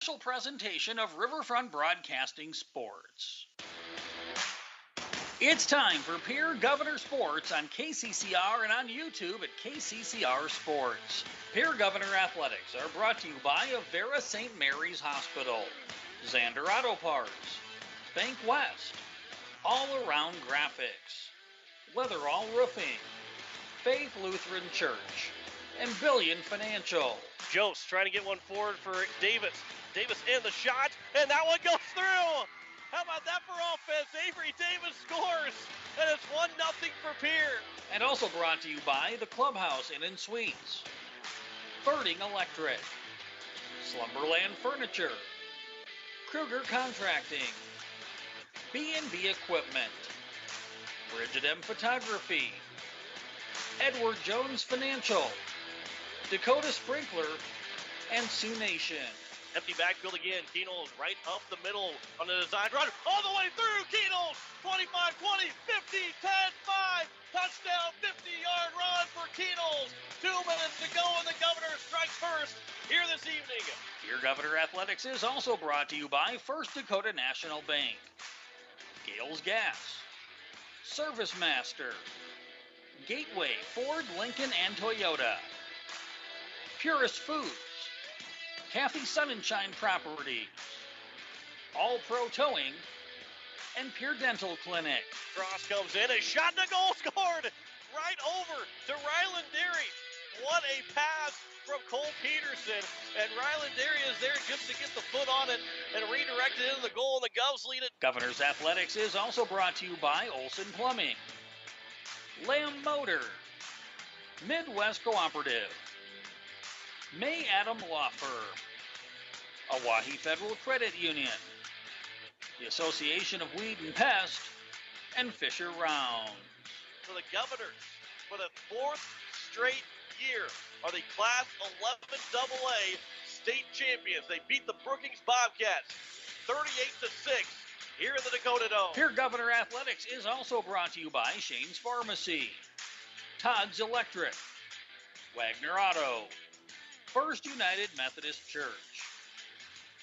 Special presentation of Riverfront Broadcasting Sports. It's time for Pierre Governor Sports on KCCR and on YouTube at KCCR Sports. Pierre Governor Athletics are brought to you by Avera St. Mary's Hospital, Zander Auto Parts, Bank West, All Around Graphics, Weatherall Roofing, Faith Lutheran Church, and Billion Financial. Jost trying to get one forward for Davis. Davis in the shot, and that one goes through. How about that for offense? Avery Davis scores, and it's 1-0 for Pierre. And also brought to you by the Clubhouse Inn and Suites, Birding Electric, Slumberland Furniture, Kruger Contracting, B&B Equipment, Bridget M Photography, Edward Jones Financial, Dakota Sprinkler, and Sioux Nation. Empty backfield again. Keenels right up the middle on the design run. All the way through. Keenels 25, 20, 50, 10, 5. Touchdown, 50-yard run for Keenels. 2 minutes to go, and the Governor strikes first here this evening. Your Governor Athletics is also brought to you by First Dakota National Bank, Gales Gas, Service Master, Gateway Ford, Lincoln, and Toyota, Purist Foods, Kathy Sunshine Properties, All Pro Towing, and Pierre Dental Clinic. Cross comes in, a shot to goal scored right over to Ryland Derry. What a pass from Cole Peterson, and Ryland Derry is there just to get the foot on it and redirect it into the goal, and the Govs lead it. Governor's Athletics is also brought to you by Olson Plumbing, Lamb Motor, Midwest Cooperative, May Adam Law Firm, Oahe Federal Credit Union, the Association of Weed and Pest, and Fisher Round. So the Governors, for the fourth straight year, are the Class 11 AA state champions. They beat the Brookings Bobcats 38-6 here in the Dakota Dome. Here, Governor Athletics is also brought to you by Shane's Pharmacy, Todd's Electric, Wagner Auto, First United Methodist Church,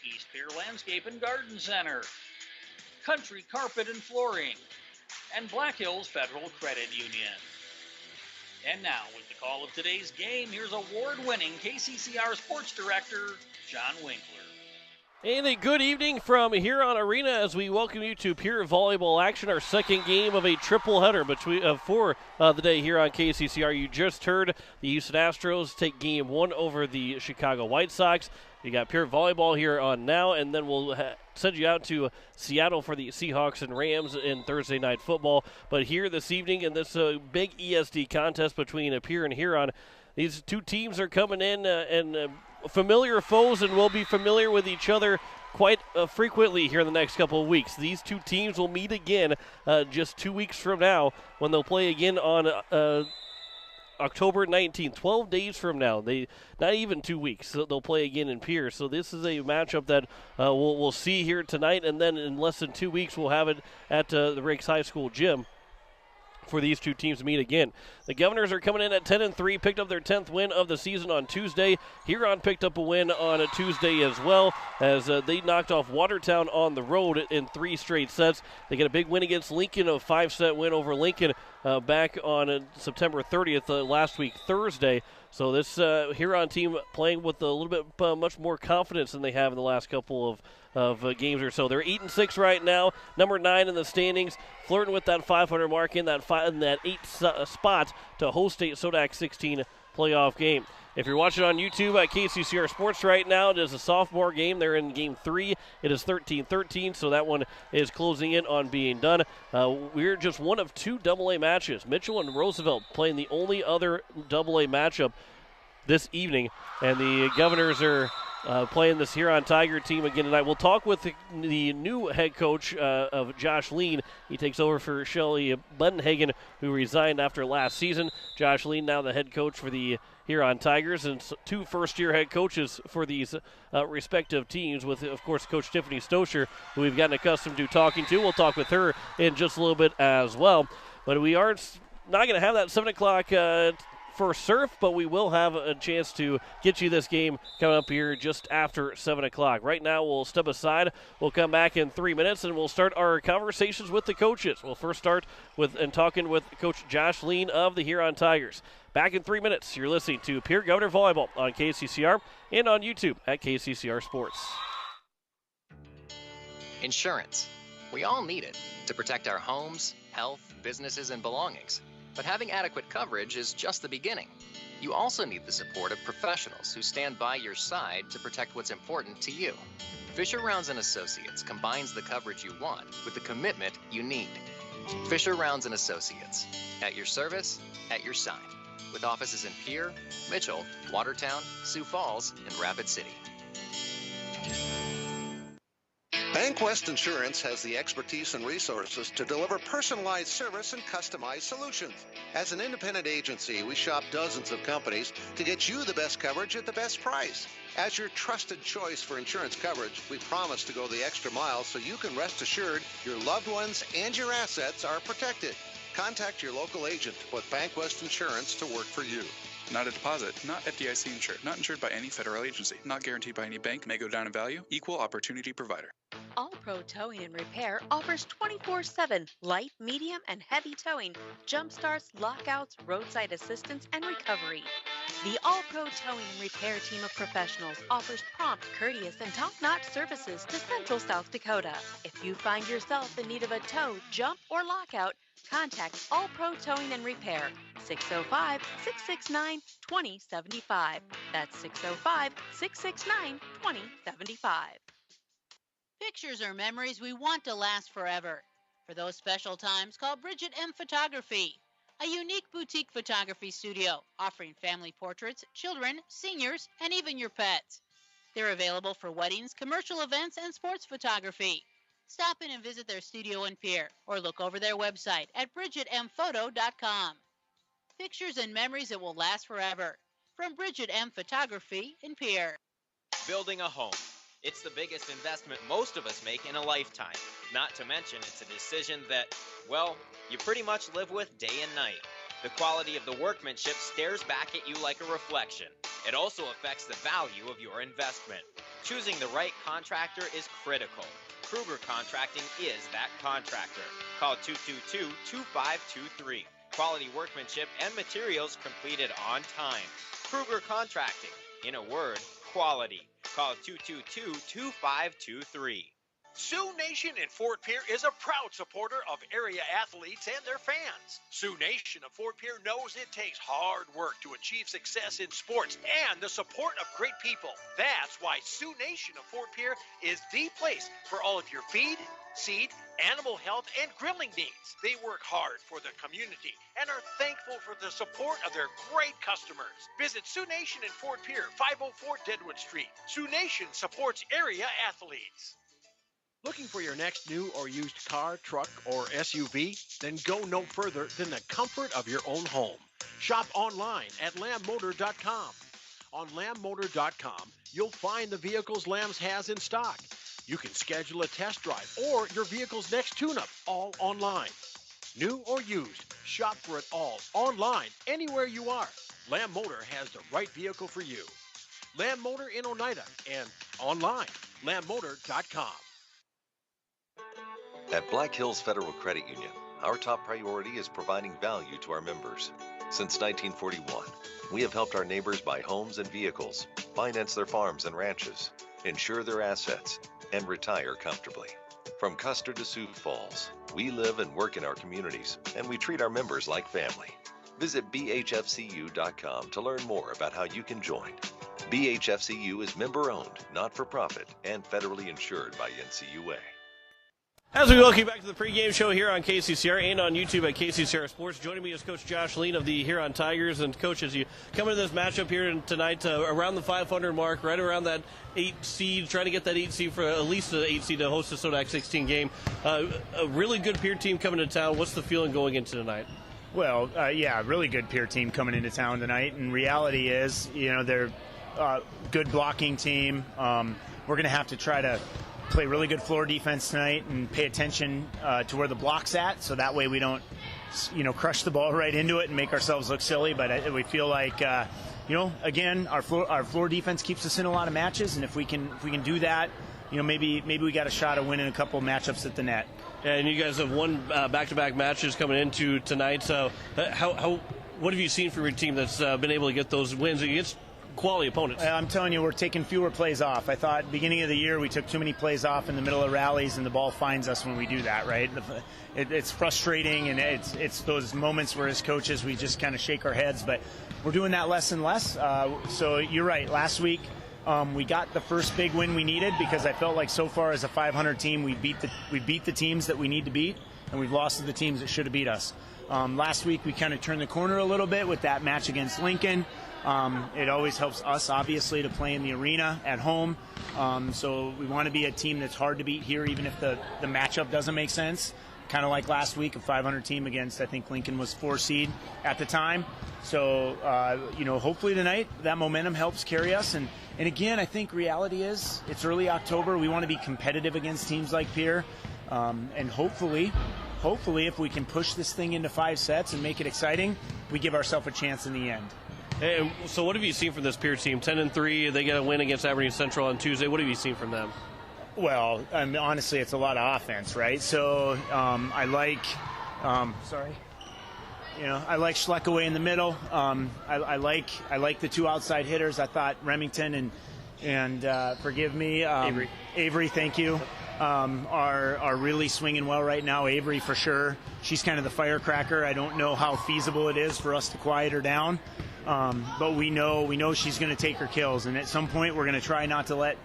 East Pier Landscape and Garden Center, Country Carpet and Flooring, and Black Hills Federal Credit Union. And now, with the call of today's game, here's award-winning KCCR Sports Director, John Winkler. And a good evening from Huron Arena as we welcome you to Pierre Volleyball action, our second game of a triple header for the day here on KCCR. You just heard the Houston Astros take game one over the Chicago White Sox. You got Pierre Volleyball here on now, and then we'll send you out to Seattle for the Seahawks and Rams in Thursday Night Football. But here this evening in this big ESD contest between Pierre and Huron, these two teams are coming in and familiar foes and will be familiar with each other quite frequently here in the next couple of weeks. These two teams will meet again just 2 weeks from now when they'll play again on October 19th, 12 days from now. Not even 2 weeks, so they'll play again in Pierre. So this is a matchup that we'll see here tonight, and then in less than 2 weeks we'll have it at the Rakes High School gym for these two teams to meet again. The Governors are coming in at 10-3, picked up their 10th win of the season on Tuesday. Huron picked up a win on a Tuesday as well, as they knocked off Watertown on the road in 3 straight sets. They get a big win against Lincoln, a 5-set win over Lincoln back on September 30th last week, Thursday. So this Huron team playing with a little bit much more confidence than they have in the last couple of games or so. They're 8-6 right now, number 9 in the standings, flirting with that 500 mark in that 8th spot to host a Sodak 16 playoff game. If you're watching on YouTube at KCCR Sports right now, it is a sophomore game. They're in game 3. It is 13-13, so that one is closing in on being done. We're just one of 2 AA matches. Mitchell and Roosevelt playing the only other AA matchup this evening, and the Governors are playing this Huron Tiger team again tonight. We'll talk with the new head coach of Josh Lean. He takes over for Shelly Budenhagen, who resigned after last season. Josh Lean now the head coach for the Huron Tigers, and 2 first-year head coaches for these respective teams with, of course, Coach Tiffany Stosher, who we've gotten accustomed to talking to. We'll talk with her in just a little bit as well. But we are not going to have that 7 o'clock first surf, but we will have a chance to get you this game coming up here just after 7 o'clock. Right now, we'll step aside. We'll come back in 3 minutes, and we'll start our conversations with the coaches. We'll first start with talking with Coach Josh Lean of the Huron Tigers. Back in 3 minutes. You're listening to Pierre Governor Volleyball on KCCR and on YouTube at KCCR Sports. Insurance. We all need it to protect our homes, health, businesses, and belongings. But having adequate coverage is just the beginning. You also need the support of professionals who stand by your side to protect what's important to you. Fisher Rounds & Associates combines the coverage you want with the commitment you need. Fisher Rounds & Associates, at your service, at your side. With offices in Pierre, Mitchell, Watertown, Sioux Falls, and Rapid City. BankWest Insurance has the expertise and resources to deliver personalized service and customized solutions. As an independent agency, we shop dozens of companies to get you the best coverage at the best price. As your trusted choice for insurance coverage, we promise to go the extra mile so you can rest assured your loved ones and your assets are protected. Contact your local agent to put BankWest Insurance to work for you. Not a deposit, not FDIC insured, not insured by any federal agency, not guaranteed by any bank, may go down in value, equal opportunity provider. All Pro Towing and Repair offers 24/7 light, medium, and heavy towing, jump starts, lockouts, roadside assistance, and recovery. The All Pro Towing and Repair team of professionals offers prompt, courteous, and top-notch services to Central South Dakota. If you find yourself in need of a tow, jump, or lockout, contact All Pro Towing and Repair, 605-669-2075. That's 605-669-2075. Pictures are memories we want to last forever. For those special times, call Bridget M. Photography, a unique boutique photography studio offering family portraits, children, seniors, and even your pets. They're available for weddings, commercial events, and sports photography. Stop in and visit their studio in Pierre or look over their website at bridgetmphoto.com. Pictures and memories that will last forever. From Bridget M. Photography in Pierre. Building a home. It's the biggest investment most of us make in a lifetime. Not to mention it's a decision that, well, you pretty much live with day and night. The quality of the workmanship stares back at you like a reflection. It also affects the value of your investment. Choosing the right contractor is critical. Kruger Contracting is that contractor. Call 222-2523. Quality workmanship and materials completed on time. Kruger Contracting. In a word, quality. Call 222-2523. Sioux Nation in Fort Pierre is a proud supporter of area athletes and their fans. Sioux Nation of Fort Pierre knows it takes hard work to achieve success in sports and the support of great people. That's why Sioux Nation of Fort Pierre is the place for all of your feed, seed, animal health, and grilling needs. They work hard for the community and are thankful for the support of their great customers. Visit Sioux Nation in Fort Pierre, 504 Deadwood Street. Sioux Nation supports area athletes. Looking for your next new or used car, truck, or SUV? Then go no further than the comfort of your own home. Shop online at lambmotor.com. On lambmotor.com, you'll find the vehicles Lambs has in stock. You can schedule a test drive or your vehicle's next tune-up, all online. New or used, shop for it all online, anywhere you are. Lamb Motor has the right vehicle for you. Lamb Motor in Oneida and online, lambmotor.com. At Black Hills Federal Credit Union, our top priority is providing value to our members. Since 1941, we have helped our neighbors buy homes and vehicles, finance their farms and ranches, insure their assets, and retire comfortably. From Custer to Sioux Falls, we live and work in our communities, and we treat our members like family. Visit bhfcu.com to learn more about how you can join. BHFCU is member-owned, not-for-profit, and federally insured by NCUA. As we welcome you back to the pregame show here on KCCR and on YouTube at KCCR Sports, joining me is Coach Josh Lean of the Huron Tigers. And, Coach, as you come into this matchup here tonight, around the 500 mark, right around that 8 seed, trying to get that 8 seed for at least the 8 seed to host the Sodak 16 game. A really good Pierre team coming to town. What's the feeling going into tonight? Well, yeah, really good Pierre team coming into town tonight. And reality is, they're a good blocking team. We're going to have to try to play really good floor defense tonight and pay attention to where the block's at, so that way we don't crush the ball right into it and make ourselves look silly. But we feel like, again, our floor defense keeps us in a lot of matches, and if we can do that, maybe we got a shot of winning a couple matchups at the net. And you guys have won back-to-back matches coming into tonight. So what have you seen from your team that's been able to get those wins against quality opponents? I'm telling you, we're taking fewer plays off. I thought beginning of the year we took too many plays off in the middle of rallies, and the ball finds us when we do that, right? It's frustrating, and it's those moments where as coaches we just kind of shake our heads, but we're doing that less and less. So you're right. Last week we got the first big win we needed because I felt like so far as a 500 team we beat the teams that we need to beat, and we've lost to the teams that should have beat us. Last week we kind of turned the corner a little bit with that match against Lincoln. It always helps us, obviously, to play in the arena at home. So we want to be a team that's hard to beat here, even if the matchup doesn't make sense. Kind of like last week, a 500 team against, I think Lincoln was 4 seed at the time. So, hopefully tonight that momentum helps carry us. And again, I think reality is it's early October. We want to be competitive against teams like Pierre. And hopefully, if we can push this thing into 5 sets and make it exciting, we give ourselves a chance in the end. Hey, so what have you seen from this Pierre team? 10-3, they get a win against Aberdeen Central on Tuesday. What have you seen from them? Well, honestly, it's a lot of offense, right? So I like Schleckaway in the middle. I like the 2 outside hitters. I thought Remington and forgive me, Avery, thank you, are really swinging well right now. Avery for sure. She's kind of the firecracker. I don't know how feasible it is for us to quiet her down. But we know she's going to take her kills, and at some point we're going to try not to let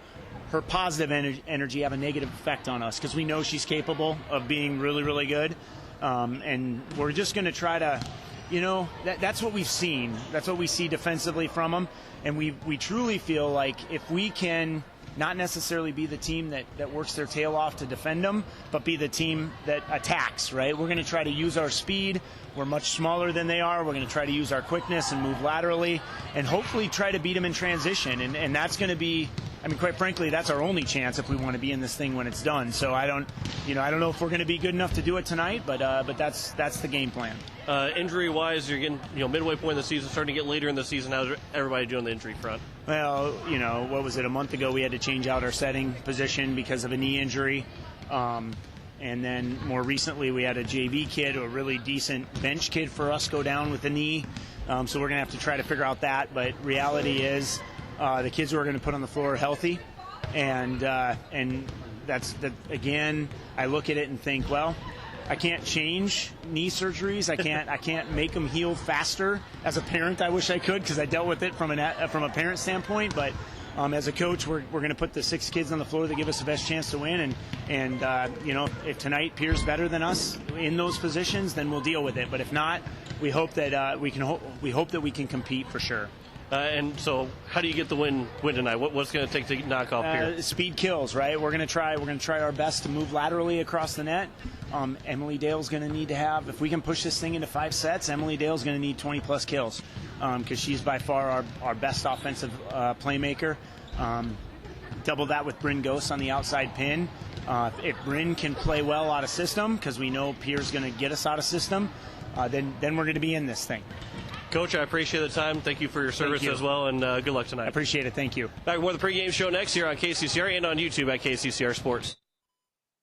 her positive energy have a negative effect on us because we know she's capable of being really, really good. And we're just going to try to, that's what we've seen. That's what we see defensively from them. And we truly feel like if we can not necessarily be the team that works their tail off to defend them, but be the team that attacks, right? We're going to try to use our speed. We're much smaller than they are. We're going to try to use our quickness and move laterally and hopefully try to beat them in transition. And that's going to be, quite frankly, that's our only chance if we want to be in this thing when it's done. So I don't know if we're going to be good enough to do it tonight, but that's the game plan. Injury-wise, you're getting midway point of the season, starting to get later in the season. How's everybody doing the injury front? Well, what was it? A month ago we had to change out our setting position because of a knee injury. And then more recently we had a JV kid, a really decent bench kid for us, go down with a knee. So we're going to have to try to figure out that. But reality is the kids who are going to put on the floor are healthy. And again, I look at it and think, well, I can't change knee surgeries. I can't make them heal faster. As a parent, I wish I could because I dealt with it from a parent standpoint. But as a coach, we're going to put the 6 kids on the floor that give us the best chance to win. And if tonight Pierre's better than us in those positions, then we'll deal with it. But if not, we hope that we can compete for sure. And so, how do you get the win tonight? What's going to take to knock off Pierre? Speed kills, right? We're going to try our best to move laterally across the net. Emily Dale's going to need to have, if we can push this thing into 5 sets, Emily Dale's going to need 20-plus kills because she's by far our best offensive playmaker. Double that with Bryn Ghost on the outside pin. If Bryn can play well out of system, because we know Pierre's going to get us out of system, then we're going to be in this thing. Coach, I appreciate the time. Thank you for your service as well, and good luck tonight. I appreciate it. Thank you. Back with more of the pregame show next here on KCCR and on YouTube at KCCR Sports.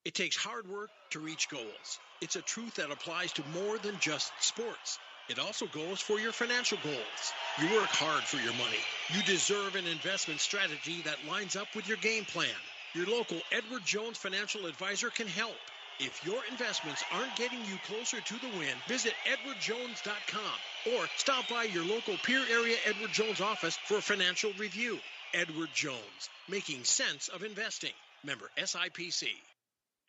It takes hard work to reach goals. It's a truth that applies to more than just sports. It also goes for your financial goals. You work hard for your money. You deserve an investment strategy that lines up with your game plan. Your local Edward Jones financial advisor can help. If your investments aren't getting you closer to the win, visit edwardjones.com or stop by your local Pierre area Edward Jones office for a financial review. Edward Jones, making sense of investing. Member SIPC.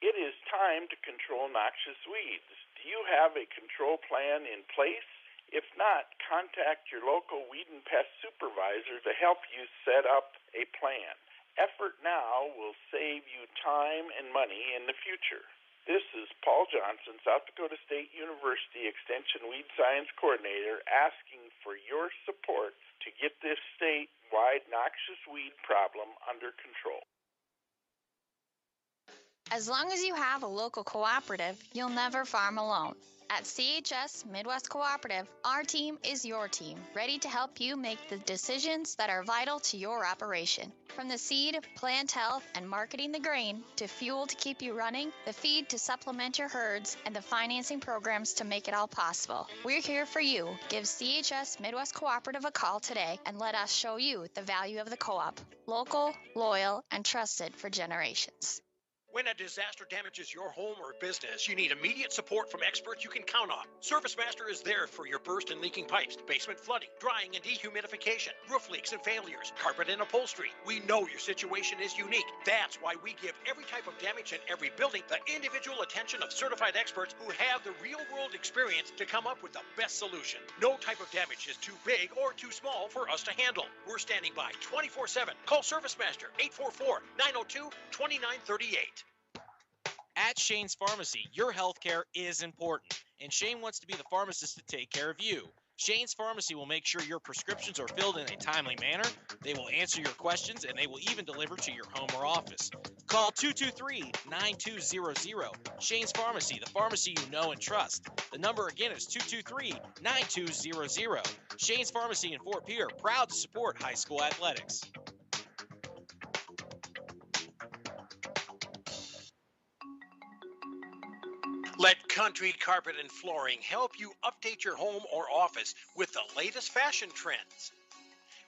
It is time to control noxious weeds. Do you have a control plan in place? If not, contact your local weed and pest supervisor to help you set up a plan. Effort now will save you time and money in the future. This is Paul Johnson, South Dakota State University Extension Weed Science Coordinator, asking for your support to get this statewide noxious weed problem under control. As long as you have a local cooperative, you'll never farm alone. At CHS Midwest Cooperative, our team is your team, ready to help you make the decisions that are vital to your operation. From the seed, plant health, and marketing the grain, to fuel to keep you running, the feed to supplement your herds, and the financing programs to make it all possible. We're here for you. Give CHS Midwest Cooperative a call today and let us show you the value of the co-op. Local, loyal, and trusted for generations. When a disaster damages your home or business, you need immediate support from experts you can count on. ServiceMaster is there for your burst and leaking pipes, basement flooding, drying and dehumidification, roof leaks and failures, carpet and upholstery. We know your situation is unique. That's why we give every type of damage in every building the individual attention of certified experts who have the real-world experience to come up with the best solution. No type of damage is too big or too small for us to handle. We're standing by 24/7. Call ServiceMaster 844-902-2938. At Shane's Pharmacy, your health care is important, and Shane wants to be the pharmacist to take care of you. Shane's Pharmacy will make sure your prescriptions are filled in a timely manner, they will answer your questions, and they will even deliver to your home or office. Call 223-9200. Shane's Pharmacy, the pharmacy you know and trust. The number again is 223-9200. Shane's Pharmacy in Fort Pierre, proud to support high school athletics. Let Country Carpet and Flooring help you update your home or office with the latest fashion trends.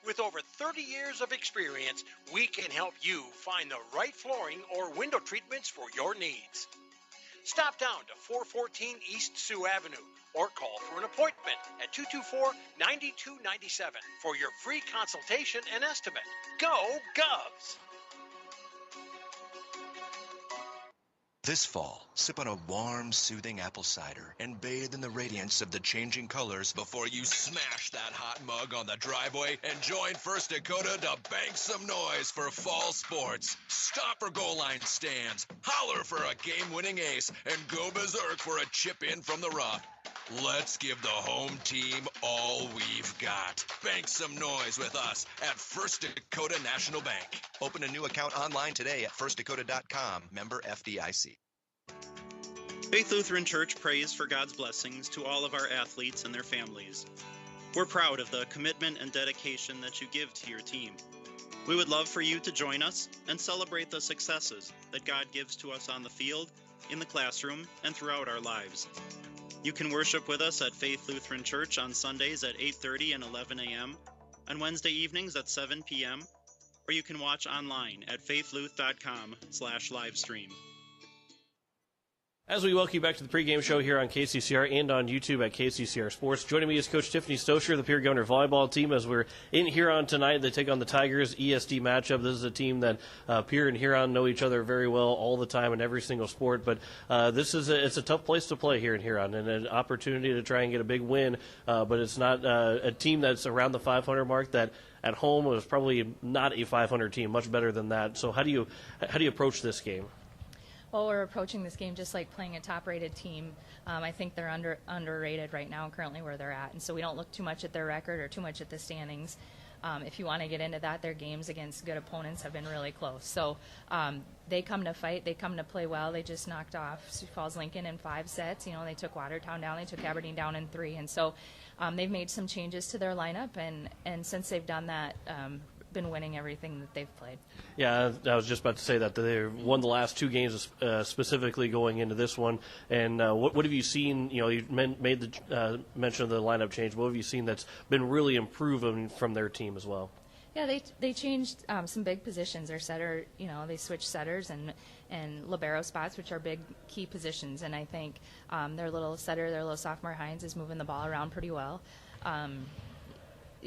With over 30 years of experience, we can help you find the right flooring or window treatments for your needs. Stop down to 414 East Sioux Avenue or call for an appointment at 224-9297 for your free consultation and estimate. Go Govs! This fall, sip on a warm, soothing apple cider and bathe in the radiance of the changing colors before you smash that hot mug on the driveway and join First Dakota to bank some noise for fall sports. Stop for goal line stands, holler for a game-winning ace, and go berserk for a chip in from the rough. Let's give the home team all we've got. Bank some noise with us at First Dakota National Bank. Open a new account online today at firstdakota.com. Member FDIC. Faith Lutheran Church prays for God's blessings to all of our athletes and their families. We're proud of the commitment and dedication that you give to your team. We would love for you to join us and celebrate the successes that God gives to us on the field, in the classroom, and throughout our lives. You can worship with us at Faith Lutheran Church on Sundays at 8:30 and 11 a.m., on Wednesday evenings at 7 p.m., or you can watch online at faithluth.com/livestream. As we welcome you back to the pregame show here on KCCR and on YouTube at KCCR Sports. Joining me is Coach Tiffany Stosher, the Pierre Governor volleyball team, as we're in Huron tonight. They take on the Tigers ESD matchup. This is a team that Pierre and Huron know each other very well all the time in every single sport. But it's a tough place to play here in Huron, and an opportunity to try and get a big win. But it's not a team that's around the 500 mark that at home was probably not a 500 team, much better than that. So how do you approach this game? Well, we're approaching this game just like playing a top-rated team. I think they're underrated right now, currently where they're at, and so we don't look too much at their record or too much at the standings. If you want to get into that, their games against good opponents have been really close. So they come to fight. They come to play well. They just knocked off Sioux Falls Lincoln in 5 sets. They took Watertown down. They took Aberdeen down in 3. And so they've made some changes to their lineup, and since they've done that, been winning everything that they've played. Yeah, I was just about to say that they won the last 2 games, specifically going into this one. And what have you seen? You made the mention of the lineup change. What have you seen that's been really improving from their team as well? Yeah, they changed some big positions. Their setter, they switched setters and libero spots, which are big key positions. And I think their little sophomore Hines is moving the ball around pretty well.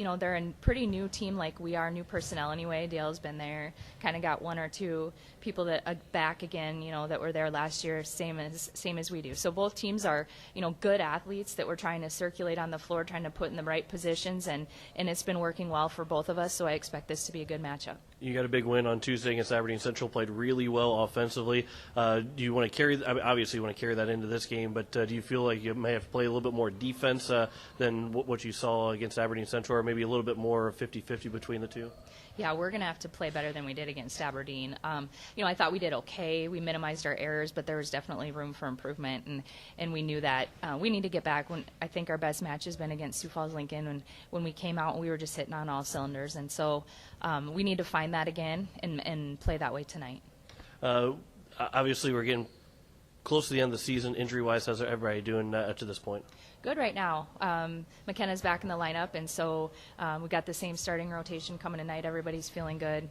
They're a pretty new team like we are, new personnel anyway. Dale's been there, kind of got 1 or 2 people that back again, that were there last year, same as we do. So both teams are, good athletes that we're trying to circulate on the floor, trying to put in the right positions, and it's been working well for both of us, so I expect this to be a good matchup. You got a big win on Tuesday against Aberdeen Central, played really well offensively. Do you want to carry, obviously you want to carry that into this game, but do you feel like you may have to play a little bit more defense than what you saw against Aberdeen Central, or maybe a little bit more 50-50 between the two? Yeah, we're going to have to play better than we did against Aberdeen. I thought we did okay. We minimized our errors, but there was definitely room for improvement, and we knew that we need to get back. I think our best match has been against Sioux Falls Lincoln when we came out and we were just hitting on all cylinders, and so we need to find that again and play that way tonight. Obviously, we're getting close to the end of the season. Injury-wise, how's everybody doing to this point? Good right now. McKenna's back in the lineup, and so we got the same starting rotation coming tonight. Everybody's feeling good.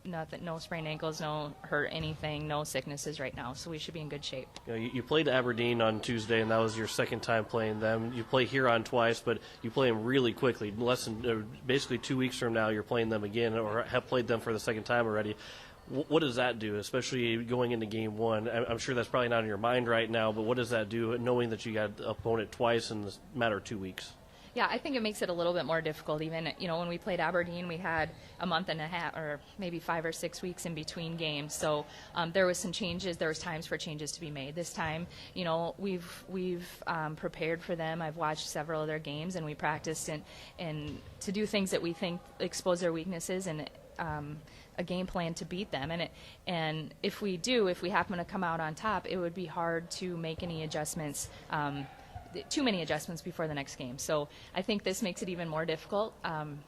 No sprained ankles, no hurt anything, no sicknesses right now, so we should be in good shape. You played Aberdeen on Tuesday, and that was your second time playing them. You play Huron twice, but you play them really quickly. Less than basically 2 weeks from now, you're playing them again, or have played them for the second time already. What does that do, especially going into game one? I'm sure that's probably not in your mind right now, but what does that do, knowing that you got the opponent twice in the matter of 2 weeks? Yeah, I think it makes it a little bit more difficult. Even, when we played Aberdeen, we had a month and a half or maybe 5 or 6 weeks in between games. So there was some changes. There was times for changes to be made. This time, we've prepared for them. I've watched several of their games, and we practiced and to do things that we think expose their weaknesses and a game plan to beat them. And if we happen to come out on top, it would be hard to make any adjustments, too many adjustments before the next game. So I think this makes it even more difficult.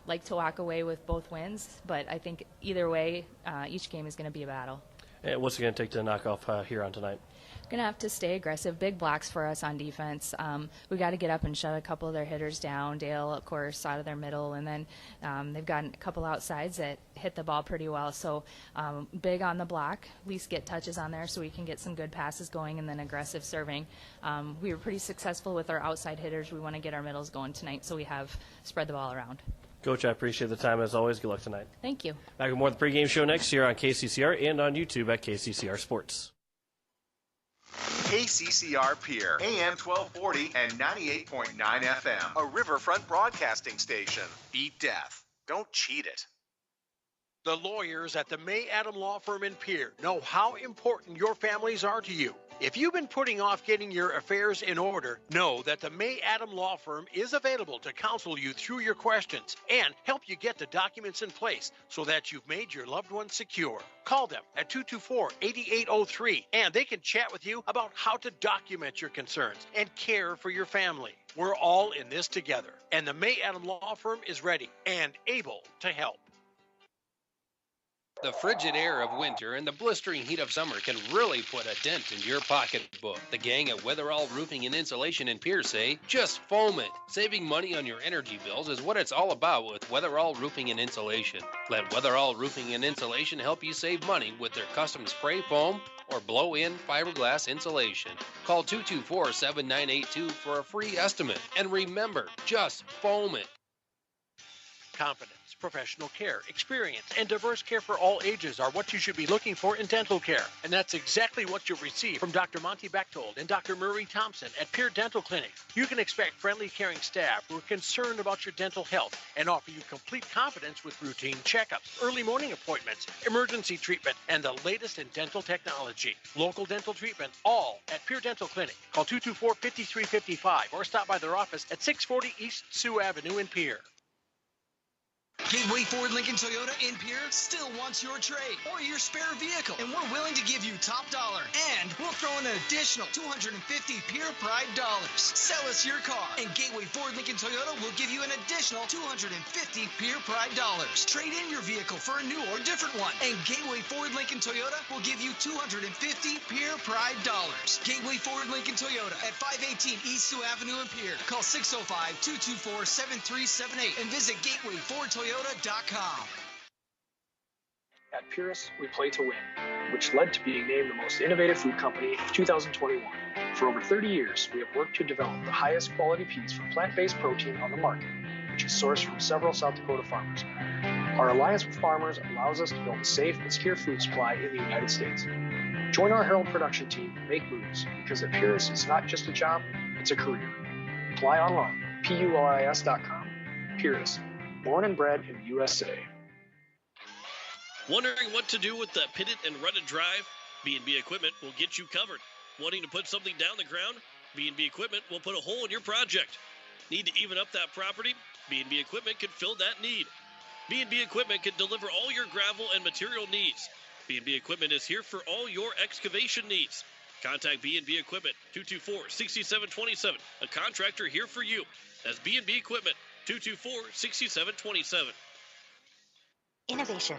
Like to walk away with both wins, but I think either way, each game is going to be a battle. And what's it going to take to knock off Huron tonight? Going to have to stay aggressive. Big blocks for us on defense. We got to get up and shut a couple of their hitters down. Dale, of course, out of their middle, and then they've got a couple outsides that hit the ball pretty well. So big on the block. At least get touches on there so we can get some good passes going, and then aggressive serving. We were pretty successful with our outside hitters. We want to get our middles going tonight, so we have spread the ball around. Coach, I appreciate the time as always. Good luck tonight. Thank you. Back with more of the pregame show next year on KCCR and on YouTube at KCCR Sports. KCCR Pierre, AM 1240 and 98.9 FM. A Riverfront broadcasting station. Beat death. Don't cheat it. The lawyers at the May Adam Law Firm in Pierre know how important your families are to you. If you've been putting off getting your affairs in order, know that the May Adam Law Firm is available to counsel you through your questions and help you get the documents in place so that you've made your loved ones secure. Call them at 224-8803 and they can chat with you about how to document your concerns and care for your family. We're all in this together, and the May Adam Law Firm is ready and able to help. The frigid air of winter and the blistering heat of summer can really put a dent in your pocketbook. The gang at Weatherall Roofing and Insulation in Pierre say, just foam it. Saving money on your energy bills is what it's all about with Weatherall Roofing and Insulation. Let Weatherall Roofing and Insulation help you save money with their custom spray foam or blow-in fiberglass insulation. Call 224-7982 for a free estimate. And remember, just foam it. Confidence, professional care, experience, and diverse care for all ages are what you should be looking for in dental care. And that's exactly what you'll receive from Dr. Monty Bechtold and Dr. Murray Thompson at Pierre Dental Clinic. You can expect friendly, caring staff who are concerned about your dental health and offer you complete confidence with routine checkups, early morning appointments, emergency treatment, and the latest in dental technology. Local dental treatment, all at Pierre Dental Clinic. Call 224-5355 or stop by their office at 640 East Sioux Avenue in Pierre. Gateway Ford Lincoln Toyota in Pierre still wants your trade or your spare vehicle, and we're willing to give you top dollar. And we'll throw in an additional $250 Pierre Pride dollars. Sell us your car, and Gateway Ford Lincoln Toyota will give you an additional $250 Pierre Pride dollars. Trade in your vehicle for a new or different one, and Gateway Ford Lincoln Toyota will give you $250 Pierre Pride dollars. Gateway Ford Lincoln Toyota at 518 East Sioux Avenue in Pierre. Call 605-224-7378 and visit GatewayFordToyota.com. At Purus, we play to win, which led to being named the most innovative food company of 2021. For over 30 years, we have worked to develop the highest quality peas from plant-based protein on the market, which is sourced from several South Dakota farmers. Our alliance with farmers allows us to build a safe and secure food supply in the United States. Join our Herald production team and make moves, because at Purus, it's not just a job, it's a career. Apply online, PURIS.com. Purus. Born and bred in the USA. Wondering what to do with the pitted and rutted drive? B&B Equipment will get you covered. Wanting to put something down the ground? B&B Equipment will put a hole in your project. Need to even up that property? B&B Equipment can fill that need. B&B Equipment can deliver all your gravel and material needs. B&B Equipment is here for all your excavation needs. Contact B&B Equipment, 224-6727, a contractor here for you. That's B&B Equipment, 224-6727. Innovation.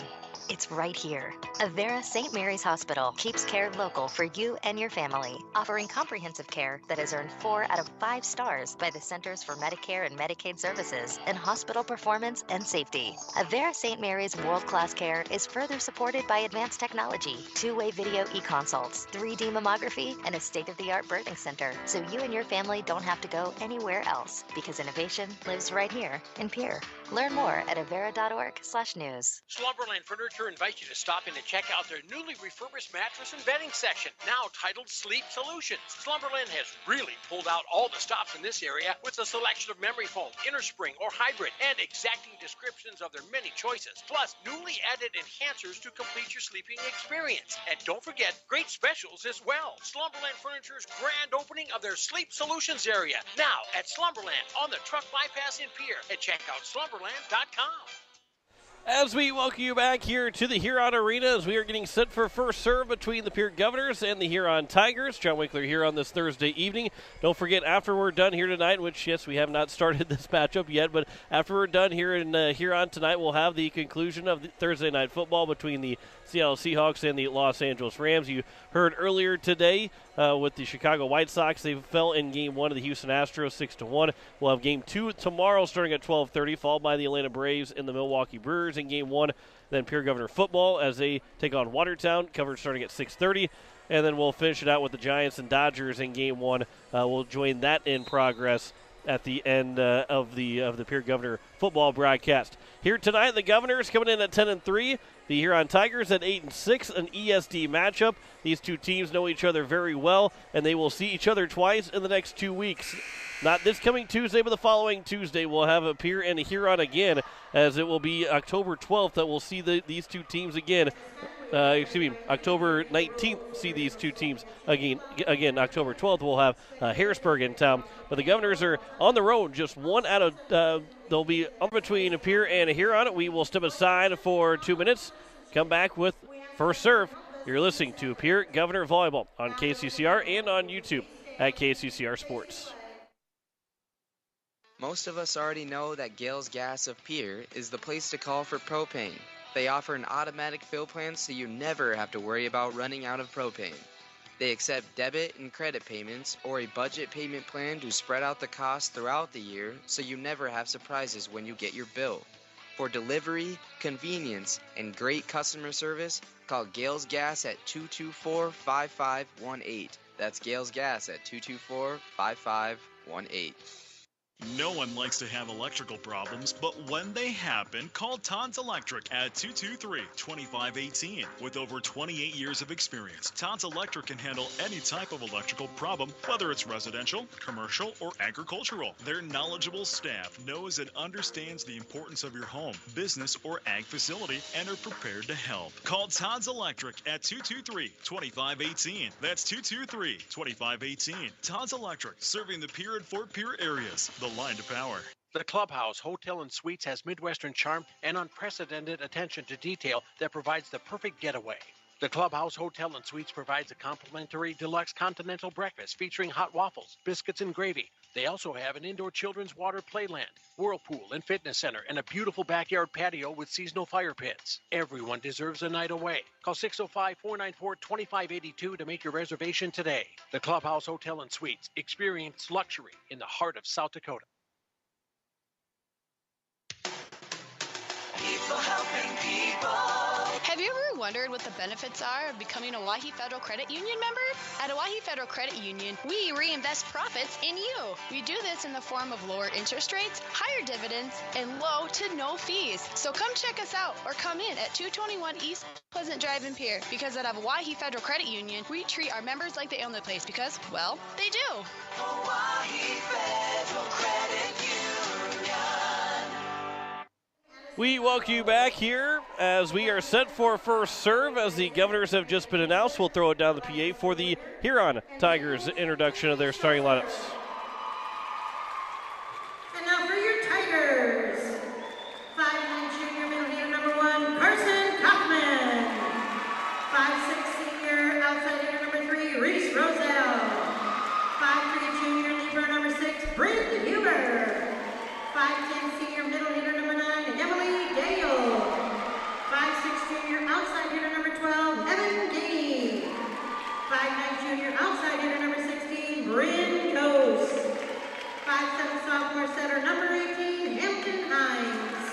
It's right here. Avera St. Mary's Hospital keeps care local for you and your family, offering comprehensive care that has earned 4 out of 5 stars by the Centers for Medicare and Medicaid Services in hospital performance and safety. Avera St. Mary's world-class care is further supported by advanced technology, 2-way video e-consults, 3D mammography, and a state-of-the-art birthing center, so you and your family don't have to go anywhere else, because innovation lives right here in Pierre. Learn more at avera.org/news. Slumberland Furniture invites you to stop in and check out their newly refurbished mattress and bedding section, now titled Sleep Solutions. Slumberland has really pulled out all the stops in this area with a selection of memory foam, innerspring, or hybrid, and exacting descriptions of their many choices, plus newly added enhancers to complete your sleeping experience. And don't forget, great specials as well. Slumberland Furniture's grand opening of their Sleep Solutions area, now at Slumberland on the truck bypass in Pierre, and check out slumberland.com. As we welcome you back here to the Huron Arena as we are getting set for first serve between the Pierre Governors and the Huron Tigers. John Winkler here on this Thursday evening. Don't forget, after we're done here tonight, which, yes, we have not started this matchup yet, but after we're done here in Huron tonight, we'll have the conclusion of the Thursday night football between the Seattle Seahawks and the Los Angeles Rams. You heard earlier today with the Chicago White Sox, they fell in Game 1 of the Houston Astros 6-1. We'll have Game 2 tomorrow starting at 12:30, followed by the Atlanta Braves and the Milwaukee Brewers in Game 1. Then Pierre Governor football as they take on Watertown, coverage starting at 6:30. And then we'll finish it out with the Giants and Dodgers in Game 1. We'll join that in progress at the end of the Pierre Governor football broadcast. Here tonight, the Governors coming in at 10-3. The Huron Tigers at 8-6, an ESD matchup. These two teams know each other very well, and they will see each other twice in the next 2 weeks. Not this coming Tuesday, but the following Tuesday, we'll have a Pierre and a Huron again, as it will be October 12th that we'll see these two teams again. October 19th, see these two teams again. October 12th, we'll have Harrisburg in town. But the Governors are on the road, just one out of they'll be on between a Pierre and a Huron. We will step aside for 2 minutes, come back with first serve. You're listening to Pierre Governor Volleyball on KCCR and on YouTube at KCCR Sports. Most of us already know that Gales Gas of Pierre is the place to call for propane. They offer an automatic fill plan so you never have to worry about running out of propane. They accept debit and credit payments or a budget payment plan to spread out the cost throughout the year so you never have surprises when you get your bill. For delivery, convenience, and great customer service, call Gales Gas at 224-5518. That's Gales Gas at 224-5518. No one likes to have electrical problems, but when they happen, call Todd's Electric at 223-2518. With over 28 years of experience, Todd's Electric can handle any type of electrical problem, whether it's residential, commercial, or agricultural. Their knowledgeable staff knows and understands the importance of your home, business, or ag facility and are prepared to help. Call Todd's Electric at 223-2518. That's 223-2518. Todd's Electric, serving the Pierre and Fort Pierre areas. The line to power. The Clubhouse Hotel and Suites has Midwestern charm and unprecedented attention to detail that provides the perfect getaway. The Clubhouse Hotel and Suites provides a complimentary deluxe continental breakfast featuring hot waffles, biscuits, and gravy. They also have an indoor children's water playland, whirlpool, and fitness center, and a beautiful backyard patio with seasonal fire pits. Everyone deserves a night away. Call 605-494-2582 to make your reservation today. The Clubhouse Hotel and Suites. Experience luxury in the heart of South Dakota. People helping people. Have you ever wondered what the benefits are of becoming a Owyhee Federal Credit Union member? At Owyhee Federal Credit Union, we reinvest profits in you. We do this in the form of lower interest rates, higher dividends, and low to no fees. So come check us out or come in at 221 East Pleasant Drive in Pierre, because at Owyhee Federal Credit Union, we treat our members like they own the place because, well, they do. Owyhee Federal Credit Union. We welcome you back here as we are set for first serve. As the Governors have just been announced, we'll throw it down the PA for the Huron Tigers introduction of their starting lineups. And now for your Tigers, 5'9" junior Bryn Huber. 5'10" senior middle hitter number 9, Emily Dale. 5'6" junior outside hitter number 12, Evan Gainey. 5'9" junior outside hitter number 16, Bryn Ghost. 5'7" sophomore setter number 18, Hampton Hines.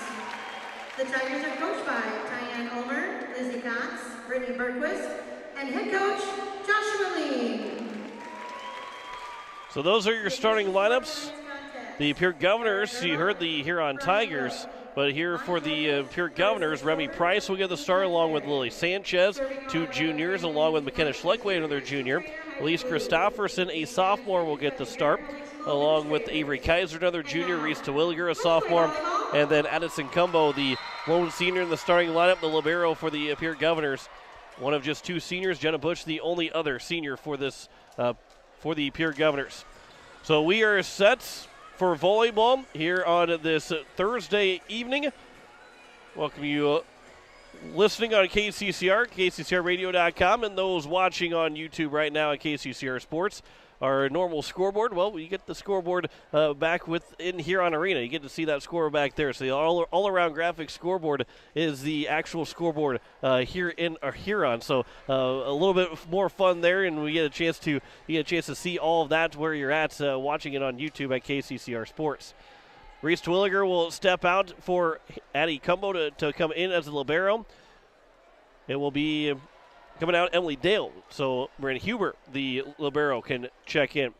The Tigers are coached by Tyann Ulmer, Lizzie Cox, Brittany Bergquist, and head coach Joshua Lee. So those are your starting lineups. The Pierre Governors, you heard the Huron Tigers, but here for the Pierre Governors, Remy Price will get the start along with Lily Sanchez, 2 juniors, along with McKenna Schleckway, another junior. Elise Christofferson, a sophomore, will get the start, along with Avery Kaiser, another junior, Reese Terwilliger, a sophomore, and then Addison Cumbo, the lone senior in the starting lineup, the libero for the Pierre Governors. One of just 2 seniors, Jenna Bush, the only other senior for this for the Pierre Governors. So we are set for volleyball here on this Thursday evening. Welcome you listening on KCCR, KCCRradio.com, and those watching on YouTube right now at KCCR Sports. Our normal scoreboard, well, you get the scoreboard back in Huron Arena. You get to see that score back there. So the all-around graphic scoreboard is the actual scoreboard here in Huron. So a little bit more fun there, and you get a chance to see all of that where you're at watching it on YouTube at KCCR Sports. Reese Terwilliger will step out for Addie Cumbo to come in as a libero. It will be coming out Emily Dale, so Bryn Huber, the libero, can check in.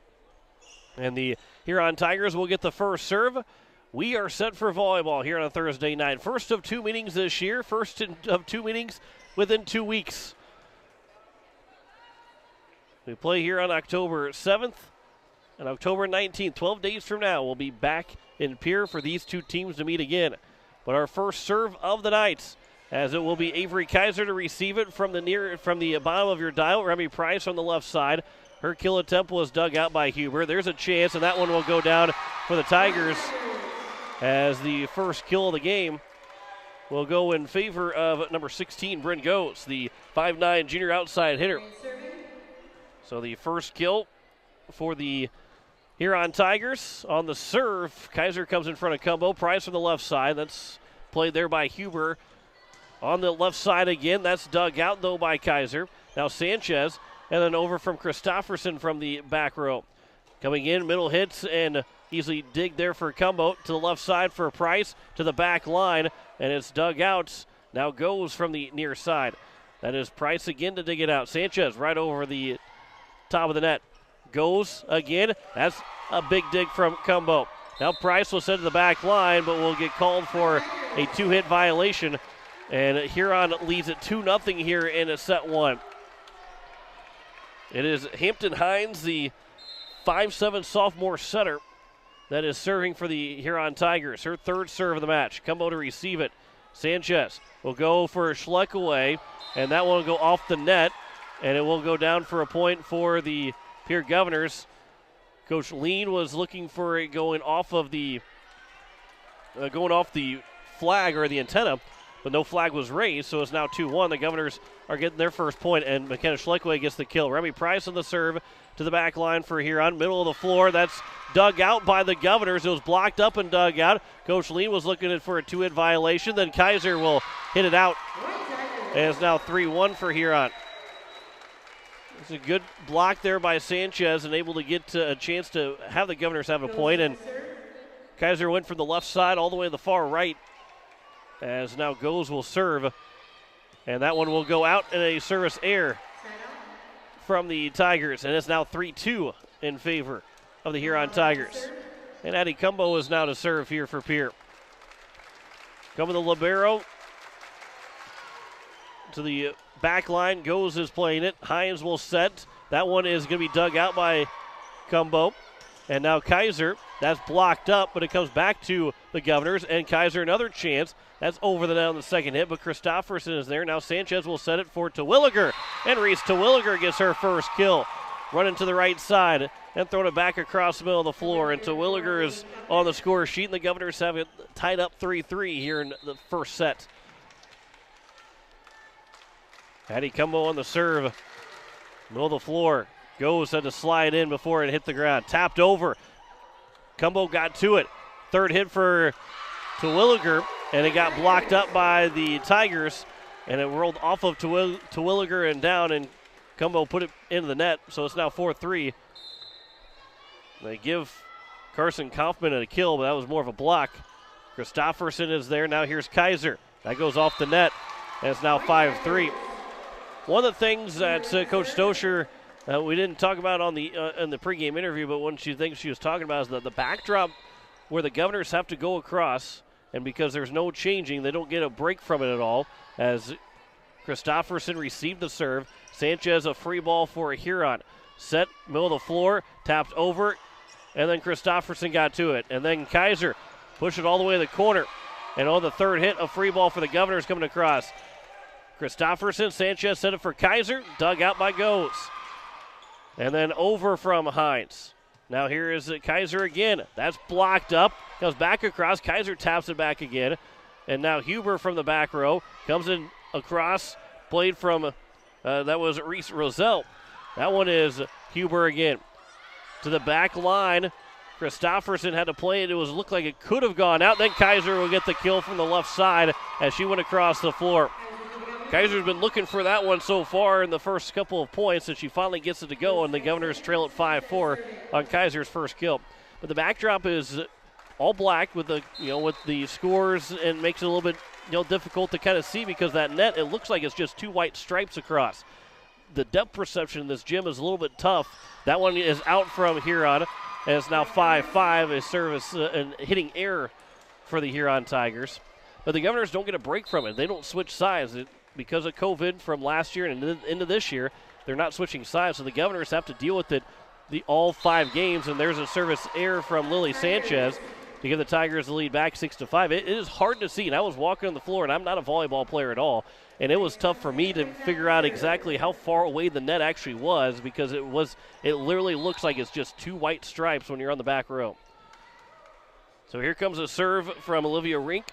And the Huron Tigers will get the first serve. We are set for volleyball here on a Thursday night. First of 2 meetings this year, of 2 meetings within 2 weeks. We play here on October 7th and October 19th. 12 days from now, we'll be back in Pierre for these 2 teams to meet again. But our first serve of the night, as it will be Avery Kaiser to receive it from the bottom of your dial. Remy Price on the left side. Her kill attempt was dug out by Huber. There's a chance, and that one will go down for the Tigers, as the first kill of the game will go in favor of number 16, Bryn Goes, the 5'9" junior outside hitter. So the first kill for the Huron Tigers on the serve. Kaiser comes in front of Cumbo. Price on the left side. That's played there by Huber. On the left side again, that's dug out, though, by Kaiser. Now Sanchez, and then over from Christofferson from the back row. Coming in, middle hits, and easily dig there for Cumbo. To the left side for Price, to the back line, and it's dug out. Now Goes from the near side. That is Price again to dig it out. Sanchez right over the top of the net. Goes again. That's a big dig from Cumbo. Now Price will send to the back line, but will get called for a 2-hit violation. And Huron leads it 2-0 here in set 1. It is Hampton Hines, the 5'7" sophomore setter, that is serving for the Huron Tigers. Her third serve of the match. Cumbo to receive it. Sanchez will go for a Schleckaway, and that one will go off the net, and it will go down for a point for the Pierre Governors. Coach Lean was looking for it going off the flag or the antenna, but no flag was raised, so it's now 2-1. The Governors are getting their first point, and McKenna Schleckway gets the kill. Remy Price on the serve to the back line for Huron. Middle of the floor, that's dug out by the Governors. It was blocked up and dug out. Coach Lean was looking for a 2-hit violation. Then Kaiser will hit it out, and it's now 3-1 for Huron. It's a good block there by Sanchez, and able to get a chance to have the Governors have a point. And Kaiser went from the left side all the way to the far right, as now Goes will serve, and that one will go out in a service error from the Tigers, and it's now 3-2 in favor of the Huron Tigers. And Addie Cumbo is now to serve here for Pierre. Coming the libero to the back line. Goes is playing it. Hines will set. That one is going to be dug out by Cumbo. And now Kaiser, that's blocked up, but it comes back to the Governors, and Kaiser another chance. That's over the net on the second hit, but Christofferson is there. Now Sanchez will set it for Terwilliger, and Reese Terwilliger gets her first kill. Running to the right side and throwing it back across the middle of the floor, and Terwilliger is on the score sheet, and the Governors have it tied up 3-3 here in the first set. Addie Cumbo on the serve. Middle of the floor. Goes, had to slide in before it hit the ground. Tapped over. Cumbo got to it. Third hit for Terwilliger, and it got blocked up by the Tigers, and it rolled off of Terwilliger and down, and Cumbo put it into the net, so it's now 4-3. They give Carson Kaufman a kill, but that was more of a block. Christofferson is there. Now here's Kaiser. That goes off the net, and it's now 5-3. One of the things that Coach Stoscher, we didn't talk about on the in the pregame interview, but one thing she was talking about is that the backdrop where the Governors have to go across, and because there's no changing, they don't get a break from it at all, as Christofferson received the serve. Sanchez a free ball for a Huron. Set, middle of the floor, tapped over, and then Christofferson got to it. And then Kaiser pushed it all the way to the corner. And on the third hit, a free ball for the Governors coming across. Christofferson, Sanchez set it for Kaiser, dug out by Goes. And then over from Hines. Now here is Kaiser again. That's blocked up, comes back across. Kaiser taps it back again. And now Huber from the back row comes in across, played from, that was Reese Roselle. That one is Huber again. To the back line, Christofferson had to play it. It looked like it could have gone out. Then Kaiser will get the kill from the left side as she went across the floor. Kaiser's been looking for that one so far in the first couple of points, and she finally gets it to go, and the Governors trail at 5-4 on Kaiser's first kill. But the backdrop is all black with the scores, and makes it a little bit difficult to kind of see because that net, it looks like it's just two white stripes across. The depth perception in this gym is a little bit tough. That one is out from Huron, and it's now 5-5, a service and hitting error for the Huron Tigers. But the Governors don't get a break from it. They don't switch sides. Because of COVID from last year and into this year, they're not switching sides, so the Governors have to deal with it all 5 games, and there's a service error from Lily Sanchez to give the Tigers the lead back 6-5. It is hard to see, and I was walking on the floor, and I'm not a volleyball player at all, and it was tough for me to figure out exactly how far away the net actually was because it literally looks like it's just two white stripes when you're on the back row. So here comes a serve from Olivia Rink.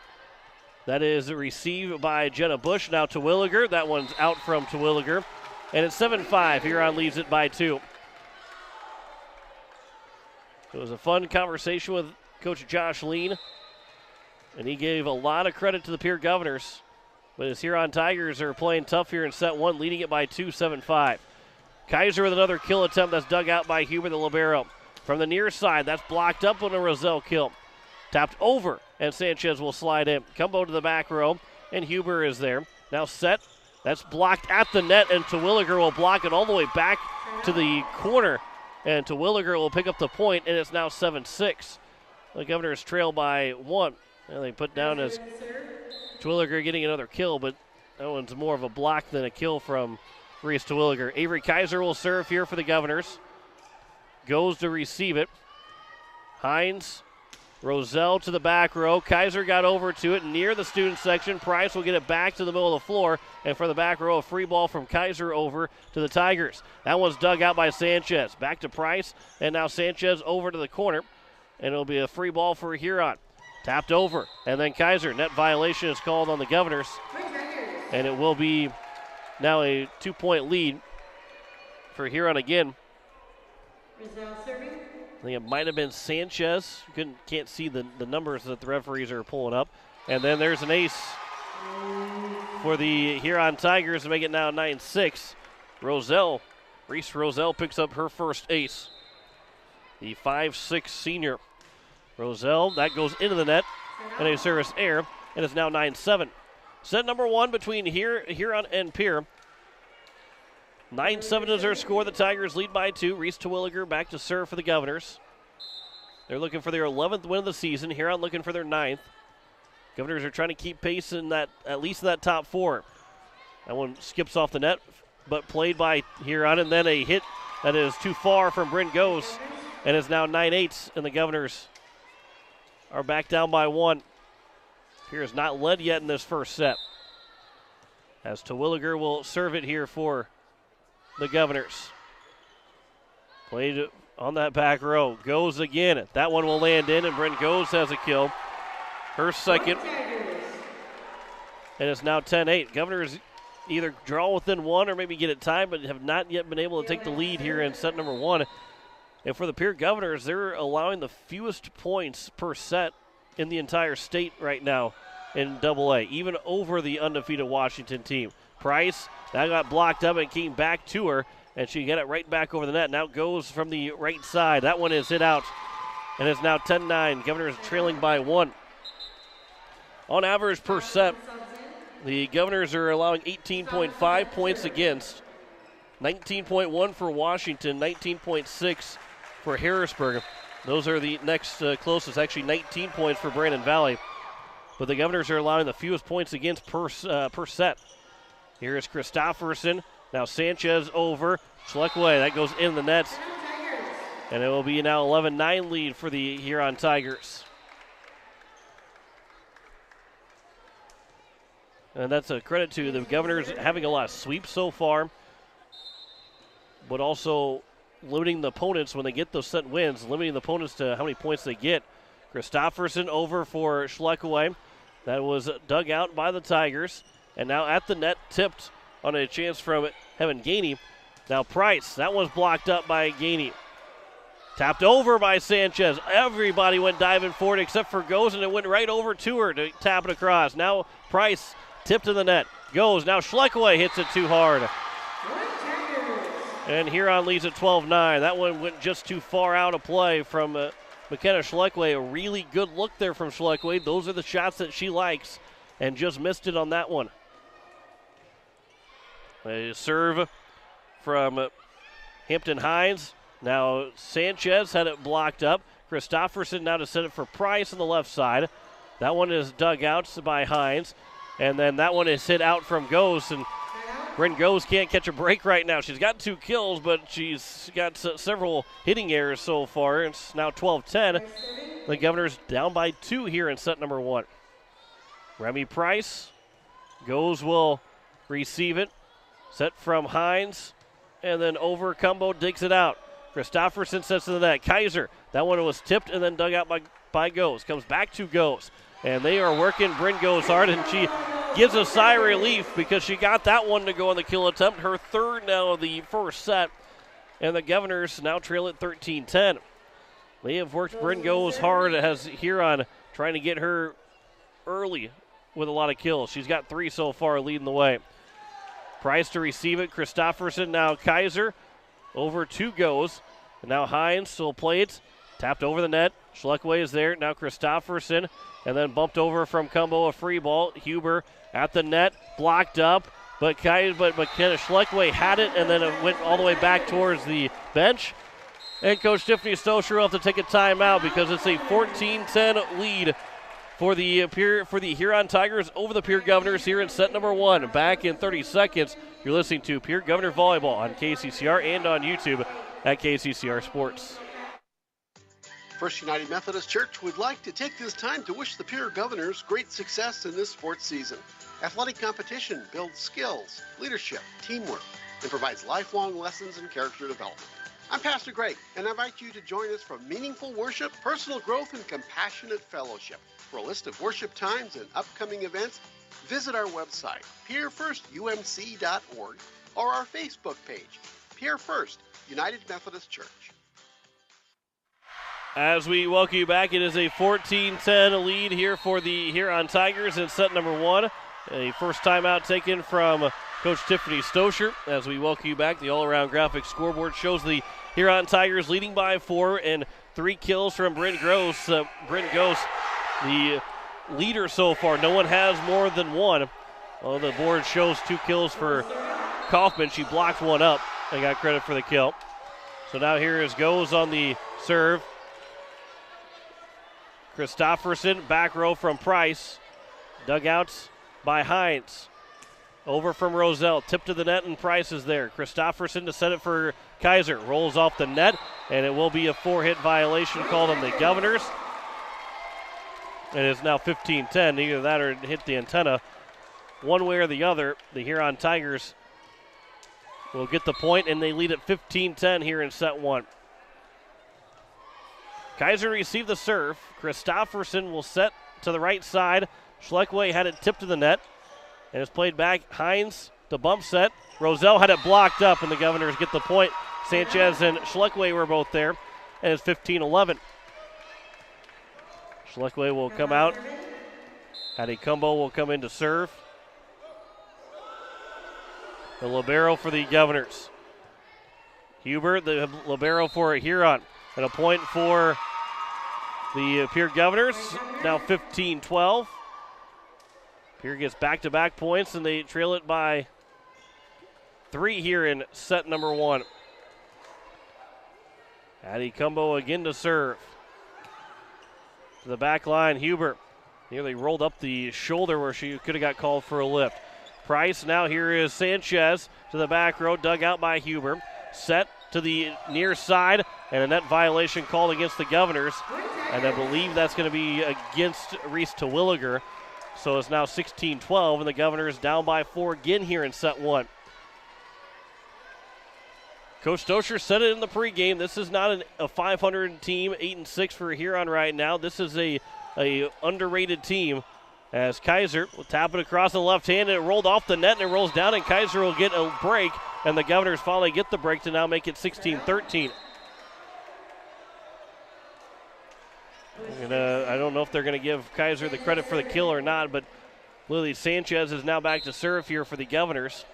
That is received by Jenna Bush. Now Terwilliger. That one's out from Terwilliger. And it's 7-5. Huron leads it by 2. It was a fun conversation with Coach Josh Lean, and he gave a lot of credit to the Pierre Governors. But his Huron Tigers are playing tough here in set 1, leading it by 2, 7-5. Kaiser with another kill attempt that's dug out by Huber, the libero. From the near side, that's blocked up on a Roselle kill. Tapped over, and Sanchez will slide in. Cumbo to the back row, and Huber is there. Now set, that's blocked at the net, and Terwilliger will block it all the way back to the corner. And Terwilliger will pick up the point, and it's now 7-6. The Governors trail by 1. And they put down as Terwilliger getting another kill, but that one's more of a block than a kill from Reese Terwilliger. Avery Kaiser will serve here for the Governors. Goes to receive it. Hines, Roselle to the back row. Kaiser got over to it near the student section. Price will get it back to the middle of the floor. And for the back row, a free ball from Kaiser over to the Tigers. That one's dug out by Sanchez. Back to Price. And now Sanchez over to the corner. And it'll be a free ball for Huron. Tapped over. And then Kaiser. Net violation is called on the Governors. And it will be now a 2-point lead for Huron again. Roselle serving. I think it might have been Sanchez. Can't see the numbers that the referees are pulling up. And then there's an ace for the Huron Tigers to make it now 9-6. Reese Roselle picks up her first ace. The 5'6" senior. Roselle, that goes into the net. And a service error. And it's now 9-7. Set number 1 between Huron and Pierre. 9-7 is their score. The Tigers lead by 2. Reese Terwilliger back to serve for the Governors. They're looking for their 11th win of the season. Huron looking for their 9th. Governors are trying to keep pace in that, at least in that top 4. That one skips off the net, but played by Huron, and then a hit that is too far from Bryn Goes, and it's now 9-8, and the Governors are back down by 1. Pierre's not led yet in this first set, as Terwilliger will serve it here for the Governors. Played on that back row. Goes again. That one will land in, and Bryn Goes has a kill. Her second. And it's now 10-8. Governors either draw within 1 or maybe get it tied, but have not yet been able to take the lead here in set number 1. And for the Pierre Governors, they're allowing the fewest points per set in the entire state right now in AA, even over the undefeated Washington team. Price, that got blocked up and came back to her, and she got it right back over the net. Now goes from the right side. That one is hit out, and it's now 10-9. Governors trailing by 1. On average per set, the Governors are allowing 18.5 points against, 19.1 for Washington, 19.6 for Harrisburg. Those are the next closest, actually 19 points for Brandon Valley. But the Governors are allowing the fewest points against per set. Here is Christofferson. Now Sanchez over. Schleckway, that goes in the nets. And it will be now 11-9 lead for the Huron Tigers. And that's a credit to the Governors having a lot of sweeps so far, but also limiting the opponents when they get those set wins, limiting the opponents to how many points they get. Christofferson over for Schleckway. That was dug out by the Tigers. And now at the net, tipped on a chance from Heaven Gainey. Now Price, that one's blocked up by Gainey. Tapped over by Sanchez. Everybody went diving for it except for Goes, and it went right over to her to tap it across. Now Price tipped to the net. Goes. Now Schleckway hits it too hard. And Huron leads at 12-9. That one went just too far out of play from McKenna Schleckway. A really good look there from Schleckway. Those are the shots that she likes, and just missed it on that one. A serve from Hampton Hines. Now Sanchez had it blocked up. Christofferson now to set it for Price on the left side. That one is dug out by Hines. And then that one is hit out from Goes. And Bryn Goes can't catch a break right now. She's got 2 kills, but she's got several hitting errors so far. It's now 12-10. The Governors down by 2 here in set number 1. Remy Price. Goes will receive it. Set from Hines. And then over Cumbo digs it out. Christofferson sets to the net. Kaiser. That one was tipped and then dug out by Goes. Comes back to Goes. And they are working Bryn Goes hard, and she gives a sigh of relief because she got that one to go on the kill attempt. Her third now of the first set. And the Governors now trail at 13-10. They have worked Bryn Goes hard as Huron trying to get her early with a lot of kills. She's got 3 so far, leading the way. Price to receive it. Christofferson, now Kaiser. Over to Goes. And now Hines will play it. Tapped over the net. Schleckway is there. Now Christofferson. And then bumped over from Cumbo, a free ball. Huber at the net. Blocked up. But McKenna Schleckway had it, and then it went all the way back towards the bench. And Coach Tiffany Stosher will have to take a timeout because it's a 14-10 lead for the Huron Tigers over the Pierre Governors here in set number 1. Back in 30 seconds, you're listening to Pierre Governor Volleyball on KCCR and on YouTube at KCCR Sports. First United Methodist Church would like to take this time to wish the Pierre Governors great success in this sports season. Athletic competition builds skills, leadership, teamwork, and provides lifelong lessons in character development. I'm Pastor Greg, and I invite you to join us for meaningful worship, personal growth, and compassionate fellowship. For a list of worship times and upcoming events, visit our website, pierrefirstumc.org, or our Facebook page, Pierre First United Methodist Church. As we welcome you back, it is a 14-10 lead here for the Huron Tigers in set number 1. A first timeout taken from Coach Tiffany Stosher. As we welcome you back, the all-around graphic scoreboard shows the Huron Tigers leading by 4 and 3 kills from Bryn Gross. Bryn Gross, the leader so far. No one has more than 1. Well, the board shows 2 kills for Kaufman. She blocked one up and got credit for the kill. So now here is Goes on the serve. Christofferson, back row from Price. Dugouts by Hines. Over from Roselle. Tip to the net, and Price is there. Christofferson to set it for Kaiser. Rolls off the net, and it will be a 4-hit violation called on the Governors. It is now 15-10. Either that or it hit the antenna. One way or the other, the Huron Tigers will get the point, and they lead at 15-10 here in set 1. Kaiser received the serve. Christofferson will set to the right side. Schleckway had it tipped to the net, and it's played back. Hines, the bump set. Roselle had it blocked up, and the Governors get the point. Sanchez and Schleckway were both there. and it's 15-11. Schleckway will come out. Adicumbo will come in to serve. The libero for the Governors. Huber, the libero for Huron. And a point for the Pierre Governors. Now 15-12. Pierre gets back-to-back points, and they trail it by 3 here in set number 1. Adicumbo again to serve. To the back line, Huber nearly rolled up the shoulder where she could have got called for a lift. Price, now here is Sanchez to the back row, dug out by Huber. Set to the near side, and a net violation called against the Governors. And I believe that's going to be against Reese Terwilliger. So it's now 16-12, and the Governors down by 4 again here in set 1. Coach Stoscher said it in the pregame. This is not a 500 team, 8-6 for Huron right now. This is a underrated team. As Kaiser will tap it across the left hand, and it rolled off the net, and it rolls down, and Kaiser will get a break, and the Governors finally get the break to now make it 16-13. And I don't know if they're going to give Kaiser the credit for the kill or not, but Lily Sanchez is now back to serve here for the Governors.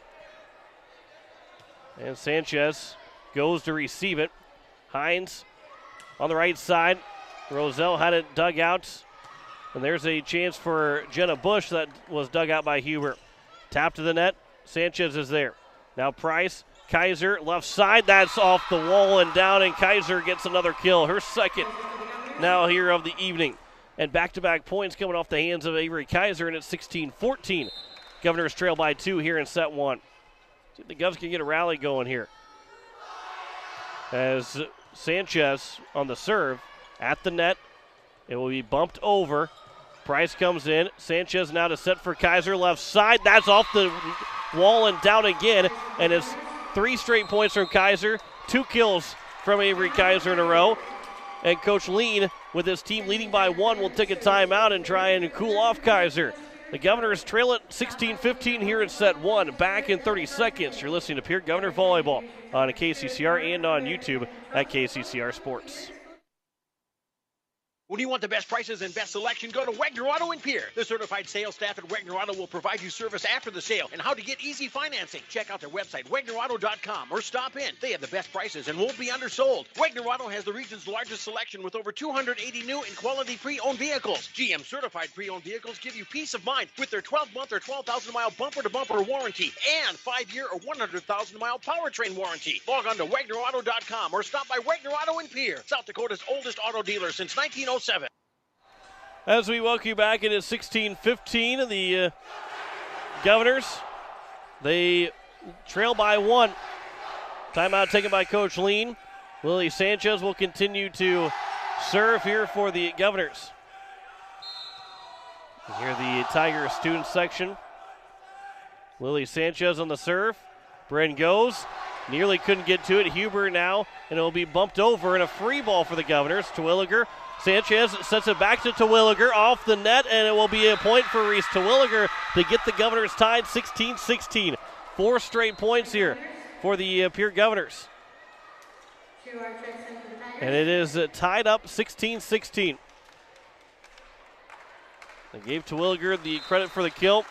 And Sanchez goes to receive it. Hines on the right side. Roselle had it dug out. And there's a chance for Jenna Bush that was dug out by Huber. Tap to the net. Sanchez is there. Now Price, Kaiser, left side. That's off the wall and down, and Kaiser gets another kill. Her second now here of the evening. And back-to-back points coming off the hands of Avery Kaiser, and it's 16-14. Governors trail by 2 here in set 1. See if the Govs can get a rally going here. As Sanchez on the serve at the net. It will be bumped over. Price comes in. Sanchez now to set for Kaiser, left side. That's off the wall and down again. And it's 3 straight points from Kaiser. 2 kills from Avery Kaiser in a row. And Coach Lean, with his team leading by 1, will take a timeout and try and cool off Kaiser. The Governors trail it 16-15 here in set 1. Back in 30 seconds. You're listening to Pierre Governor Volleyball on KCCR and on YouTube at KCCR Sports. When you want the best prices and best selection, go to Wegner Auto in Pierre. The certified sales staff at Wegner Auto will provide you service after the sale and how to get easy financing. Check out their website, WegnerAuto.com, or stop in. They have the best prices and won't be undersold. Wegner Auto has the region's largest selection with over 280 new and quality pre-owned vehicles. GM certified pre-owned vehicles give you peace of mind with their 12-month or 12,000-mile bumper-to-bumper warranty and 5-year or 100,000-mile powertrain warranty. Log on to WegnerAuto.com or stop by Wegner Auto in Pierre, South Dakota's oldest auto dealer since 1907. As we welcome you back, it is 16-15. The Governors, they trail by 1. Timeout taken by Coach Lean. Lily Sanchez will continue to serve here for the Governors. Here the Tiger student section. Lily Sanchez on the serve. Bren goes. Nearly couldn't get to it. Huber now, and it will be bumped over, and a free ball for the Governors. Terwilliger. Sanchez sets it back to Terwilliger off the net, and it will be a point for Reese Terwilliger to get the Governors tied 16-16. 4 straight points here for the Pierre Governors. And it is tied up 16-16. They gave Terwilliger the credit for the kill,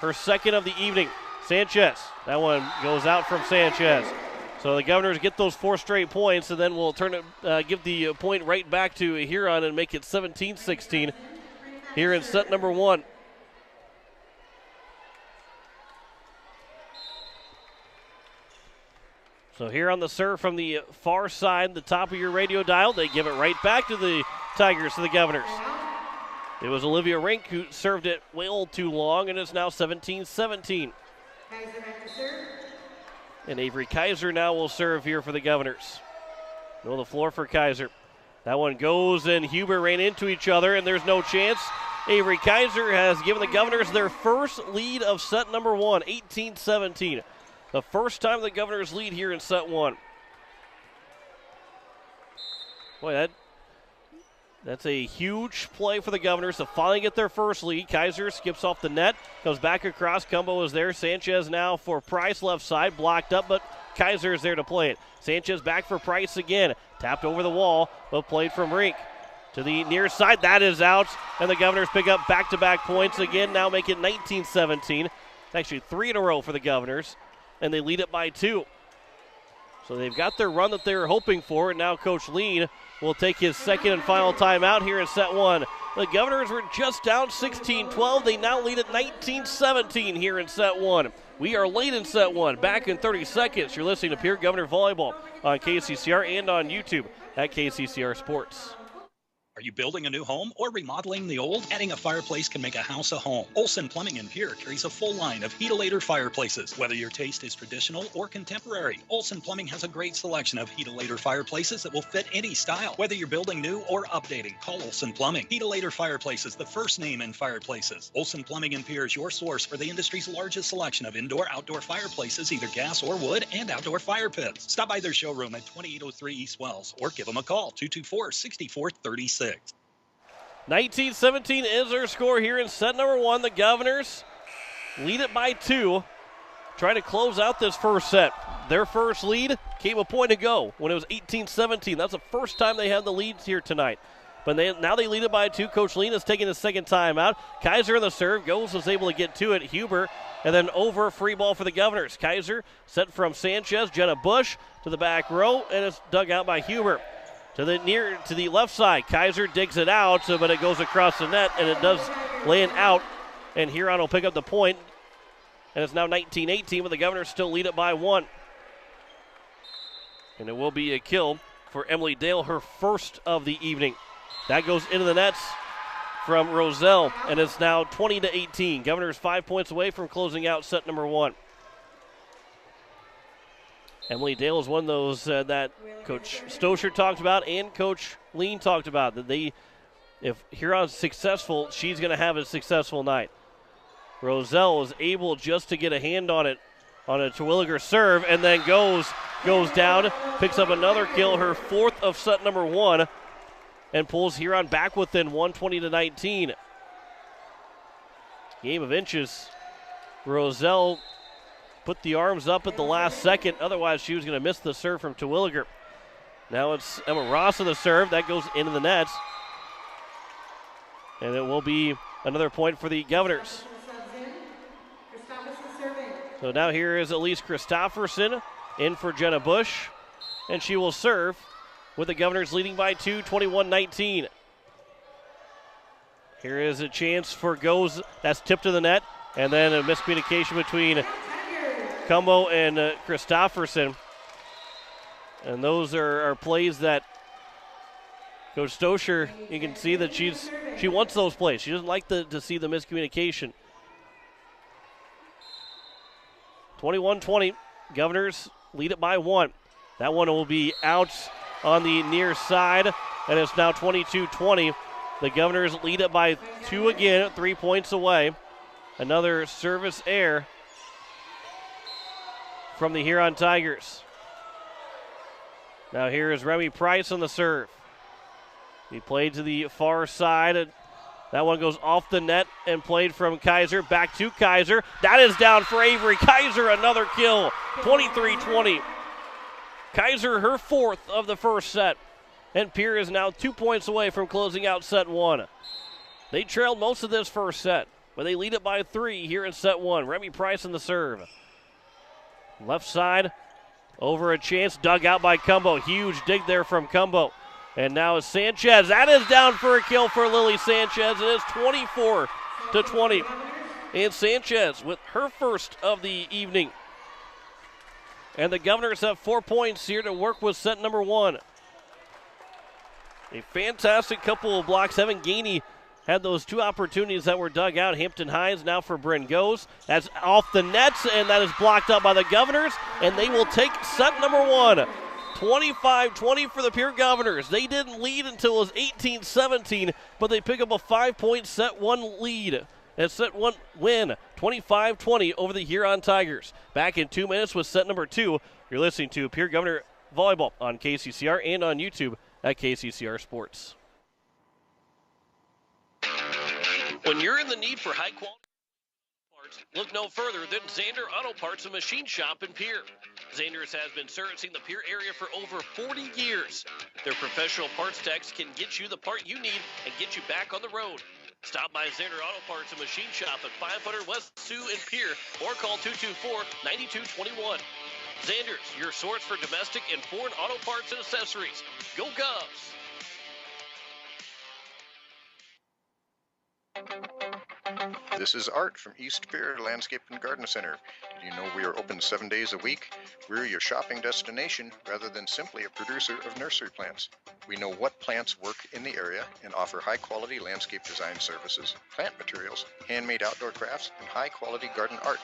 her second of the evening. Sanchez, that one goes out from Sanchez. So the Governors get those 4 straight points, and then we'll turn it, give the point right back to Huron and make it 17-16 here in set number 1. So here on the serve from the far side, the top of your radio dial, they give it right back to the Tigers, to the Governors. It was Olivia Rink who served it well too long, and it's now 17-17. And Avery Kaiser now will serve here for the Governors. Go to the floor for Kaiser. That one goes, and Huber ran into each other, and there's no chance. Avery Kaiser has given the Governors their first lead of set number 1, 18-17. The first time the Governors lead here in set 1. Boy, that's a huge play for the Governors to finally get their first lead. Kaiser skips off the net, goes back across. Cumbo is there. Sanchez now for Price, left side, blocked up, but Kaiser is there to play it. Sanchez back for Price again. Tapped over the wall, but played from Rink. To the near side, that is out, and the Governors pick up back-to-back points again, now make it 19-17. Actually 3 in a row for the Governors, and they lead it by 2. So they've got their run that they were hoping for, and now Coach Lean will take his second and final timeout here in set 1. The Governors were just down 16-12. They now lead at 19-17 here in set 1. We are late in set 1. Back in 30 seconds. You're listening to Pierre Governor Volleyball on KCCR and on YouTube at KCCR Sports. Are you building a new home or remodeling the old? Adding a fireplace can make a house a home. Olson Plumbing in Pierre carries a full line of Heatolator fireplaces. Whether your taste is traditional or contemporary, Olson Plumbing has a great selection of Heatolator fireplaces that will fit any style. Whether you're building new or updating, call Olson Plumbing. Heatolator Fireplaces, the first name in fireplaces. Olson Plumbing in Pierre is your source for the industry's largest selection of indoor-outdoor fireplaces, either gas or wood, and outdoor fire pits. Stop by their showroom at 2803 East Wells or give them a call, 224-6436. 19-17 is their score here in set number 1. The Governors lead it by 2, trying to close out this first set. Their first lead came a point ago when it was 18-17. That's the first time they had the leads here tonight. But now they lead it by 2. Coach Lean is taking his second time out. Kaiser in the serve. Goes is able to get to it. Huber, and then over free ball for the Governors. Kaiser set from Sanchez. Jenna Bush to the back row, and it's dug out by Huber. To the left side, Kaiser digs it out, but it goes across the net, and it does land out. And Huron will pick up the point, and it's now 19-18, but the Governors still lead it by 1. And it will be a kill for Emily Dale, her first of the evening. That goes into the nets from Roselle, and it's now 20-18. Governors 5 points away from closing out set number 1. Emily Dale is one of those that Coach Stosher talked about and Coach Lean talked about, that if Huron's successful, she's going to have a successful night. Roselle is able just to get a hand on it, on a Terwilliger serve, and then goes down, picks up another kill, her 4th of set number 1, and pulls Huron back within 120-19. Game of inches. Roselle put the arms up at the last second. Otherwise, she was going to miss the serve from Terwilliger. Now it's Emma Ross on the serve. That goes into the nets. And it will be another point for the Governors. So now here is Elise Christofferson in for Jenna Bush. And she will serve with the Governors leading by 2, 21-19. Here is a chance for Goes. That's tipped to the net. And then a miscommunication between Cumbo and Christofferson. And those are plays that Coach Stosher, you can see that she wants those plays. She doesn't like to see the miscommunication. 21-20, Governors lead it by 1. That one will be out on the near side, and it's now 22-20. The Governors lead it by 2 again, 3 points away. Another service error from the Huron Tigers. Now here is Remy Price on the serve. He played to the far side. That one goes off the net and played from Kaiser. Back to Kaiser. That is down for Avery. Kaiser, another kill. 23-20. Kaiser, her 4th of the first set. And Pierre is now 2 points away from closing out set 1. They trailed most of this first set, but they lead it by 3 here in set 1. Remy Price on the serve. Left side, over a chance, dug out by Cumbo. Huge dig there from Cumbo. And now is Sanchez. That is down for a kill for Lily Sanchez. It is 24-20. And Sanchez with her first of the evening. And the Governors have 4 points here to work with set number 1. A fantastic couple of blocks. Evan Gainey had those 2 opportunities that were dug out. Hampton Hines now for Bryn Goes. That's off the nets, and that is blocked up by the Governors, and they will take set number 1. 25-20 for the Pierre Governors. They didn't lead until it was 18-17, but they pick up a 5-point set 1 lead. And set 1 win, 25-20 over the Huron Tigers. Back in 2 minutes with set number 2. You're listening to Pierre Governor Volleyball on KCCR and on YouTube at KCCR Sports. When you're in the need for high-quality parts, look no further than Zander Auto Parts and Machine Shop in Pierre. Zanders has been servicing the Pierre area for over 40 years. Their professional parts techs can get you the part you need and get you back on the road. Stop by Zander Auto Parts and Machine Shop at 500 West Sioux in Pierre or call 224-9221. Zanders, your source for domestic and foreign auto parts and accessories. Go Govs! This is Art from East Pierre Landscape and Garden Center. Did you know we are open 7 days a week? We're your shopping destination rather than simply a producer of nursery plants. We know what plants work in the area and offer high-quality landscape design services, plant materials, handmade outdoor crafts, and high-quality garden art.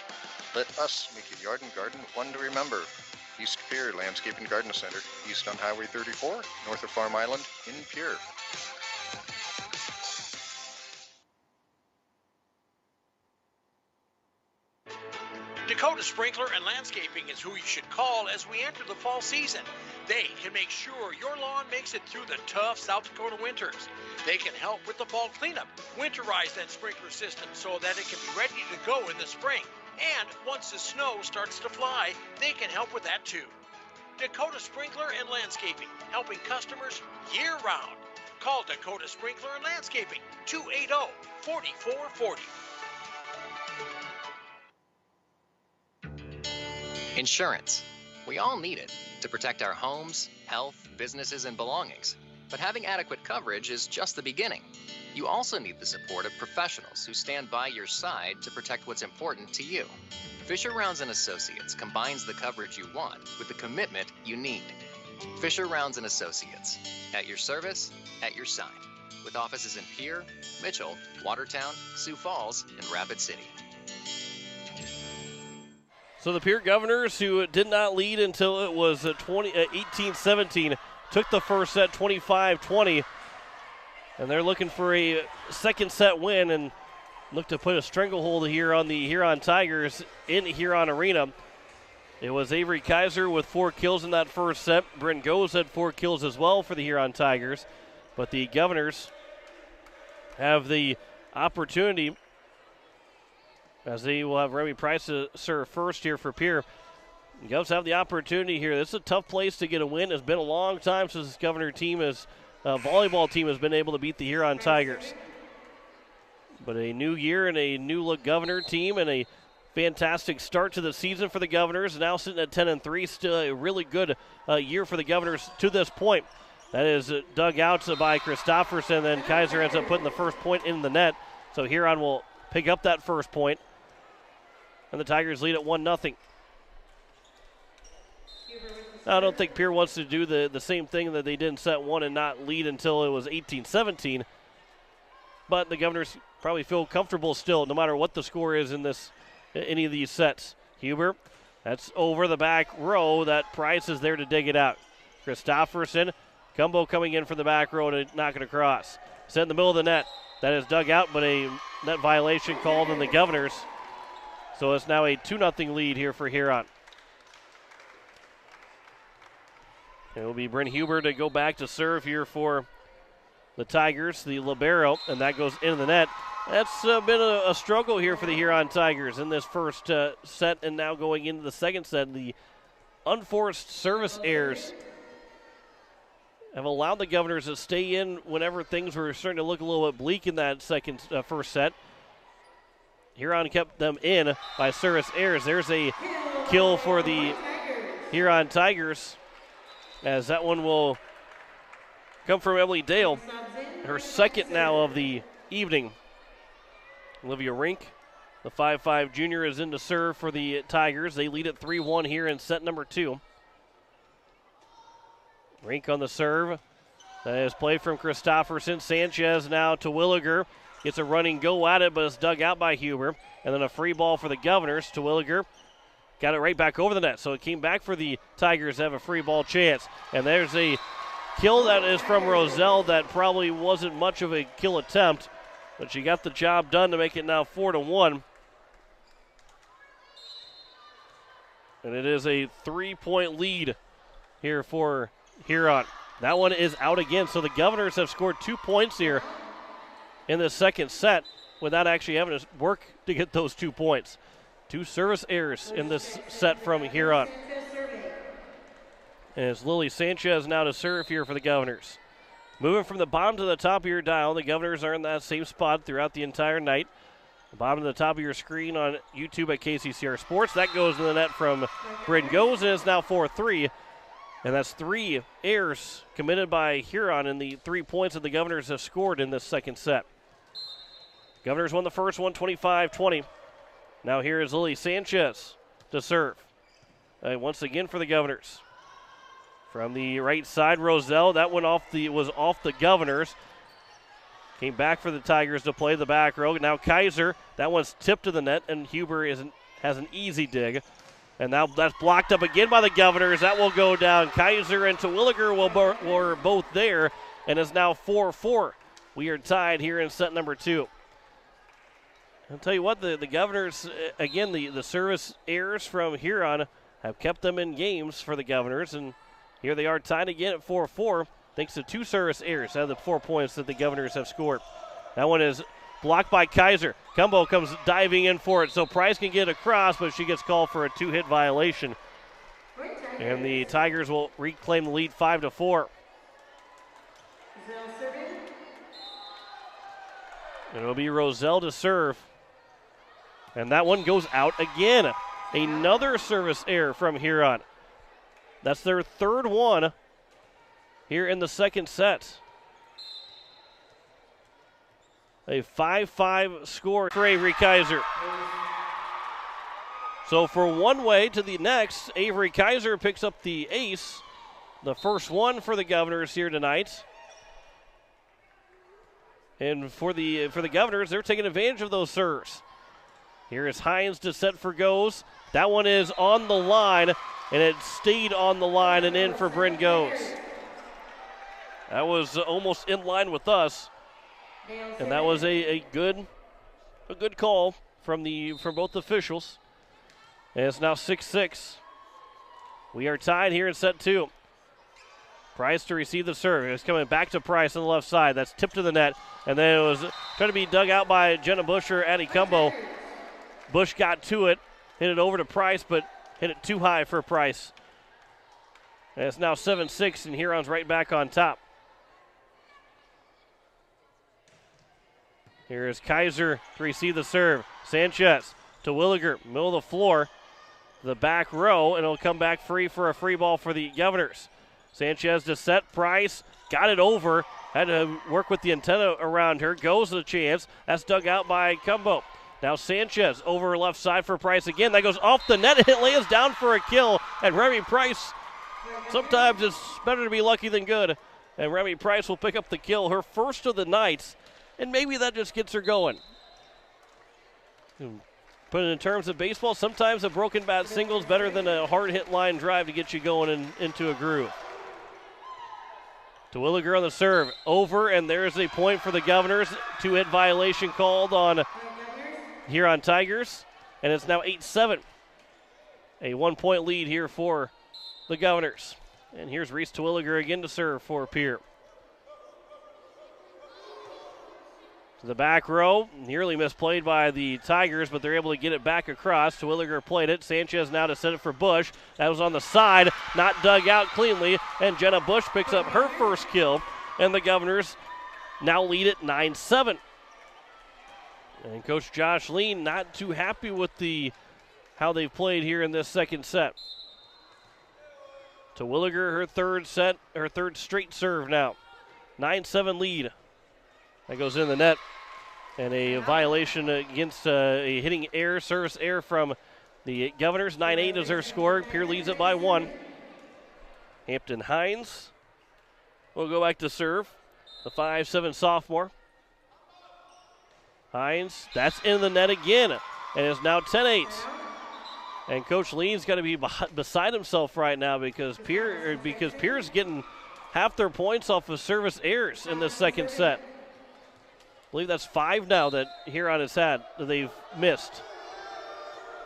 Let us make your yard and garden one to remember. East Pierre Landscape and Garden Center, east on Highway 34, north of Farm Island in Pierre. Dakota Sprinkler and Landscaping is who you should call as we enter the fall season. They can make sure your lawn makes it through the tough South Dakota winters. They can help with the fall cleanup, winterize that sprinkler system so that it can be ready to go in the spring. And once the snow starts to fly, they can help with that too. Dakota Sprinkler and Landscaping, helping customers year-round. Call Dakota Sprinkler and Landscaping, 280-4440. Insurance. We all need it to protect our homes, health, businesses, and belongings. But having adequate coverage is just the beginning. You also need the support of professionals who stand by your side to protect what's important to you. Fisher Rounds & Associates combines the coverage you want with the commitment you need. Fisher Rounds & Associates, at your service, at your side. With offices in Pierre, Mitchell, Watertown, Sioux Falls, and Rapid City. So the Pierre Governors, who did not lead until it was 18-17, took the first set 25-20. And they're looking for a second set win and look to put a stranglehold here on the Huron Tigers in Huron Arena. It was Avery Kaiser with 4 kills in that first set. Bryn Goes had 4 kills as well for the Huron Tigers. But the Governors have the opportunity, as they will have Remy Price to serve first here for Pierre. The Govs have the opportunity here. This is a tough place to get a win. It's been a long time since this Governor team volleyball team has been able to beat the Huron Tigers. But a new year and a new look Governor team and a fantastic start to the season for the Governors. Now sitting at 10-3, still a really good year for the Governors to this point. That is dug out by Christofferson, then Kaiser ends up putting the first point in the net. So Huron will pick up that first point. And the Tigers lead at 1-0. I don't think Pierre wants to do the same thing that they did in set 1 and not lead until it was 18-17. But the Governors probably feel comfortable still, no matter what the score is in any of these sets. Huber, that's over the back row. That Price is there to dig it out. Christofferson, Cumbo coming in from the back row to knock it across. Set in the middle of the net. That is dug out, but a net violation called on the Governors. So it's now a 2-0 lead here for Huron. It will be Bryn Huber to go back to serve here for the Tigers, the libero, and that goes into the net. That's been a struggle here for the Huron Tigers in this first set and now going into the second set. The unforced service errors have allowed the Governors to stay in whenever things were starting to look a little bit bleak in that first set. Huron kept them in by service errors. There's a kill for the Huron Tigers, as that one will come from Emily Dale, her second now of the evening. Olivia Rink, the 5'5 junior, is in to serve for the Tigers. They lead at 3-1 here in set number 2. Rink on the serve. That is play from Christofferson. Sanchez now to Williger. Gets a running go at it, but it's dug out by Huber. And then a free ball for the Governors to Williger. Got it right back over the net. So it came back for the Tigers to have a free ball chance. And there's a kill that is from Roselle that probably wasn't much of a kill attempt, but she got the job done to make it now 4-1. And it is a 3-point lead here for Huron. That one is out again. So the Governors have scored 2 points here in the second set without actually having to work to get those 2 points. 2 service errors in this set from Huron. And it's Lily Sanchez now to serve here for the Governors. Moving from the bottom to the top of your dial, the Governors are in that same spot throughout the entire night. The bottom to the top of your screen on YouTube at KCCR Sports. That goes to the net from Bryn Goes, and it's now 4-3. And that's 3 errors committed by Huron in the 3 points that the Governors have scored in this second set. Governors won the first one, 25-20. Now here is Lily Sanchez to serve. Once again for the Governors. From the right side, Roselle. That one was off the Governors. Came back for the Tigers to play the back row. Now Kaiser. That one's tipped to the net, and Huber has an easy dig. And now that's blocked up again by the Governors. That will go down. Kaiser and Terwilliger were both there, and it's now 4-4. We are tied here in set number 2. I'll tell you what, the Governors, again, the service errors from Huron have kept them in games for the Governors, and here they are tied again at 4-4, thanks to 2 service errors out of the 4 points that the Governors have scored. That one is blocked by Kaiser. Cumbo comes diving in for it, so Price can get across, but she gets called for a 2-hit violation. And the Tigers will reclaim the lead 5-4. It'll be Roselle to serve. And that one goes out again. Another service error from Huron. That's their 3rd one here in the second set. A 5-5 score for Avery Kaiser. So for one way to the next, Avery Kaiser picks up the ace. The first one for the Governors here tonight. And for the Governors, they're taking advantage of those serves. Here is Hines to set for Goes. That one is on the line, and it stayed on the line and in for Bryn Goes. That was almost in line with us, and that was a good call from both officials. And it's now 6-6. We are tied here in set 2. Price to receive the serve. It's coming back to Price on the left side. That's tipped to the net, and then it was trying to be dug out by Jenna Bush or Addie Cumbo. Bush got to it, hit it over to Price, but hit it too high for Price. And it's now 7-6, and Huron's right back on top. Here is Kaiser to receive the serve. Sanchez to Williger, middle of the floor, the back row, and it'll come back free for a free ball for the Governors. Sanchez to set. Price got it over, had to work with the antenna around her. Goes to the chance. That's dug out by Cumbo. Now Sanchez over left side for Price again. That goes off the net, and it lands down for a kill. And Remy Price, sometimes it's better to be lucky than good. And Remy Price will pick up the kill, her first of the night. And maybe that just gets her going. But in terms of baseball, sometimes a broken bat single is better than a hard-hit line drive to get you going into a groove. Terwilliger on the serve. Over, and there's a point for the Governors. 2-hit violation called on Huron Tigers, and it's now 8-7. A 1-point lead here for the Governors. And here's Reese Terwilliger again to serve for Pierre. To the back row, nearly misplayed by the Tigers, but they're able to get it back across. Terwilliger played it. Sanchez now to set it for Bush. That was on the side, not dug out cleanly, and Jenna Bush picks up her first kill, and the Governors now lead it 9-7. And Coach Josh Lean not too happy with how they've played here in this second set. Terwilliger, her third straight serve now. 9-7 lead. That goes in the net. And a violation against a hitting error, service error from the Governors. 9-8 is their score. Pierre leads it by 1. Hampton Hines will go back to serve. The 5'7" sophomore. Hines, that's in the net again, and it's now 10-8. And Coach Lean's got to be beside himself right now because Pierre's getting half their points off of service errors in this second set. I believe that's 5 now that Huron has had that they've missed.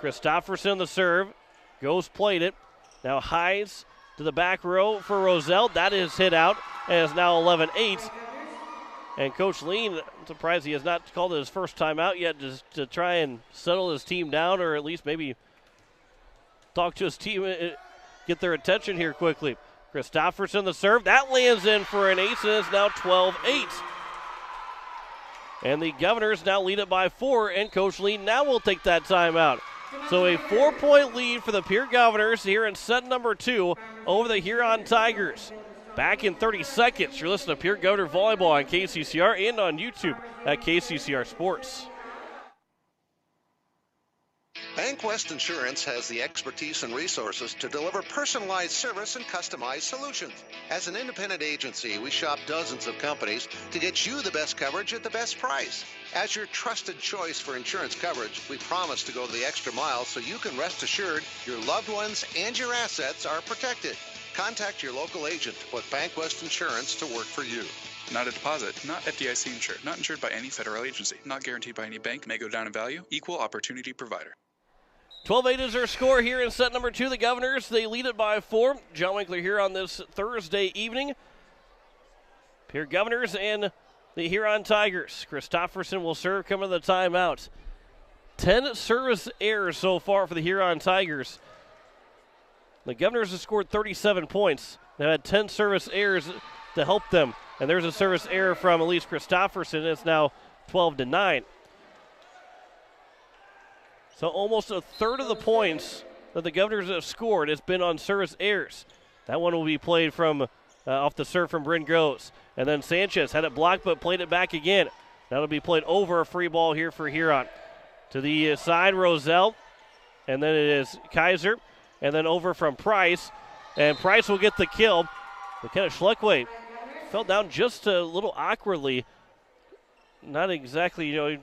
Christofferson on the serve, goes played it. Now Hines to the back row for Roselle. That is hit out, and it's now 11-8. And Coach Lean, I'm surprised he has not called it his first time out yet just to try and settle his team down or at least maybe talk to his team, get their attention here quickly. Christofferson the serve. That lands in for an ace, and it's now 12-8. And the Governors now lead it by 4, and Coach Lee now will take that timeout. So a 4-point lead for the Pierre Governors here in set number 2 over the Huron Tigers. Back in 30 seconds. You're listening to Pierre Governor Volleyball on KCCR and on YouTube at KCCR Sports. Bank West Insurance has the expertise and resources to deliver personalized service and customized solutions. As an independent agency, we shop dozens of companies to get you the best coverage at the best price. As your trusted choice for insurance coverage, we promise to go the extra mile so you can rest assured your loved ones and your assets are protected. Contact your local agent to put Bank West Insurance to work for you. Not a deposit, not FDIC insured, not insured by any federal agency, not guaranteed by any bank, may go down in value, equal opportunity provider. 12-8 is our score here in set number 2. The Governors, they lead it by 4. John Winkler here on this Thursday evening. Pierre Governors and the Huron Tigers. Christofferson will serve coming to the timeout. 10 service errors so far for the Huron Tigers. The Governors have scored 37 points. They've had 10 service errors to help them. And there's a service error from Elise Christofferson. It's now 12-9. So almost a third of the points that the Governors have scored has been on service errors. That one will be played from off the serve from Bryn Groves. And then Sanchez had it blocked but played it back again. That'll be played over a free ball here for Huron. To the side, Roselle. And then it is Kaiser. And then over from Price. And Price will get the kill. McKenna Schleckway fell down just a little awkwardly. Not exactly,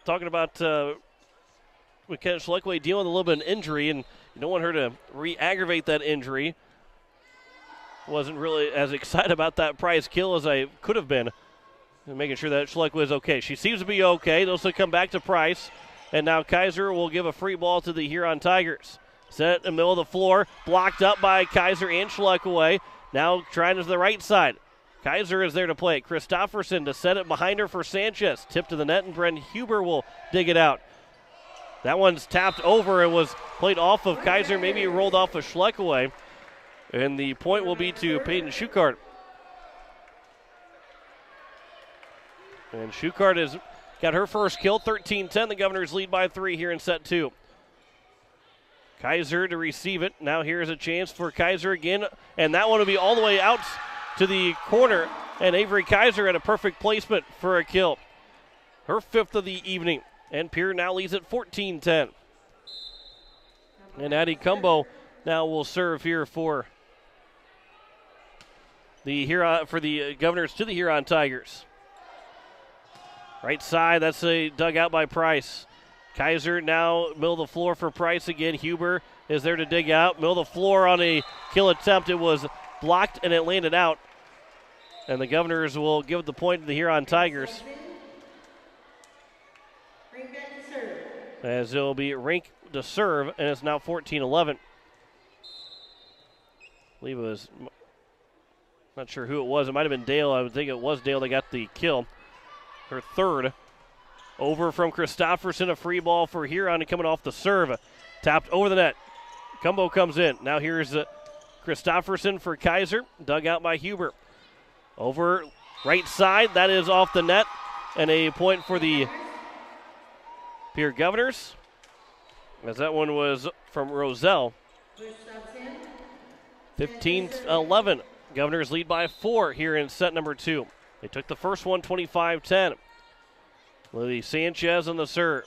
talking about McKenna Schleckway dealing with a little bit of an injury, and you don't want her to re-aggravate that injury. Wasn't really as excited about that Price kill as I could have been. And making sure that Schleckway is okay. She seems to be okay. They'll still come back to Price. And now Kaiser will give a free ball to the Huron Tigers. Set in the middle of the floor. Blocked up by Kaiser and Schleckway. Now trying to the right side. Kaiser is there to play it. Christofferson to set it behind her for Sanchez. Tip to the net, and Bren Huber will dig it out. That one's tapped over and was played off of Kaiser. Maybe it rolled off of Schleckway. And the point will be to Peyton Schuchart. And Schuchart has got her first kill, 13-10. The Governors lead by 3 here in set 2. Kaiser to receive it. Now here's a chance for Kaiser again. And that one will be all the way out to the corner. And Avery Kaiser had a perfect placement for a kill. Her 5th of the evening. And Pierre now leads at 14-10. And Addie Cumbo now will serve here for the Governors to the Huron Tigers. Right side, that's a dugout by Price. Kaiser now middle of the floor for Price again. Huber is there to dig out. Middle of the floor on a kill attempt. It was blocked and it landed out. And the Governors will give the point to the Huron Tigers. As it will be Rink to serve, and it's now 14-11. I believe it was, not sure who it was. It might have been Dale. I would think it was Dale that got the kill. Her 3rd. Over from Christofferson, a free ball for Huron coming off the serve. Tapped over the net. Cumbo comes in. Now here's Christofferson for Kaiser. Dug out by Huber. Over right side. That is off the net. And a point for the Pierre Governors, as that one was from Roselle. 15-11. Governors lead by 4 here in set number 2. They took the first one 25-10. Lily Sanchez on the serve.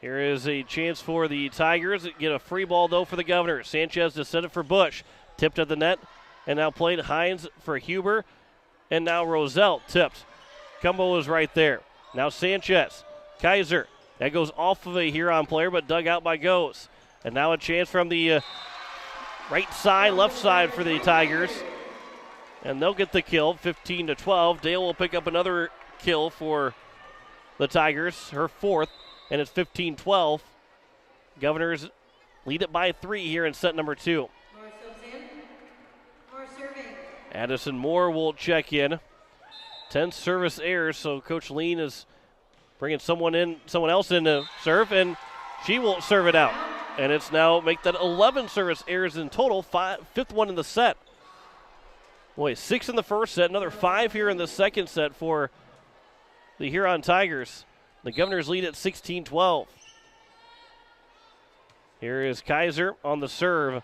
Here is a chance for the Tigers. Get a free ball, though, for the Governors. Sanchez to set it for Bush. Tipped at the net, and now played Hines for Huber. And now Roselle tipped. Cumbo is right there. Now Sanchez. Kaiser. That goes off of a Huron player, but dug out by Goes. And now a chance from the right side, left side for the Tigers. And they'll get the kill, 15-12. Dale will pick up another kill for the Tigers, her 4th, and it's 15-12. Governors lead it by 3 here in set number 2. Addison Moore will check in. 10 service errors, so Coach Lean is bringing someone else in to serve, and she will serve it out. And it's now make that 11 service errors in total, fifth one in the set. Boy, 6 in the first set, another 5 here in the second set for the Huron Tigers. The Governors lead at 16-12. Here is Kaiser on the serve.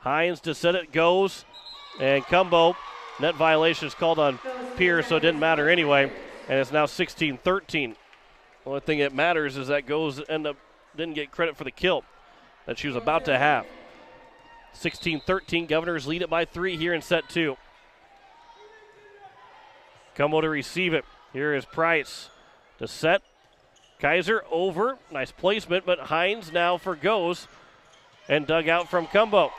Hines to set it, goes, and Cumbo. Net violation is called on Pierre, so it didn't matter anyway. And it's now 16-13. The only thing that matters is that goes didn't get credit for the kill that she was about to have. 16-13, Governors lead it by 3 here in set 2. Cumbo to receive it. Here is Price to set. Kaiser over. Nice placement, but Hines now for goes. And dug out from Cumbo.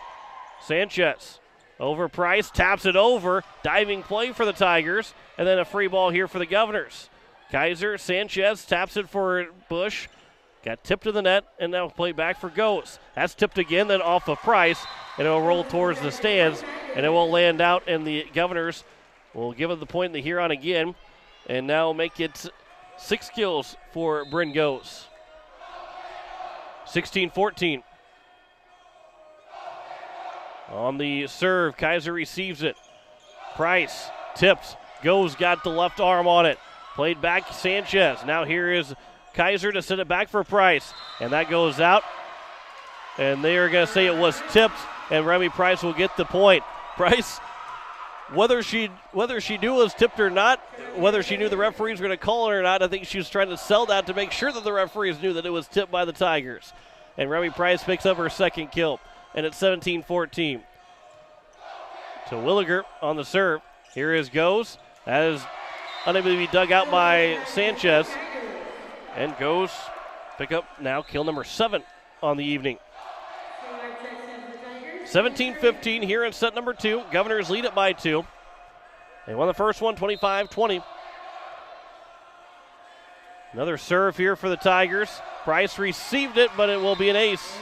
Sanchez over Price, taps it over. Diving play for the Tigers. And then a free ball here for the Governors. Kaiser, Sanchez taps it for Bush. Got tipped to the net, and now play back for goes. That's tipped again, then off of Price. And it will roll towards the stands. And it will land out, and the Governors will give it the point in the Huron again. And now make it 6 kills for Bryn Goes. 16-14. On the serve, Kaiser receives it. Price tips. Goes got the left arm on it. Played back Sanchez. Now here is Kaiser to set it back for Price. And that goes out. And they are going to say it was tipped. And Remy Price will get the point. Price, whether she knew it was tipped or not, whether she knew the referees were going to call it or not, I think she was trying to sell that to make sure that the referees knew that it was tipped by the Tigers. And Remy Price picks up her second kill. And it's 17-14. To Williger on the serve. Here is goes. That is unable to be dug out by Sanchez. And goes pick up now kill number 7 on the evening. 17-15 here in set number 2. Governors lead it by 2. They won the first one 25-20. Another serve here for the Tigers. Price received it, but it will be an ace.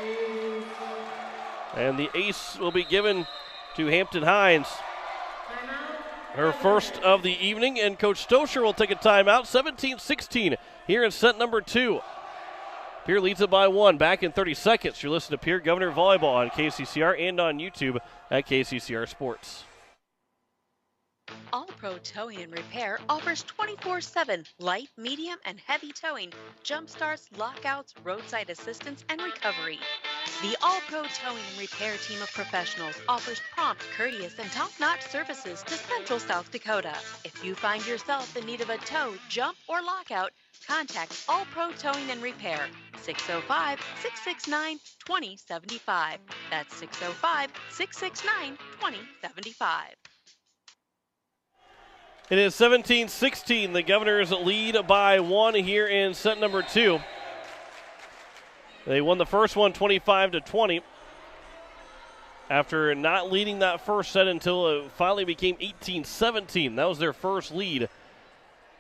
And the ace will be given to Hampton Hines. Her first of the evening, and Coach Stosher will take a timeout. 17-16 here in set number 2. Pierre leads it by 1. Back in 30 seconds. You're listening to Pierre Governor Volleyball on KCCR and on YouTube at KCCR Sports. All Pro Towing and Repair offers 24/7 light, medium, and heavy towing, jump starts, lockouts, roadside assistance, and recovery. The All Pro Towing and Repair team of professionals offers prompt, courteous, and top-notch services to Central South Dakota. If you find yourself in need of a tow, jump, or lockout, contact All Pro Towing and Repair, 605-669-2075. That's 605-669-2075. It is 17-16. The Governors lead by 1 here in set number 2. They won the first one 25-20 after not leading that first set until it finally became 18-17. That was their first lead.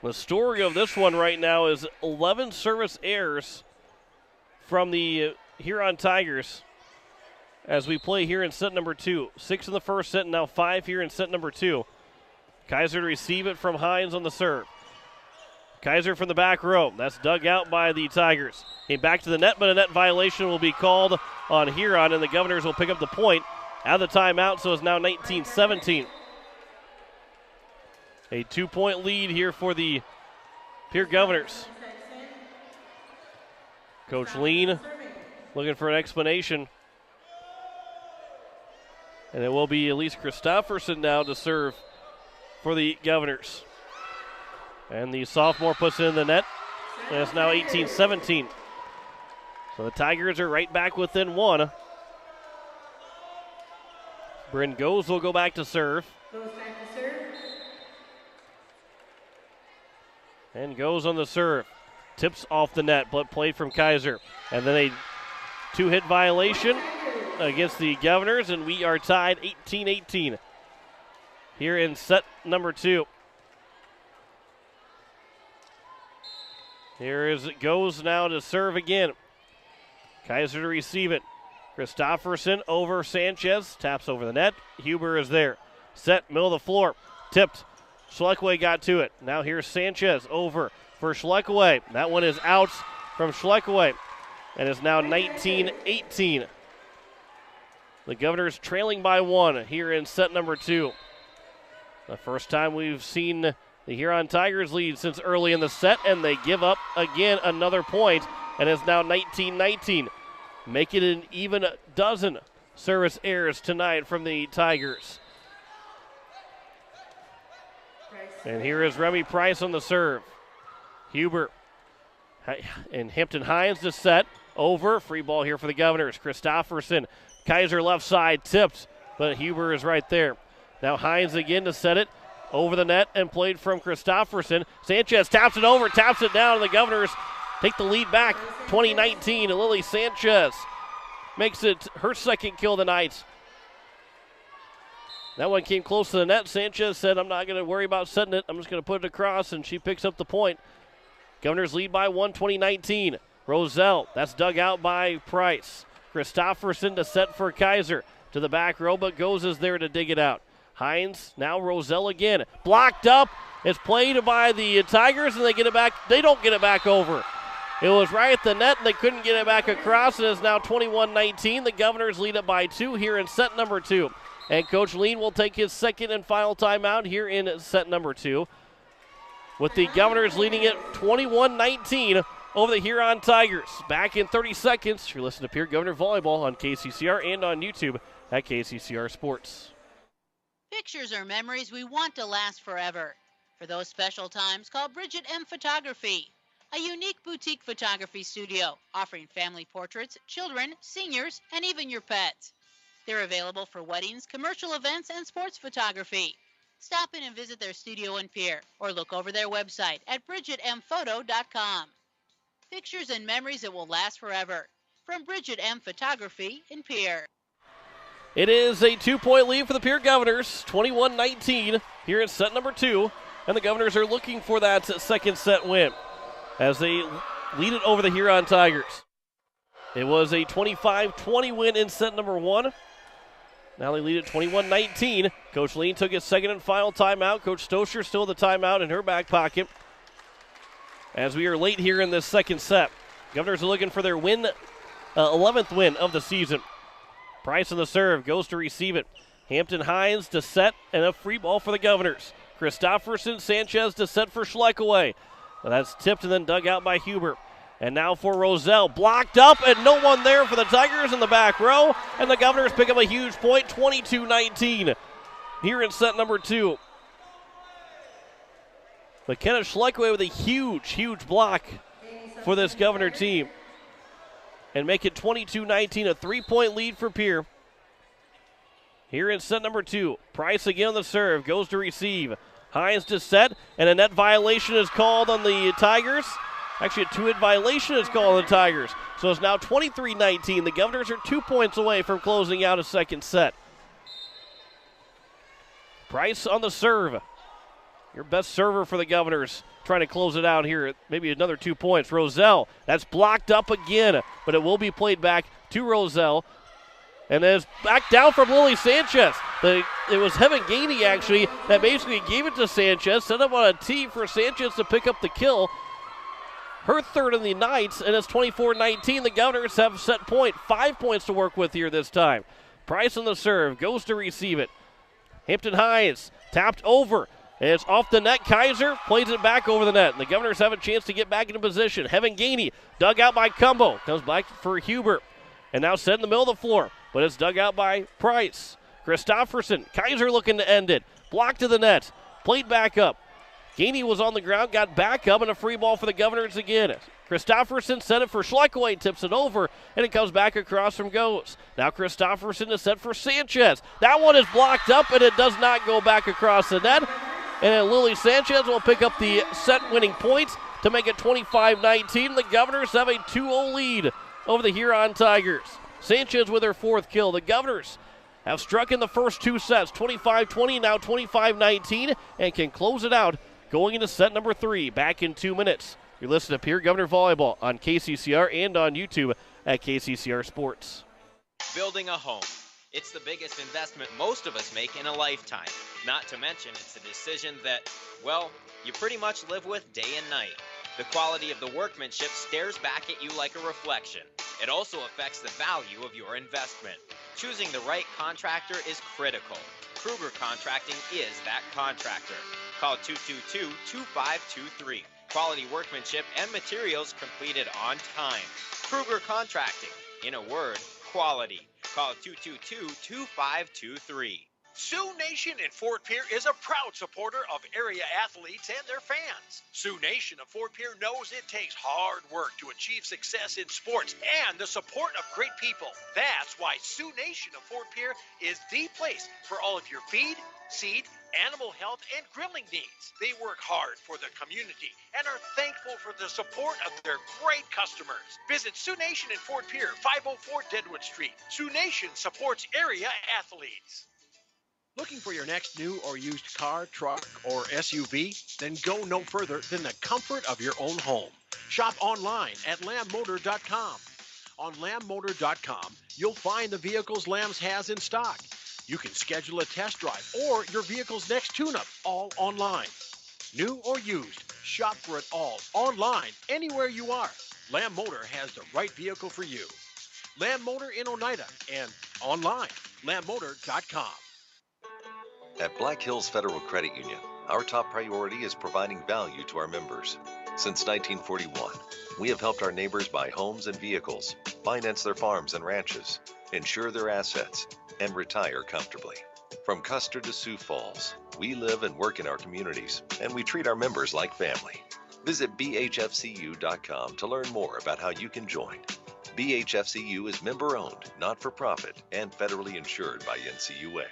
The story of this one right now is 11 service errors from the Huron Tigers as we play here in set number 2. 6 in the first set and now 5 here in set number 2. Kaiser to receive it from Hines on the serve. Kaiser from the back row. That's dug out by the Tigers. Came back to the net, but a net violation will be called on Huron, and the Governors will pick up the point out of the timeout, so it's now 19-17. A 2-point lead here for the Pierre Governors. Coach Lean looking for an explanation. And it will be Elise Christofferson now to serve for the Governors. And the sophomore puts it in the net. And it's now 18-17. So the Tigers are right back within 1. Bryn Goes will go back to serve. And Goes on the serve. Tips off the net, but played from Kaiser. And then a 2-hit violation against the Governors, and we are tied 18-18 here in set number 2. Here is Goes now to serve again. Kaiser to receive it. Christofferson over Sanchez. Taps over the net. Huber is there. Set, middle of the floor. Tipped. Schleckaway got to it. Now here's Sanchez over for Schleckaway. That one is out from Schleckaway. and it's now 19-18. The Governors trailing by 1 here in set number 2. The first time we've seen the Huron Tigers lead since early in the set, and they give up again another point, and it's now 19-19. Make it an even dozen service errors tonight from the Tigers. And here is Remy Price on the serve. Huber and Hampton Hines to set. Over. Free ball here for the Governors. Christofferson. Kaiser left side tipped, but Huber is right there. Now Hines again to set it over the net and played from Christofferson. Sanchez taps it over, taps it down, and the Governors take the lead back. 2019. Lily Sanchez makes it her second kill of the night. That one came close to the net. Sanchez said, I'm not going to worry about setting it. I'm just going to put it across, and she picks up the point. Governors lead by 1, 2019. Roselle, that's dug out by Price. Christofferson to set for Kaiser. To the back row, but goes is there to dig it out. Hines, now Roselle again. Blocked up. It's played by the Tigers, and they get it back. They don't get it back over. It was right at the net, and they couldn't get it back across. It is now 21-19. The Governors lead it by 2 here in set number 2. And Coach Lean will take his second and final timeout here in set number 2. With the Governors leading it 21-19 over the Huron Tigers. Back in 30 seconds. You're listening to Pierre Governor Volleyball on KCCR and on YouTube at KCCR Sports. Pictures are memories we want to last forever. For those special times, call Bridget M. Photography, a unique boutique photography studio offering family portraits, children, seniors, and even your pets. They're available for weddings, commercial events, and sports photography. Stop in and visit their studio in Pierre or look over their website at bridgetmphoto.com. Pictures and memories that will last forever. From Bridget M. Photography in Pierre. It is a 2-point lead for the Pierre Governors, 21-19 here in set number 2. And the Governors are looking for that second set win as they lead it over the Huron Tigers. It was a 25-20 win in set number 1. Now they lead at 21-19. Coach Lean took his second and final timeout. Coach Stosher still the timeout in her back pocket. As we are late here in this second set. Governors are looking for their 11th win of the season. Price on the serve, goes to receive it. Hampton Hines to set, and a free ball for the Governors. Christofferson, Sanchez to set for Schleckaway. That's tipped and then dug out by Huber. And now for Roselle, blocked up, and no one there for the Tigers in the back row. And the Governors pick up a huge point, 22-19 here in set number 2. McKenna Schleckaway with a huge block for this Governor team. And make it 22-19, a 3-point lead for Pierre. Here in set number 2, Price again on the serve, goes to receive. Hines to set, and a net violation is called on the Tigers. Actually, a two-hit violation is called on the Tigers. So it's now 23-19. The Governors are 2 points away from closing out a second set. Price on the serve. Your best server for the Governors, trying to close it out here. Maybe another 2 points. Roselle, that's blocked up again, but it will be played back to Roselle. And then it's back down from Lily Sanchez. It was Heaven Gainey, actually, that basically gave it to Sanchez, set up on a tee for Sanchez to pick up the kill. Her third in the night, and it's 24-19. The Governors have set point. 5 points to work with here this time. Price on the serve, goes to receive it. Hampton Hines, tapped over. And it's off the net. Kaiser plays it back over the net. And the Governors have a chance to get back into position. Heaven Gainey, dug out by Cumbo. Comes back for Huber. And now set in the middle of the floor. But it's dug out by Price. Christofferson, Kaiser looking to end it. Blocked to the net. Played back up. Gainey was on the ground, got back up, and a free ball for the Governors again. Christofferson set it for Schleckaway, tips it over, and it comes back across from Goes. Now Christofferson is set for Sanchez. That one is blocked up, and it does not go back across the net. And then Lily Sanchez will pick up the set-winning points to make it 25-19. The Governors have a 2-0 lead over the Huron Tigers. Sanchez with her fourth kill. The Governors have struck in the first 2 sets, 25-20, now 25-19, and can close it out going into set number 3. Back in 2 minutes. You're listening to Pierre Governor Volleyball on KCCR and on YouTube at KCCR Sports. Building a home. It's the biggest investment most of us make in a lifetime. Not to mention, it's a decision that, well, you pretty much live with day and night. The quality of the workmanship stares back at you like a reflection. It also affects the value of your investment. Choosing the right contractor is critical. Kruger Contracting is that contractor. Call 222-2523. Quality workmanship and materials completed on time. Kruger Contracting. In a word, quality. Call 222-2523. Sioux Nation in Fort Pierre is a proud supporter of area athletes and their fans. Sioux Nation of Fort Pierre knows it takes hard work to achieve success in sports and the support of great people. That's why Sioux Nation of Fort Pierre is the place for all of your feed, seed, animal health, and grilling needs. They work hard for the community and are thankful for the support of their great customers. Visit Sioux Nation in Fort Pierre, 504 Deadwood Street. Sioux Nation supports area athletes. Looking for your next new or used car, truck, or SUV? Then go no further than the comfort of your own home. Shop online at lambmotor.com. On lambmotor.com, you'll find the vehicles Lambs has in stock. You can schedule a test drive or your vehicle's next tune-up, all online. New or used, shop for it all online, anywhere you are. Lamb Motor has the right vehicle for you. Lamb Motor in Oneida and online, lambmotor.com. At Black Hills Federal Credit Union, our top priority is providing value to our members. Since 1941, we have helped our neighbors buy homes and vehicles, finance their farms and ranches, insure their assets, and retire comfortably. From Custer to Sioux Falls, we live and work in our communities, and we treat our members like family. Visit bhfcu.com to learn more about how you can join. BHFCU is member-owned, not-for-profit, and federally insured by NCUA.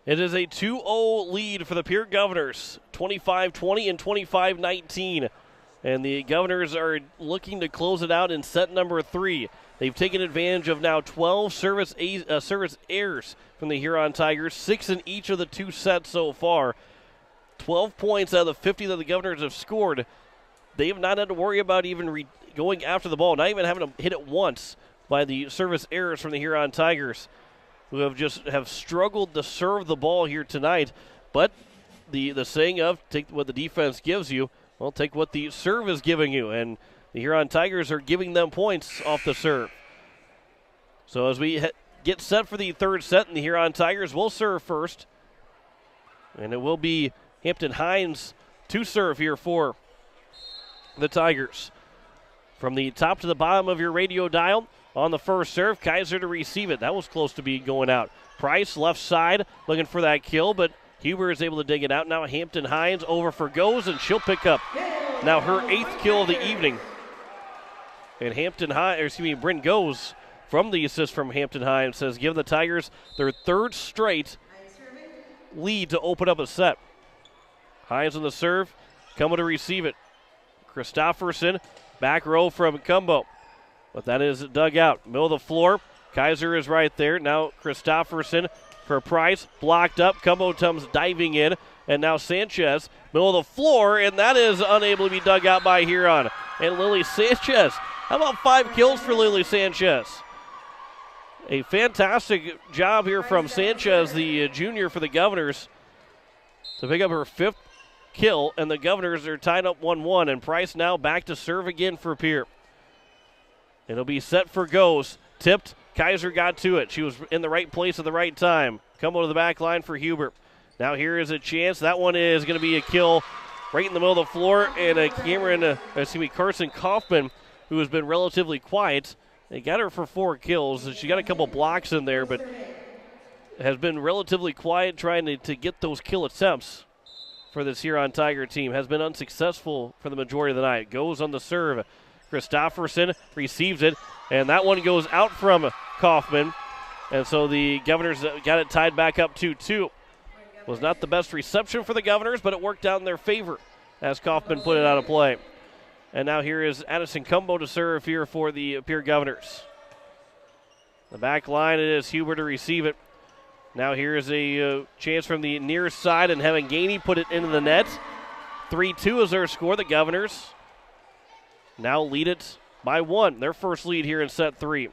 It is a 2-0 lead for the Pierre Governors, 25-20 and 25-19. And the Governors are looking to close it out in set number 3. They've taken advantage of now 12 service errors from the Huron Tigers, 6 in each of the 2 sets so far. 12 points out of the 50 that the Governors have scored. They have not had to worry about even going after the ball, not even having to hit it once by the service errors from the Huron Tigers, who have struggled to serve the ball here tonight. But the saying of take what the defense gives you, well, take what the serve is giving you. And the Huron Tigers are giving them points off the serve. So as we get set for the third set, and the Huron Tigers will serve first. And it will be Hampton Hines to serve here for the Tigers. From the top to the bottom of your radio dial, on the first serve, Kaiser to receive it. That was close to being going out. Price, left side, looking for that kill, but Huber is able to dig it out. Now Hampton Hines over for goes, and she'll pick up now her 8th kill of the evening. And Bryn goes from the assist from Hampton Hines, says give the Tigers their 3rd straight lead to open up a set. Hines on the serve, Cumbo to receive it. Christofferson, back row from Cumbo. But that is dug out. Middle of the floor. Kaiser is right there. Now Christofferson for Price. Blocked up. Cumbo comes diving in. And now Sanchez. Middle of the floor. And that is unable to be dug out by Huron. And Lily Sanchez. How about 5 kills for Lily Sanchez? A fantastic job here from Sanchez, the junior for the Governors, to pick up her 5th kill. And the Governors are tied up 1-1. And Price now back to serve again for Pierre. It'll be set for goes. Tipped. Kaiser got to it. She was in the right place at the right time. Come to the back line for Huber. Now here is a chance. That one is going to be a kill right in the middle of the floor. And Carson Kaufman, who has been relatively quiet. They got her for 4 kills. She got a couple blocks in there, but has been relatively quiet trying to get those kill attempts for this Huron Tiger team. Has been unsuccessful for the majority of the night. Goes on the serve. Christofferson receives it, and that one goes out from Kaufman. And so the Governors got it tied back up 2-2. Was not the best reception for the Governors, but it worked out in their favor as Kaufman put it out of play. And now here is Addison Cumbo to serve here for the Pierre Governors. The back line, it is Huber to receive it. Now here is a chance from the near side, and having Gainey put it into the net. 3-2 is their score. The Governors now lead it by 1. Their first lead here in set 3.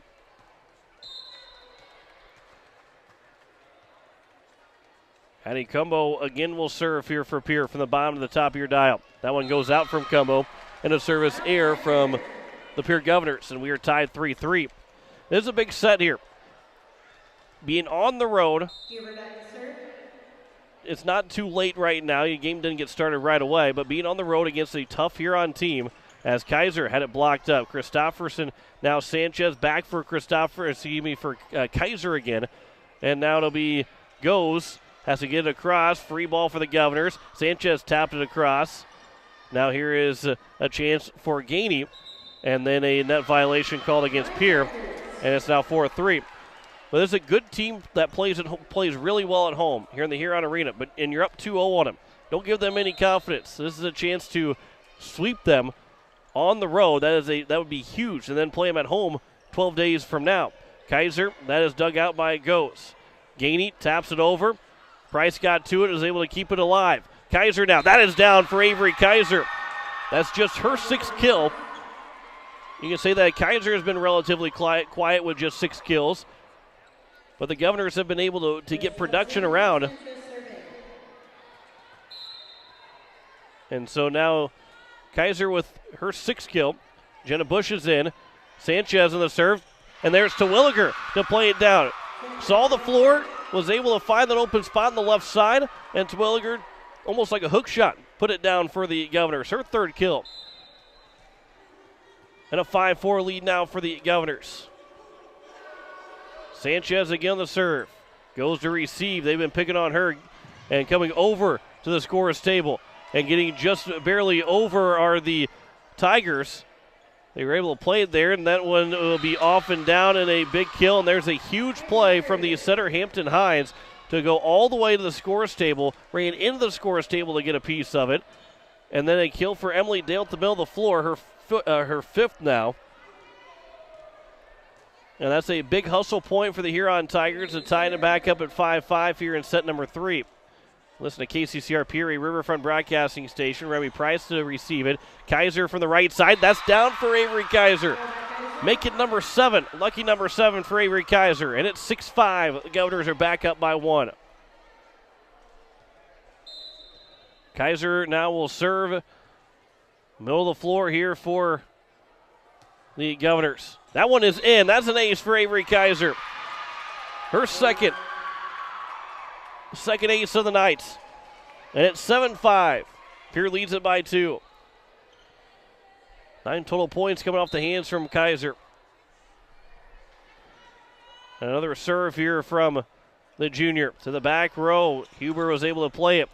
Addie Cumbo again will serve here for Pierre from the bottom to the top of your dial. That one goes out from Cumbo, and a service error from the Pierre Governors, and we are tied 3-3. This is a big set here. Being on the road, it's not too late right now. Your game didn't get started right away, but being on the road against a tough Huron team, as Kaiser had it blocked up. Christofferson, now Sanchez back for Kaiser again. And now it'll be Goes, has to get it across. Free ball for the Governors. Sanchez tapped it across. Now here is a chance for Gainey. And then a net violation called against Pierre. And it's now 4-3. But this is a good team that plays really well at home here in the Huron Arena. And you're up 2-0 on them. Don't give them any confidence. This is a chance to sweep them on the road. That would be huge. And then play them at home 12 days from now. Kaiser, that is dug out by Goes. Gainey taps it over. Price got to it, is able to keep it alive. Kaiser now, that is down for Avery Kaiser. That's just her 6th kill. You can say that Kaiser has been relatively quiet with just 6 kills. But the Governors have been able to get production around. And so now Kaiser with her 6th kill. Jenna Bush is in. Sanchez on the serve. And there's Terwilliger to play it down. Saw the floor, was able to find an open spot on the left side. And Terwilliger, almost like a hook shot, put it down for the Governors. Her 3rd kill. And a 5-4 lead now for the Governors. Sanchez again on the serve. Goes to receive. They've been picking on her and coming over to the scorer's table. And getting just barely over are the Tigers. They were able to play it there, and that one will be off and down in a big kill. And there's a huge play from the setter, Hampton Hines, to go all the way to the scorer's table, ran into the scorer's table to get a piece of it. And then a kill for Emily Dale at the middle of the floor, her 5th now. And that's a big hustle point for the Huron Tigers and tying it back up at 5-5 here in set number 3. Listen to KCCR Pierre Riverfront Broadcasting Station. Remy Price to receive it. Kaiser from the right side. That's down for Avery Kaiser. Make it number 7. Lucky number 7 for Avery Kaiser. And it's 6-5. The Governors are back up by 1. Kaiser now will serve. Middle of the floor here for the Governors. That one is in. That's an ace for Avery Kaiser. Her second ace of the night. And it's 7-5. Pierre leads it by 2. 9 total points coming off the hands from Kaiser. Another serve here from the junior to the back row. Huber was able to play it.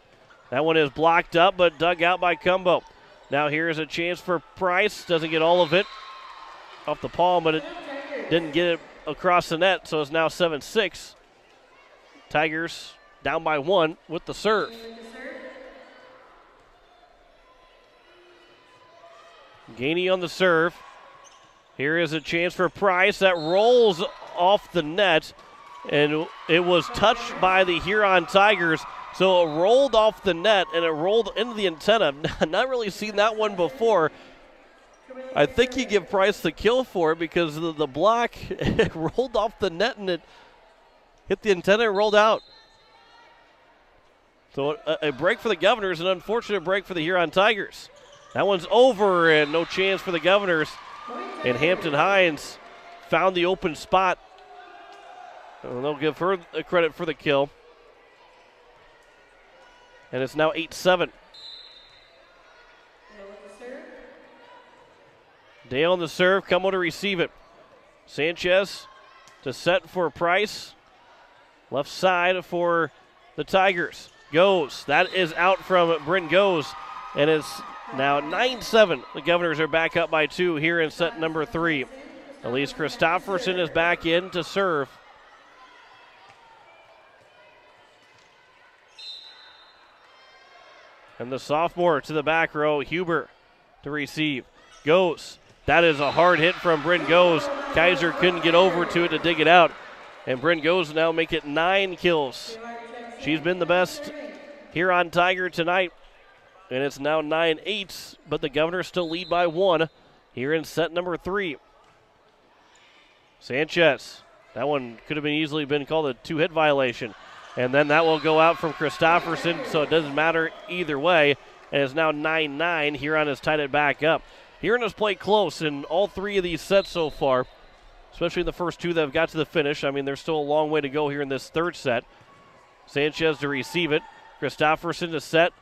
That one is blocked up but dug out by Cumbo. Now here's a chance for Price. Doesn't get all of it off the palm, but it didn't get it across the net, so it's now 7-6. Tigers down by 1 with the serve. Gainey on the serve. Here is a chance for Price. That rolls off the net, and it was touched by the Huron Tigers, so it rolled off the net, and it rolled into the antenna. Not really seen that one before. I think you give Price the kill for it because the block it rolled off the net and it hit the antenna and rolled out. So a break for the Governors, an unfortunate break for the Huron Tigers. That one's over and no chance for the Governors. And Hampton Hines found the open spot. And they'll give her the credit for the kill. And it's now 8-7. Dale on the serve, Cumbo to receive it. Sanchez to set for Price. Left side for the Tigers. Goes. That is out from Bryn Goes. And it's now 9-7. The Governors are back up by 2 here in set number 3. Elise Christofferson is back in to serve. And the sophomore to the back row, Huber to receive. Goes. That is a hard hit from Bryn Goes. Kaiser couldn't get over to it to dig it out. And Bryn Goes now make it 9 kills. She's been the best Huron Tiger tonight. And it's now 9-8, but the Governors still lead by 1 here in set number 3. Sanchez. That one could have been easily been called a 2-hit violation. And then that will go out from Christofferson, so it doesn't matter either way. And it's now 9-9. Huron has tied it back up. Huron has played close in all three of these sets so far, especially in the first two that have got to the finish. I mean, there's still a long way to go here in this third set. Sanchez to receive it. Christofferson to set.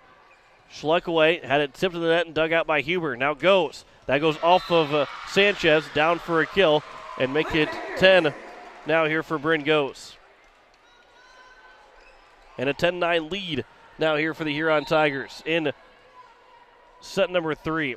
Schleck away, had it tipped to the net and dug out by Huber. Now goes. That goes off of Sanchez, down for a kill, and make it 10 now here for Bryn Goes. And a 10-9 lead now here for the Huron Tigers in set number 3.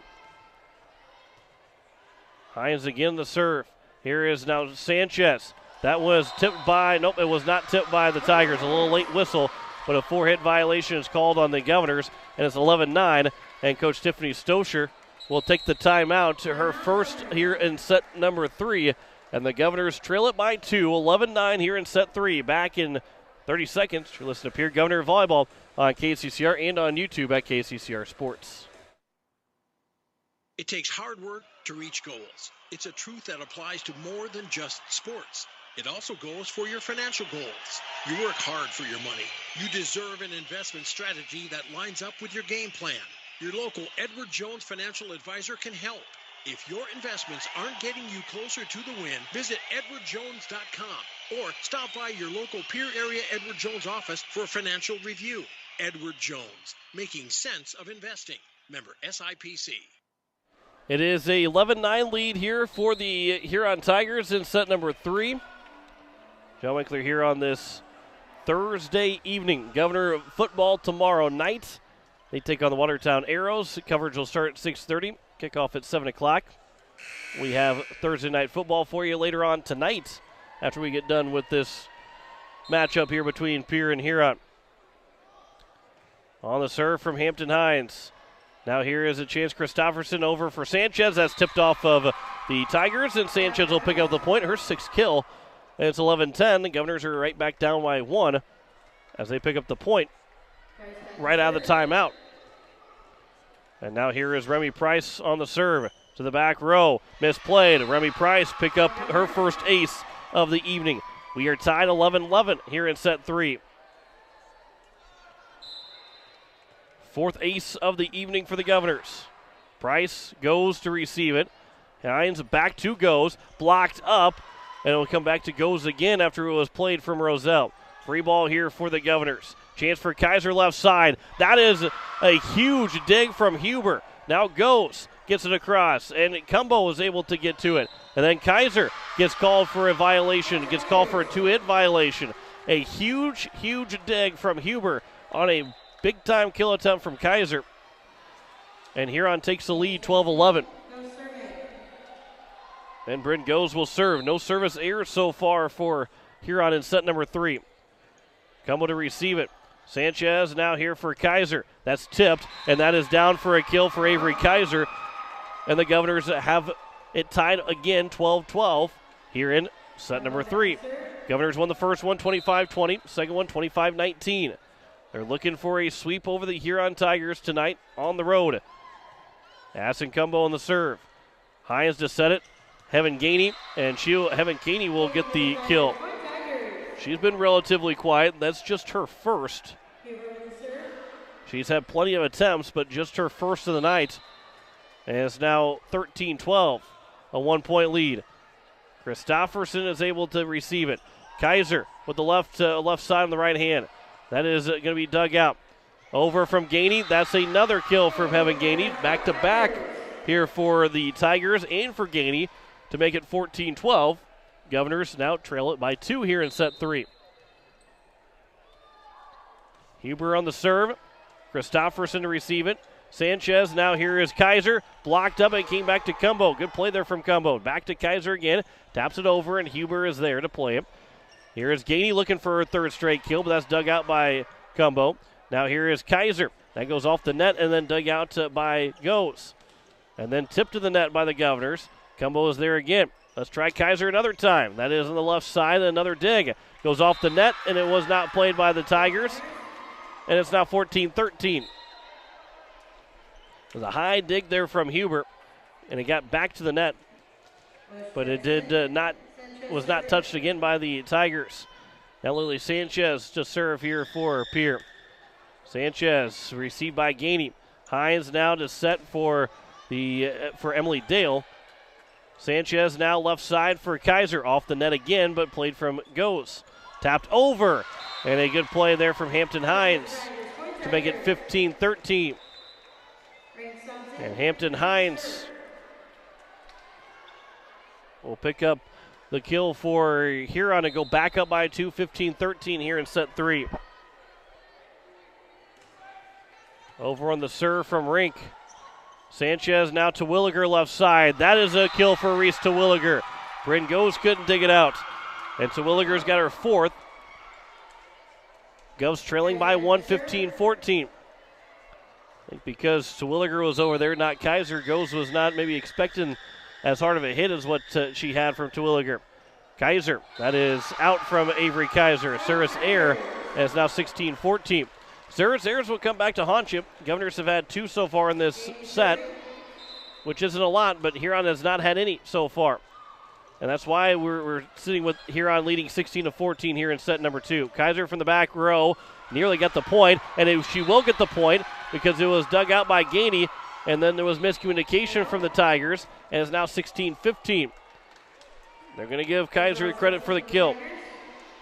Hines again the serve. Here is now Sanchez. That was tipped by, nope, it was not tipped by the Tigers. A little late whistle, but a 4-hit violation is called on the Governors, and it's 11-9. And Coach Tiffany Stoscher will take the timeout to her first here in set number 3. And the Governors trail it by 2, 11-9 here in set 3. Back in 30 seconds. You're listening to Pierre Governor Volleyball on KCCR and on YouTube at KCCR Sports. It takes hard work to reach goals. It's a truth that applies to more than just sports. It also goes for your financial goals. You work hard for your money. You deserve an investment strategy that lines up with your game plan. Your local Edward Jones financial advisor can help. If your investments aren't getting you closer to the win, visit edwardjones.com or stop by your local Pierre area Edward Jones office for a financial review. Edward Jones, making sense of investing. Member SIPC. It is a 11-9 lead here for the Huron Tigers in set number 3. John Winkler here on this Thursday evening. Governor football tomorrow night. They take on the Watertown Arrows. Coverage will start at 6:30. Kickoff at 7 o'clock. We have Thursday night football for you later on tonight after we get done with this matchup here between Pierre and Huron. On the serve from Hampton Hines. Now here is a chance. Christofferson over for Sanchez. That's tipped off of the Tigers, and Sanchez will pick up the point. Her 6th kill, and it's 11-10. The Governors are right back down by 1 as they pick up the point right out of the timeout. And now here is Remy Price on the serve to the back row. Misplayed. Remy Price pick up her first ace of the evening. We are tied 11-11 here in set 3. 4th ace of the evening for the Governors. Price goes to receive it. Hines back to Goes. Blocked up. And it will come back to Goes again after it was played from Roselle. Free ball here for the Governors. Chance for Kaiser left side. That is a huge dig from Huber. Now Goes gets it across. And Cumbo was able to get to it. And then Kaiser gets called for a violation. Gets called for a 2-hit violation. A huge, huge dig from Huber on a big-time kill attempt from Kaiser. And Huron takes the lead 12-11. And Bryn Goes will serve. No service errors so far for Huron in set number 3. Cumbo to receive it. Sanchez now here for Kaiser. That's tipped, and that is down for a kill for Avery Kaiser. And the Governors have it tied again 12-12 here in set number 3. Governors won the first one 25-20, second one 25-19. They're looking for a sweep over the Huron Tigers tonight on the road. Assen Cumbo on the serve. Hines to set it. Heaven Gainey, and Heaven Gainey will get the kill. She's been relatively quiet. That's just her first. She's had plenty of attempts, but just her first of the night. And it's now 13-12, a 1-point lead. Christofferson is able to receive it. Kaiser with the left side on the right hand. That is going to be dug out. Over from Gainey. That's another kill from Heaven Gainey. Back-to-back here for the Tigers and for Gainey to make it 14-12. Governors now trail it by 2 here in set 3. Huber on the serve. Christofferson to receive it. Sanchez, now here is Kaiser. Blocked up and came back to Cumbo. Good play there from Cumbo. Back to Kaiser again. Taps it over, and Huber is there to play him. Here is Gainey looking for her 3rd straight kill, but that's dug out by Cumbo. Now here is Kaiser. That goes off the net and then dug out by Goes. And then tipped to the net by the Governors. Cumbo is there again. Let's try Kaiser another time. That is on the left side. Another dig. Goes off the net, and it was not played by the Tigers. And it's now 14-13. There's a high dig there from Huber, and it got back to the net. But it was not touched again by the Tigers. Now Lily Sanchez to serve here for Pierre. Sanchez received by Gainey. Hines now to set for for Emily Dale. Sanchez now left side for Kaiser. Off the net again, but played from Goes. Tapped over. And a good play there from Hampton Hines to make it 15-13. And Hampton Hines will pick up the kill for Huron and go back up by 2, 15-13 here in set 3. Over on the serve from Rink. Sanchez now to Williger left side. That is a kill for Reese Terwilliger. Bryn Goes couldn't dig it out. And Terwilliger's got her 4th. Govs trailing by 1, 15-14. I think because Terwilliger was over there, not Kaiser, Goes was not maybe expecting as hard of a hit as what she had from Terwilliger. Kaiser, that is out from Avery Kaiser. Service error, and it's now 16-14. Service errors will come back to haunt you. Governors have had 2 so far in this set, which isn't a lot, but Huron has not had any so far. And that's why we're sitting with Huron leading 16-14 here in set number 2. Kaiser from the back row nearly got the point, and she will get the point because it was dug out by Gainey, and then there was miscommunication from the Tigers, and it's now 16-15. They're going to give Kaiser the credit for the kill.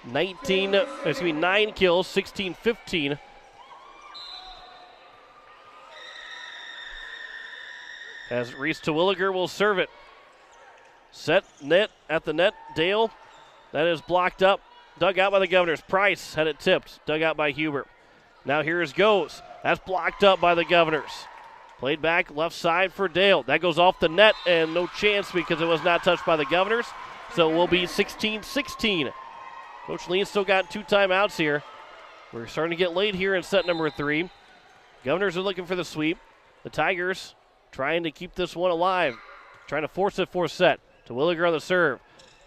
9 kills, 16-15. As Reese Terwilliger will serve it. Set net at the net. Dale, that is blocked up. Dug out by the Governors. Price had it tipped. Dug out by Huber. Now here's Goes. That's blocked up by the Governors. Played back left side for Dale. That goes off the net and no chance because it was not touched by the Governors. So it will be 16-16. Coach Lean still got 2 timeouts here. We're starting to get late here in set number 3. Governors are looking for the sweep. The Tigers trying to keep this one alive. Trying to force it for a set. Terwilliger on the serve.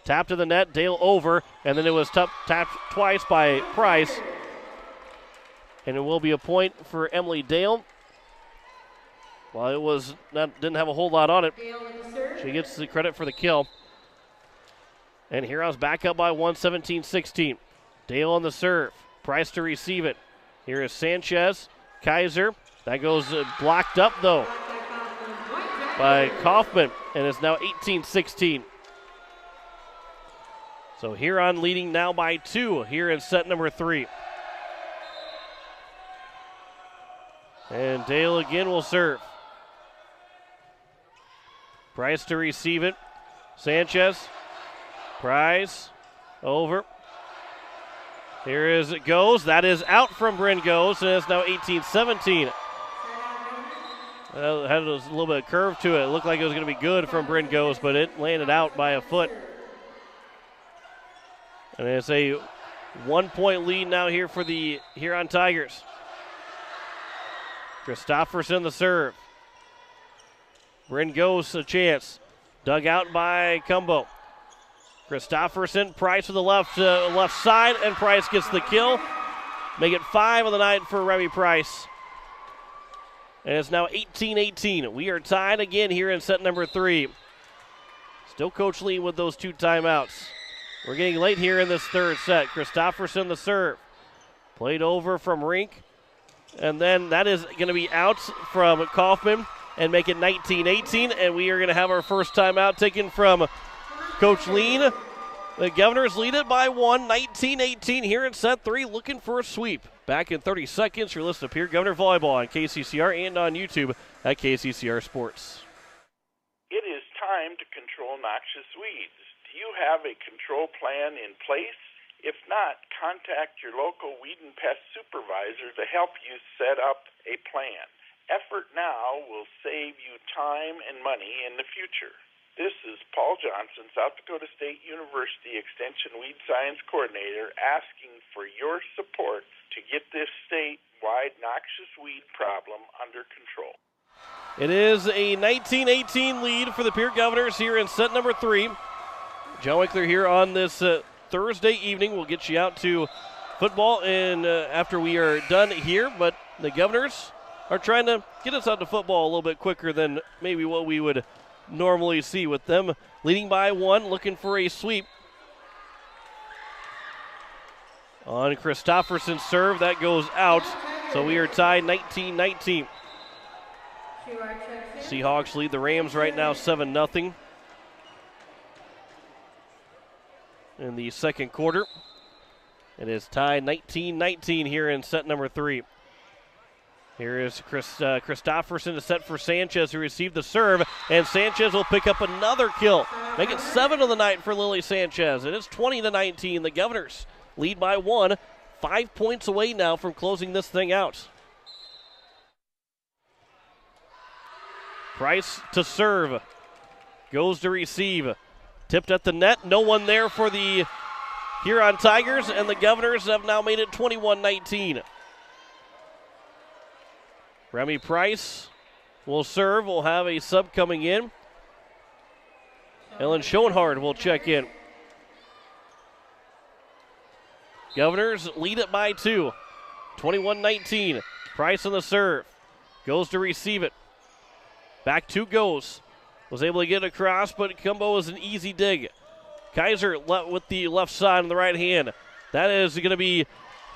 Tap to the net. Dale over. And then it was tapped twice by Price. And it will be a point for Emily Dale. Well, it was didn't have a whole lot on it. She gets the credit for the kill. And Huron's back up by 1, 17-16. Dale on the serve. Price to receive it. Here is Sanchez. Kaiser. That goes blocked up, though, by Kaufman. And it's now 18-16. So Huron leading now by 2 here in set number 3. And Dale again will serve. Price to receive it. Sanchez. Price. Over. Here is it goes. That is out from Bryn Goes, and it's now 18-17. Had a little bit of curve to it. It looked like it was going to be good from Bryn Goes, but it landed out by a foot. And it's a 1-point lead now here for the Huron Tigers. Christofferson the serve. Bryn Goes a chance. Dug out by Cumbo. Christofferson, Price with the left side, and Price gets the kill. Make it 5 on the night for Remy Price. And it's now 18-18. We are tied again here in set number 3. Still Coach Lee with those 2 timeouts. We're getting late here in this third set. Christofferson the serve. Played over from Rink. And then that is going to be out from Kaufman and make it 19-18. And we are going to have our first timeout taken from Coach Lean. The Governors lead it by 1, 19-18 here in set 3, looking for a sweep. Back in 30 seconds, you're listening to Pierre Governor Volleyball on KCCR and on YouTube at KCCR Sports. It is time to control noxious weeds. Do you have a control plan in place? If not, contact your local weed and pest supervisor to help you set up a plan. Effort now will save you time and money in the future. This is Paul Johnson, South Dakota State University Extension Weed Science Coordinator, asking for your support to get this statewide noxious weed problem under control. It is a 19-18 lead for the Pierre Governors here in set number 3. John Wickler here on this Thursday evening. We'll get you out to football after we are done here, but the Governors are trying to get us out to football a little bit quicker than maybe what we would normally see, with them leading by 1, looking for a sweep. On Christofferson's serve, that goes out, so we are tied 19-19. Seahawks lead the Rams right now 7-0 in the second quarter. It is tied 19-19 here in set number 3. Here is Christopherson to set for Sanchez, who received the serve, and Sanchez will pick up another kill. Make it 7 of the night for Lily Sanchez. It is 20-19. The Governors lead by 1, 5 points away now from closing this thing out. Price to serve, goes to receive, tipped at the net. No one there for the Huron Tigers, and the Governors have now made it 21-19. Remy Price will serve. We'll have a sub coming in. Ellen Schoenhard will check in. Governors lead it by 2. 21-19. Price on the serve. Goes to receive it. Back 2 goes. Was able to get across, but Cumbo is an easy dig. Kaiser with the left side on the right hand. That is going to be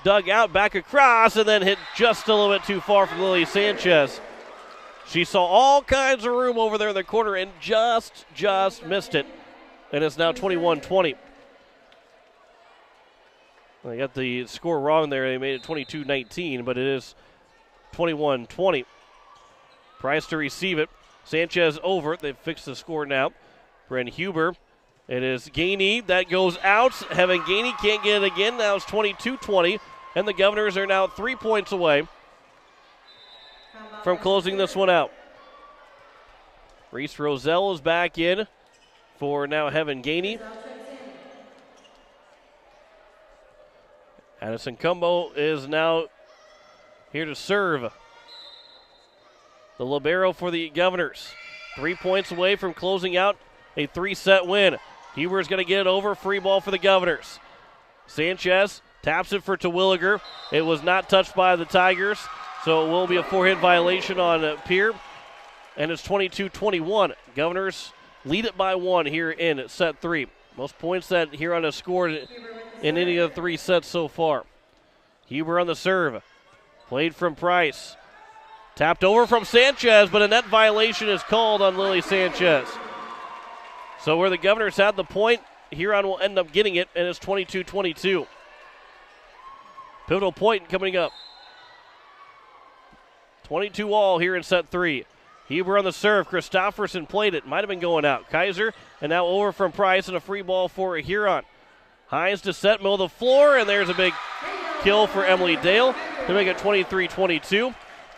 dug out, back across, and then hit just a little bit too far from Lily Sanchez. She saw all kinds of room over there in the corner and just missed it. And it's now 21-20. They got the score wrong there. They made it 22-19, but it is 21-20. Price to receive it. Sanchez over. They've fixed the score now. Bren Huber. It is Gainey. That goes out. Heaven Gainey can't get it again. Now it's 22-20. And the Governors are now 3 points away from closing this one out. Reese Roselle is back in for now Heaven Gainey. Addison Cumbo is now here to serve. The libero for the Governors. 3 points away from closing out a 3-set win. Huber's going to get it over. Free ball for the Governors. Sanchez taps it for Terwilliger. It was not touched by the Tigers, so it will be a 4-hit violation on Pierre. And it's 22-21. Governors lead it by 1 here in set 3. Most points that Huron has scored in any of the 3 sets so far. Huber on the serve. Played from Price. Tapped over from Sanchez, but a net violation is called on Lily Sanchez. So where the Governors had the point, Huron will end up getting it, and it's 22-22. Pivotal point coming up. 22 all here in set 3. Huber on the serve. Christopherson played it. Might have been going out. Kaiser, and now over from Price, and a free ball for Huron. Hines to set, middle of the floor, and there's a big kill for Emily Dale to make it 23-22.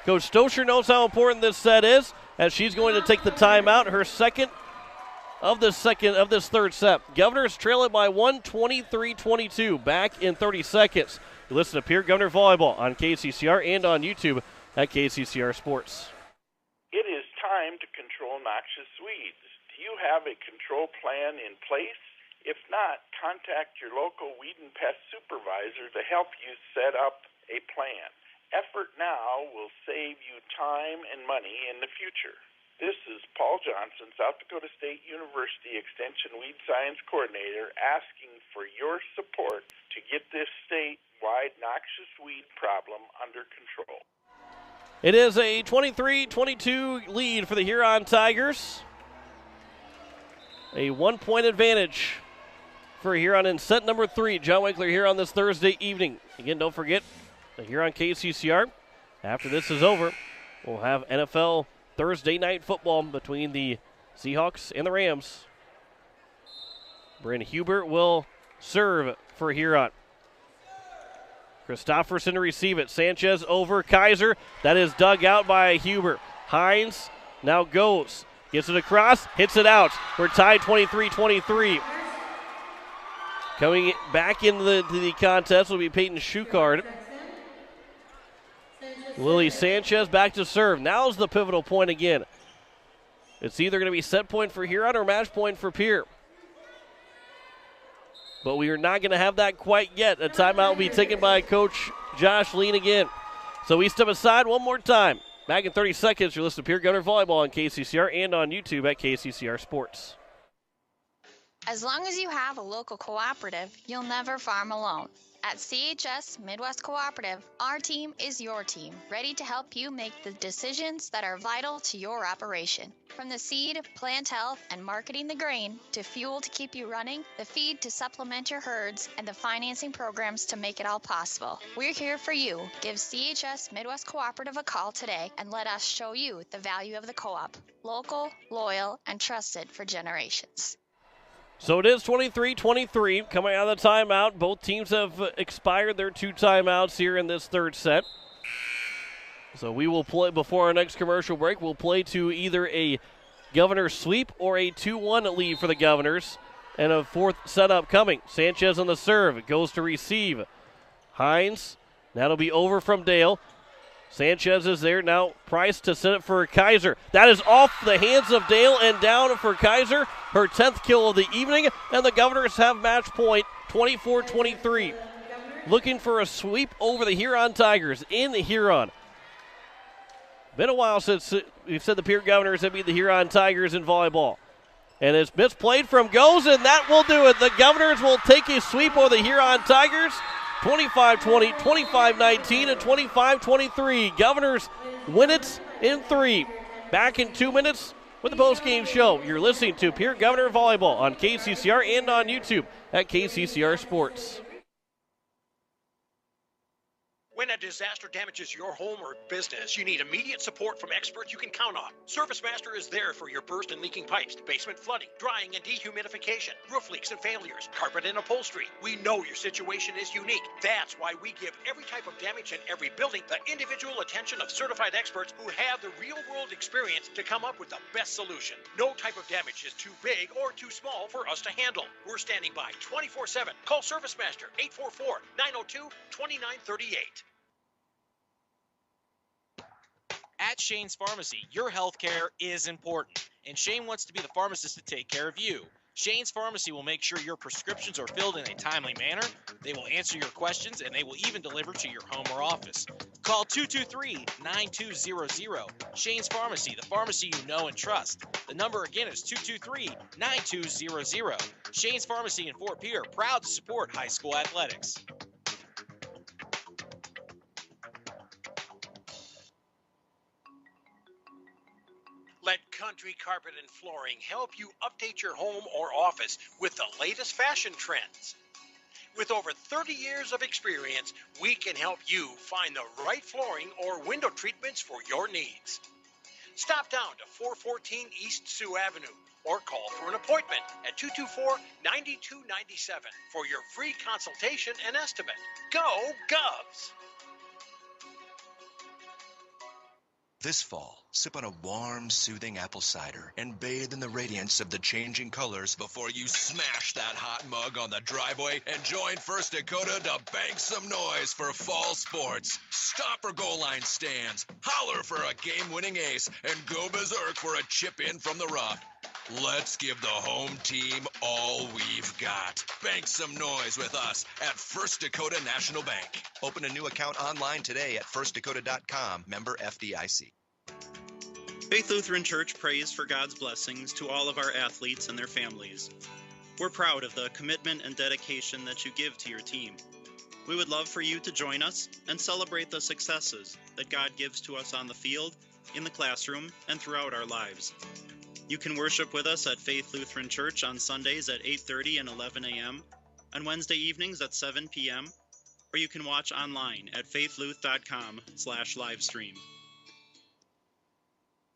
Coach Stoscher knows how important this set is, as she's going to take the timeout, her second of this third set. Governors trail it by 1, 23-22. Back in 30 seconds. You listen to Pierre Governor Volleyball on KCCR and on YouTube at KCCR Sports. It is time to control noxious weeds. Do you have a control plan in place? If not, contact your local weed and pest supervisor to help you set up a plan. Effort now will save you time and money in the future. This is Paul Johnson, South Dakota State University Extension Weed Science Coordinator, asking for your support to get this statewide noxious weed problem under control. It is a 23-22 lead for the Huron Tigers. A 1-point advantage for Huron in set number 3. John Winkler here on this Thursday evening. Again, don't forget, here on KCCR, after this is over, we'll have NFL Thursday night football between the Seahawks and the Rams. Bryn Huber will serve for Huron. Christopherson to receive it. Sanchez over Kaiser. That is dug out by Huber. Hines now goes. Gets it across. Hits it out. We're tied 23-23. Coming back into the contest will be Peyton Schuchard. Lily Sanchez back to serve. Now's the pivotal point again. It's either going to be set point for Huron or match point for Pierre. But we are not going to have that quite yet. A timeout will be taken by Coach Josh Lean again. So we step aside one more time. Back in 30 seconds, you're listening to Pierre Gunner Volleyball on KCCR and on YouTube at KCCR Sports. As long as you have a local cooperative, you'll never farm alone. At CHS Midwest Cooperative, our team is your team, ready to help you make the decisions that are vital to your operation. From the seed, plant health, and marketing the grain, to fuel to keep you running, the feed to supplement your herds, and the financing programs to make it all possible. We're here for you. Give CHS Midwest Cooperative a call today and let us show you the value of the co-op. Local, loyal, and trusted for generations. So it is 23-23 coming out of the timeout. Both teams have expired their 2 timeouts here in this third set. So we will play before our next commercial break. We'll play to either a Governor sweep or a 2-1 lead for the Governors. And a fourth set upcoming. Sanchez on the serve. It goes to receive. Hines. That'll be over from Dale. Sanchez is there. Now Price to set it for Kaiser. That is off the hands of Dale and down for Kaiser. Her 10th kill of the evening. And the Governors have match point 24-23. Looking for a sweep over the Huron Tigers in the Huron. Been a while since we've said the Pierre Governors have beat the Huron Tigers in volleyball. And it's misplayed from goes, and that will do it. The Governors will take a sweep over the Huron Tigers. 25-20, 25-19, and 25-23. Governors win it in 3. Back in 2 minutes with the postgame show. You're listening to Pierre Governor Volleyball on KCCR and on YouTube at KCCR Sports. When a disaster damages your home or business, you need immediate support from experts you can count on. ServiceMaster is there for your burst and leaking pipes, basement flooding, drying and dehumidification, roof leaks and failures, carpet and upholstery. We know your situation is unique. That's why we give every type of damage in every building the individual attention of certified experts who have the real-world experience to come up with the best solution. No type of damage is too big or too small for us to handle. We're standing by 24/7. Call ServiceMaster 844-902-2938. At Shane's Pharmacy, your health care is important, and Shane wants to be the pharmacist to take care of you. Shane's Pharmacy will make sure your prescriptions are filled in a timely manner, they will answer your questions, and they will even deliver to your home or office. Call 223-9200. Shane's Pharmacy, the pharmacy you know and trust. The number again is 223-9200. Shane's Pharmacy in Fort Pierre, proud to support high school athletics. Let Country Carpet and Flooring help you update your home or office with the latest fashion trends. With over 30 years of experience, we can help you find the right flooring or window treatments for your needs. Stop down to 414 East Sioux Avenue or call for an appointment at 224-9297 for your free consultation and estimate. Go Govs! This fall, sip on a warm, soothing apple cider and bathe in the radiance of the changing colors before you smash that hot mug on the driveway and join First Dakota to bank some noise for fall sports. Stop for goal line stands, holler for a game-winning ace, and go berserk for a chip in from the rough. Let's give the home team all we've got. Bank some noise with us at First Dakota National Bank. Open a new account online today at firstdakota.com. Member FDIC. Faith Lutheran Church prays for God's blessings to all of our athletes and their families. We're proud of the commitment and dedication that you give to your team. We would love for you to join us and celebrate the successes that God gives to us on the field, in the classroom, and throughout our lives. You can worship with us at Faith Lutheran Church on Sundays at 8:30 and 11 a.m., on Wednesday evenings at 7 p.m., or you can watch online at faithluth.com/livestream.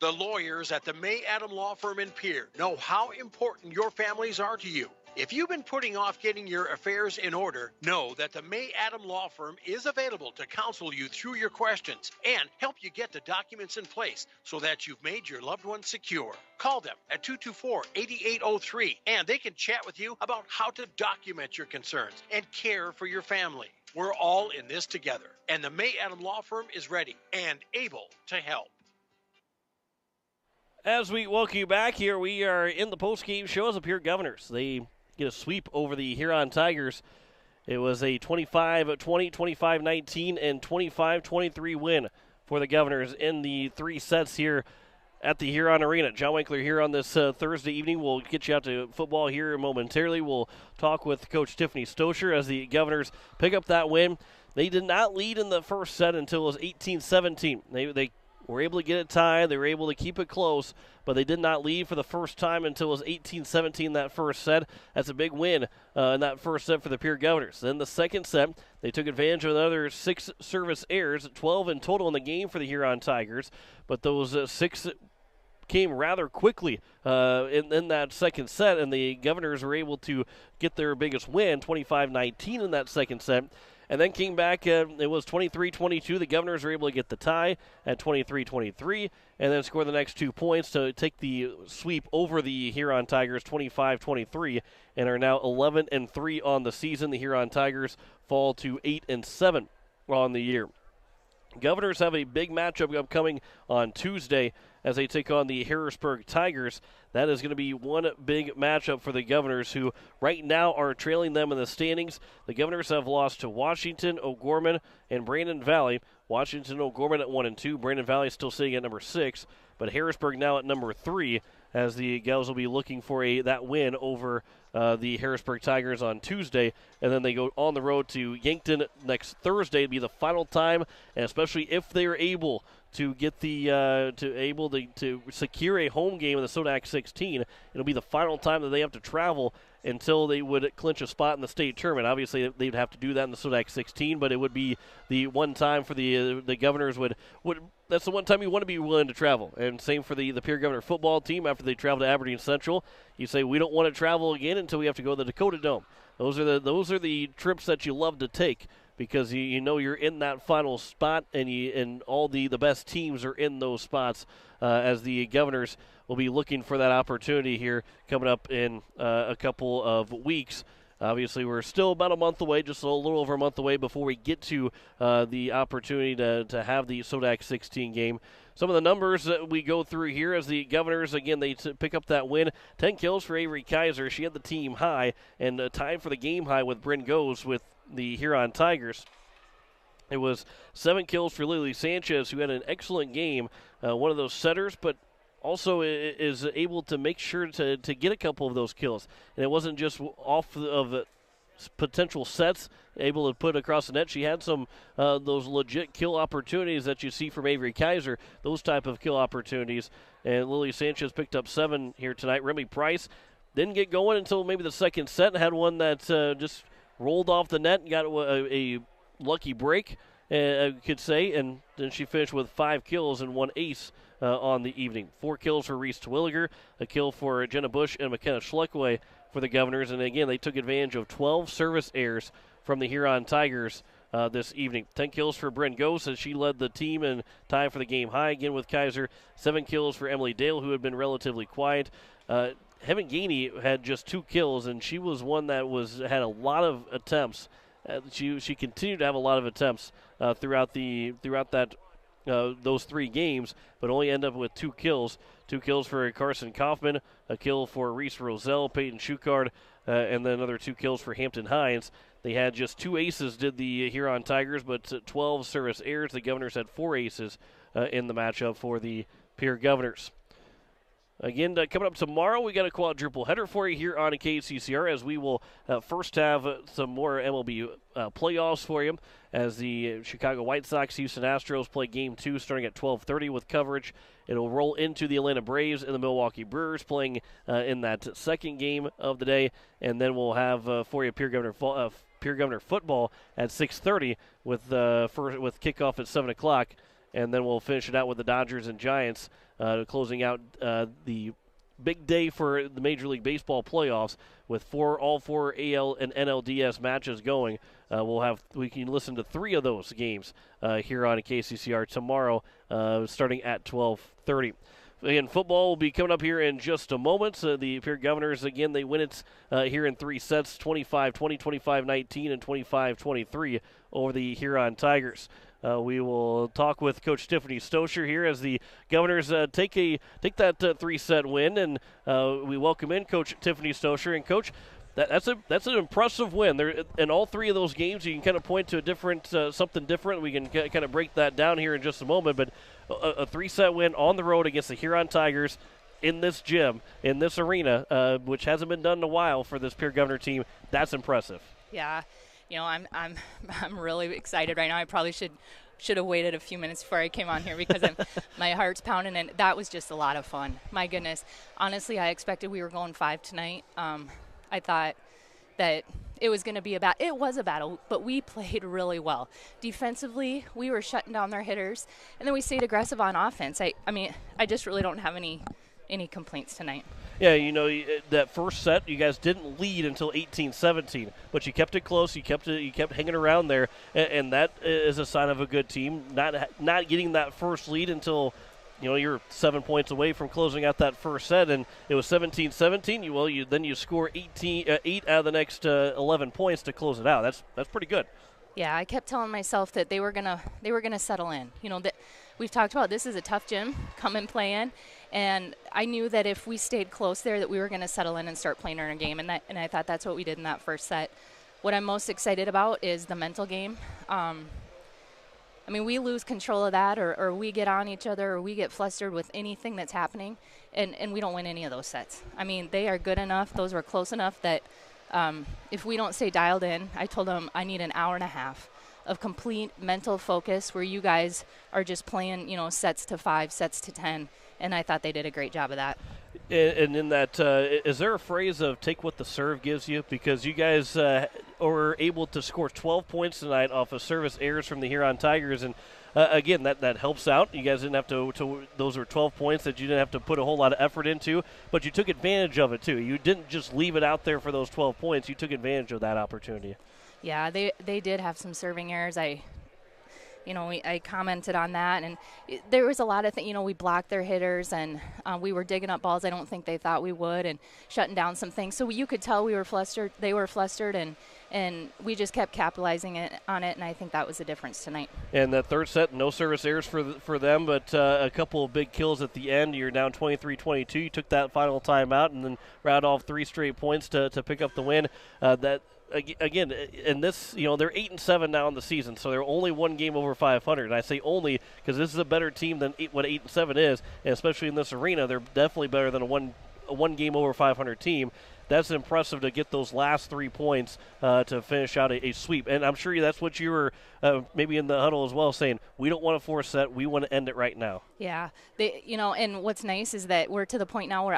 The lawyers at the May Adam Law Firm in Pierre know how important your families are to you. If you've been putting off getting your affairs in order, know that the May Adam Law Firm is available to counsel you through your questions and help you get the documents in place so that you've made your loved ones secure. Call them at 224-8803 and they can chat with you about how to document your concerns and care for your family. We're all in this together, and the May Adam Law Firm is ready and able to help. As we welcome you back here, we are in the postgame show as the Pierre Governors. They get a sweep over the Huron Tigers. It was a 25-20, 25-19, and 25-23 win for the Governors in the 3 sets here at the Huron Arena. John Winkler here on this Thursday evening. We'll get you out to football here momentarily. We'll talk with Coach Tiffany Stoscher as the Governors pick up that win. They did not lead in the first set until it was 18-17. They were able to get it tied. They were able to keep it close, but they did not lead for the first time until it was 18-17 that first set. That's a big win in that first set for the Pierre Governors. Then the second set, they took advantage of another 6 service errors, 12 in total in the game for the Huron Tigers, but those 6 came rather quickly in that second set, and the Governors were able to get their biggest win, 25-19 in that second set. And then came back, it was 23-22. The Governors were able to get the tie at 23-23 and then score the next 2 points to take the sweep over the Huron Tigers 25-23 and are now 11-3 on the season. The Huron Tigers fall to 8-7 on the year. Governors have a big matchup upcoming on Tuesday as they take on the Harrisburg Tigers. That is going to be one big matchup for the Governors, who right now are trailing them in the standings. The Governors have lost to Washington, O'Gorman, and Brandon Valley. Washington, O'Gorman at 1-2. Brandon Valley still sitting at number 6, but Harrisburg now at number 3, as the Gals will be looking for that win over the Harrisburg Tigers on Tuesday, and then they go on the road to Yankton next Thursday. It'll be the final time, and especially if they are able to get to secure a home game in the Sodak 16, it'll be the final time that they have to travel until they would clinch a spot in the state tournament. Obviously, they'd have to do that in the Sodak 16, but it would be the one time for the Governors would that's the one time you want to be willing to travel. And same for the Pierre Governor football team after they travel to Aberdeen Central. You say, we don't want to travel again until we have to go to the Dakota Dome. Those are the trips that you love to take, because you know you're in that final spot, and all the best teams are in those spots, as the Governors will be looking for that opportunity here coming up in a couple of weeks. Obviously, we're still about a month away, just a little over a month away before we get to the opportunity to have the Sodak 16 game. Some of the numbers that we go through here as the Governors, again, they pick up that win. 10 kills for Avery Kaiser. She had the team high and tied for the game high with Bryn Goes with the Huron Tigers. It was 7 kills for Lily Sanchez, who had an excellent game, one of those setters, but also is able to make sure to get a couple of those kills. And it wasn't just off of potential sets, able to put across the net. She had some those legit kill opportunities that you see from Avery Kaiser, those type of kill opportunities. And Lily Sanchez picked up 7 here tonight. Remy Price didn't get going until maybe the second set, and had one that just rolled off the net and got a lucky break, I could say, and then she finished with 5 kills and 1 ace on the evening. 4 kills for Reese Twilliger, a kill for Jenna Bush and McKenna Schleckway for the Governors. And again, they took advantage of 12 service errors from the Huron Tigers this evening. 10 kills for Bryn Gose, as she led the team in time for the game high again with Kaiser. 7 kills for Emily Dale, who had been relatively quiet. Heaven Gainey had just 2 kills, and she was one that had a lot of attempts. She continued to have a lot of attempts throughout those 3 games, but only end up with 2 kills. 2 kills for Carson Kaufman, a kill for Reese Roselle, Peyton Schuchard, and then another 2 kills for Hampton Hines. They had just 2 aces, did the Huron Tigers, but 12 service errors. The Governors had 4 aces in the matchup for the Pierre Governors. Again, coming up tomorrow, we got a quadruple header for you here on KCCR, as we will first have some more MLB playoffs for you, as the Chicago White Sox, Houston Astros play Game 2 starting at 12:30 with coverage. It'll roll into the Atlanta Braves and the Milwaukee Brewers playing in that second game of the day, and then we'll have for you Pierre Governor football at 6:30 with kickoff at 7 o'clock. And then we'll finish it out with the Dodgers and Giants, closing out the big day for the Major League Baseball playoffs with all four AL and NLDS matches going. We can listen to 3 of those games here on KCCR tomorrow, starting at 12:30. Again, football will be coming up here in just a moment. The Pierre Governors, again, they win it here in 3 sets, 25-20, 25-19, and 25-23 over the Huron Tigers. We will talk with Coach Tiffany Stoscher here as the Governors take that 3-set win, and we welcome in Coach Tiffany Stoscher. And Coach, That's an impressive win. There in all three of those games, you can kind of point to a different something different. We can kind of break that down here in just a moment. But a 3-set win on the road against the Huron Tigers in this gym, in this arena, which hasn't been done in a while for this Pierre Governor team. That's impressive. Yeah, I'm really excited right now. I probably should have waited a few minutes before I came on here because my heart's pounding, and that was just a lot of fun. My goodness. Honestly, I expected we were going 5 tonight. I thought that it was going to be it was a battle, but we played really well. Defensively, we were shutting down their hitters, and then we stayed aggressive on offense. I just really don't have any complaints tonight. Yeah, that first set, you guys didn't lead until 18-17, but you kept it close. You kept hanging around there, and that is a sign of a good team. Not getting that first lead until you're 7 points away from closing out that first set, and it was 17-17. Then you score 8 out of the next 11 points to close it out. That's pretty good. Yeah, I kept telling myself that they were gonna settle in. That we've talked about, this is a tough gym, come and play in, and I knew that if we stayed close there, that we were gonna settle in and start playing our game, and I thought that's what we did in that first set. What I'm most excited about is the mental game. We lose control of that, or we get on each other, or we get flustered with anything that's happening, and we don't win any of those sets. They are good enough, those were close enough that if we don't stay dialed in, I told them I need an hour and a half of complete mental focus where you guys are just playing, sets to 5, sets to 10, and I thought they did a great job of that. And in that, is there a phrase of take what the serve gives you? Because you guys were able to score 12 points tonight off of service errors from the Huron Tigers, and again, that helps out. You guys didn't have to those were 12 points that you didn't have to put a whole lot of effort into, but you took advantage of it too. You didn't just leave it out there for those 12 points. You took advantage of that opportunity. Yeah, they did have some serving errors. I commented on that, and there was a lot of things. We blocked their hitters, and we were digging up balls I don't think they thought we would, and shutting down some things. So you could tell we were flustered. They were flustered, and we just kept capitalizing on it, and I think that was the difference tonight. And that third set, no service errors for them, but a couple of big kills at the end. You're down 23-22. You took that final timeout and then round off 3 straight points to pick up the win. Again, in this, they're 8-7 now in the season, so they're only one game over 500. And I say only because this is a better team than what 8-7 is, and especially in this arena, they're definitely better than a one game over 500 team. That's impressive to get those last 3 points to finish out a sweep. And I'm sure that's what you were maybe in the huddle as well, saying we don't want to force that, we want to end it right now. Yeah, and what's nice is that we're to the point now where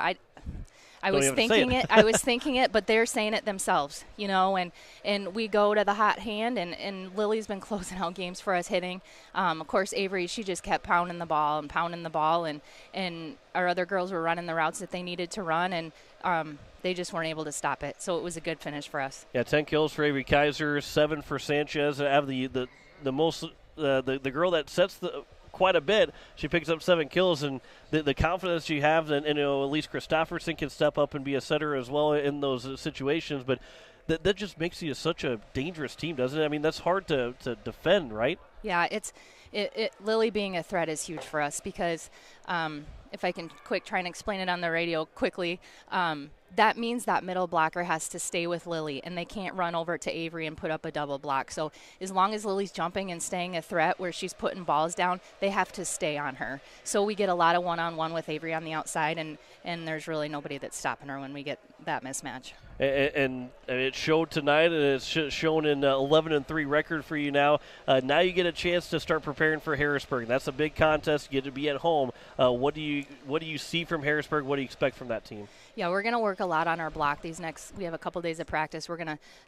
I was thinking it, but they're saying it themselves, and we go to the hot hand, and Lily's been closing out games for us hitting. Of course, Avery, she just kept pounding the ball, and our other girls were running the routes that they needed to run, and they just weren't able to stop it. So it was a good finish for us. Yeah, 10 kills for Avery Kaiser, 7 for Sanchez. I have the most the girl that sets quite a bit. She picks up 7 kills, and the confidence she has, and Elise Christofferson can step up and be a setter as well in those situations. But that just makes you such a dangerous team, doesn't it? That's hard to defend, right? Yeah, Lily being a threat is huge for us because if I can try and explain it on the radio quickly, that means that middle blocker has to stay with Lily, and they can't run over to Avery and put up a double block. So as long as Lily's jumping and staying a threat where she's putting balls down, they have to stay on her. So we get a lot of one-on-one with Avery on the outside, and there's really nobody that's stopping her when we get that mismatch. And it showed tonight, and it's shown in 11-3 record for you now. Now you get a chance to start preparing for Harrisburg. That's a big contest. You get to be at home. What do you see from Harrisburg? What do you expect from that team? Yeah, we're going to work a lot on our block. We have a couple days of practice.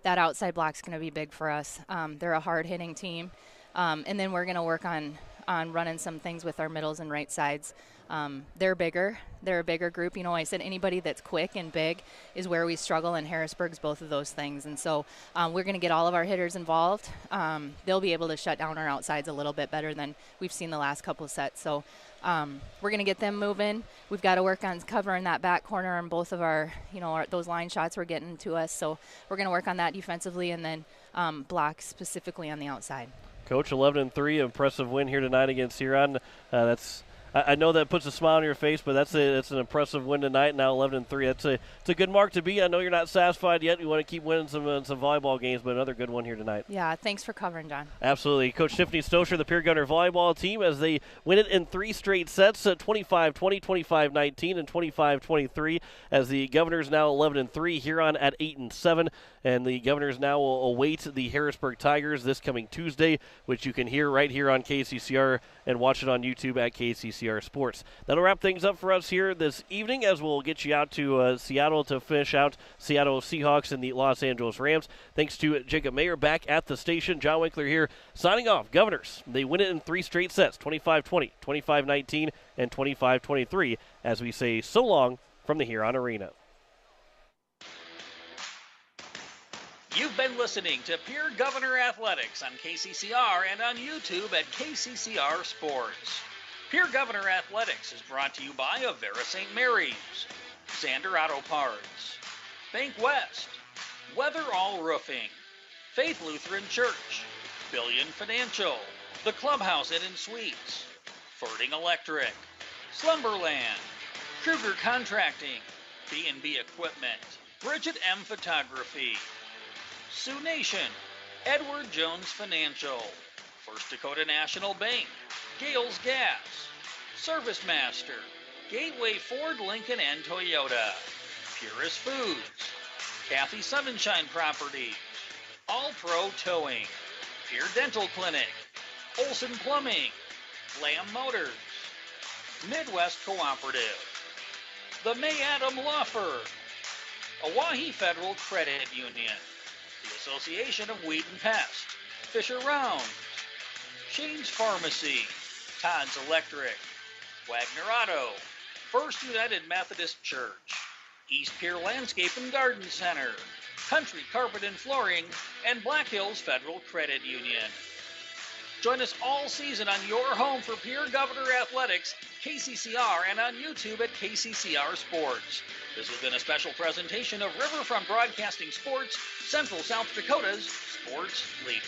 That outside block's going to be big for us. They're a hard-hitting team. And then we're going to work on running some things with our middles and right sides. They're bigger. They're a bigger group. I said anybody that's quick and big is where we struggle, and Harrisburg's both of those things. And so we're going to get all of our hitters involved. They'll be able to shut down our outsides a little bit better than we've seen the last couple of sets. So we're going to get them moving. We've got to work on covering that back corner on both of our, those line shots were getting to us. So we're going to work on that defensively and then block specifically on the outside. Coach, 11-3, impressive win here tonight against Huron. That's I know that puts a smile on your face, but that's an impressive win tonight. Now 11-3. It's a good mark to be. I know you're not satisfied yet. You want to keep winning some volleyball games, but another good one here tonight. Yeah, thanks for covering, John. Absolutely. Coach Tiffany Stocher, the Pierre Gunner volleyball team, as they win it in 3 straight sets, 25-20, 25-19, and 25-23. As the Governors now 11-3, Huron at 8-7, and the Governors now will await the Harrisburg Tigers this coming Tuesday, which you can hear right here on KCCR and watch it on YouTube at KCCR Sports. That'll wrap things up for us here this evening, as we'll get you out to Seattle to finish out Seattle Seahawks and the Los Angeles Rams. Thanks to Jacob Mayer back at the station. John Winkler here signing off. Governors, they win it in 3 straight sets, 25-20, 25-19, and 25-23, as we say so long from the Huron Arena. You've been listening to Pierre Governor Athletics on KCCR and on YouTube at KCCR Sports. Pierre Governor Athletics is brought to you by Avera St. Mary's, Sander Auto Parts, Bank West, Weather All Roofing, Faith Lutheran Church, Billion Financial, The Clubhouse Inn and Suites, Fording Electric, Slumberland, Kruger Contracting, B&B Equipment, Bridget M. Photography, Sioux Nation, Edward Jones Financial, First Dakota National Bank, Gales Gas, Service Master, Gateway Ford, Lincoln, and Toyota, Purist Foods, Kathy Sunshine Properties, All Pro Towing, Pierre Dental Clinic, Olson Plumbing, Lamb Motors, Midwest Cooperative, the May Adam Law Firm, Oahe Federal Credit Union, the Association of Weed and Pest, Fisher Rounds, Shane's Pharmacy, Todd's Electric, Wagner Auto, First United Methodist Church, East Pier Landscape and Garden Center, Country Carpet and Flooring, and Black Hills Federal Credit Union. Join us all season on your home for Pierre Governor Athletics, KCCR, and on YouTube at KCCR Sports. This has been a special presentation of Riverfront Broadcasting Sports, Central South Dakota's sports leader.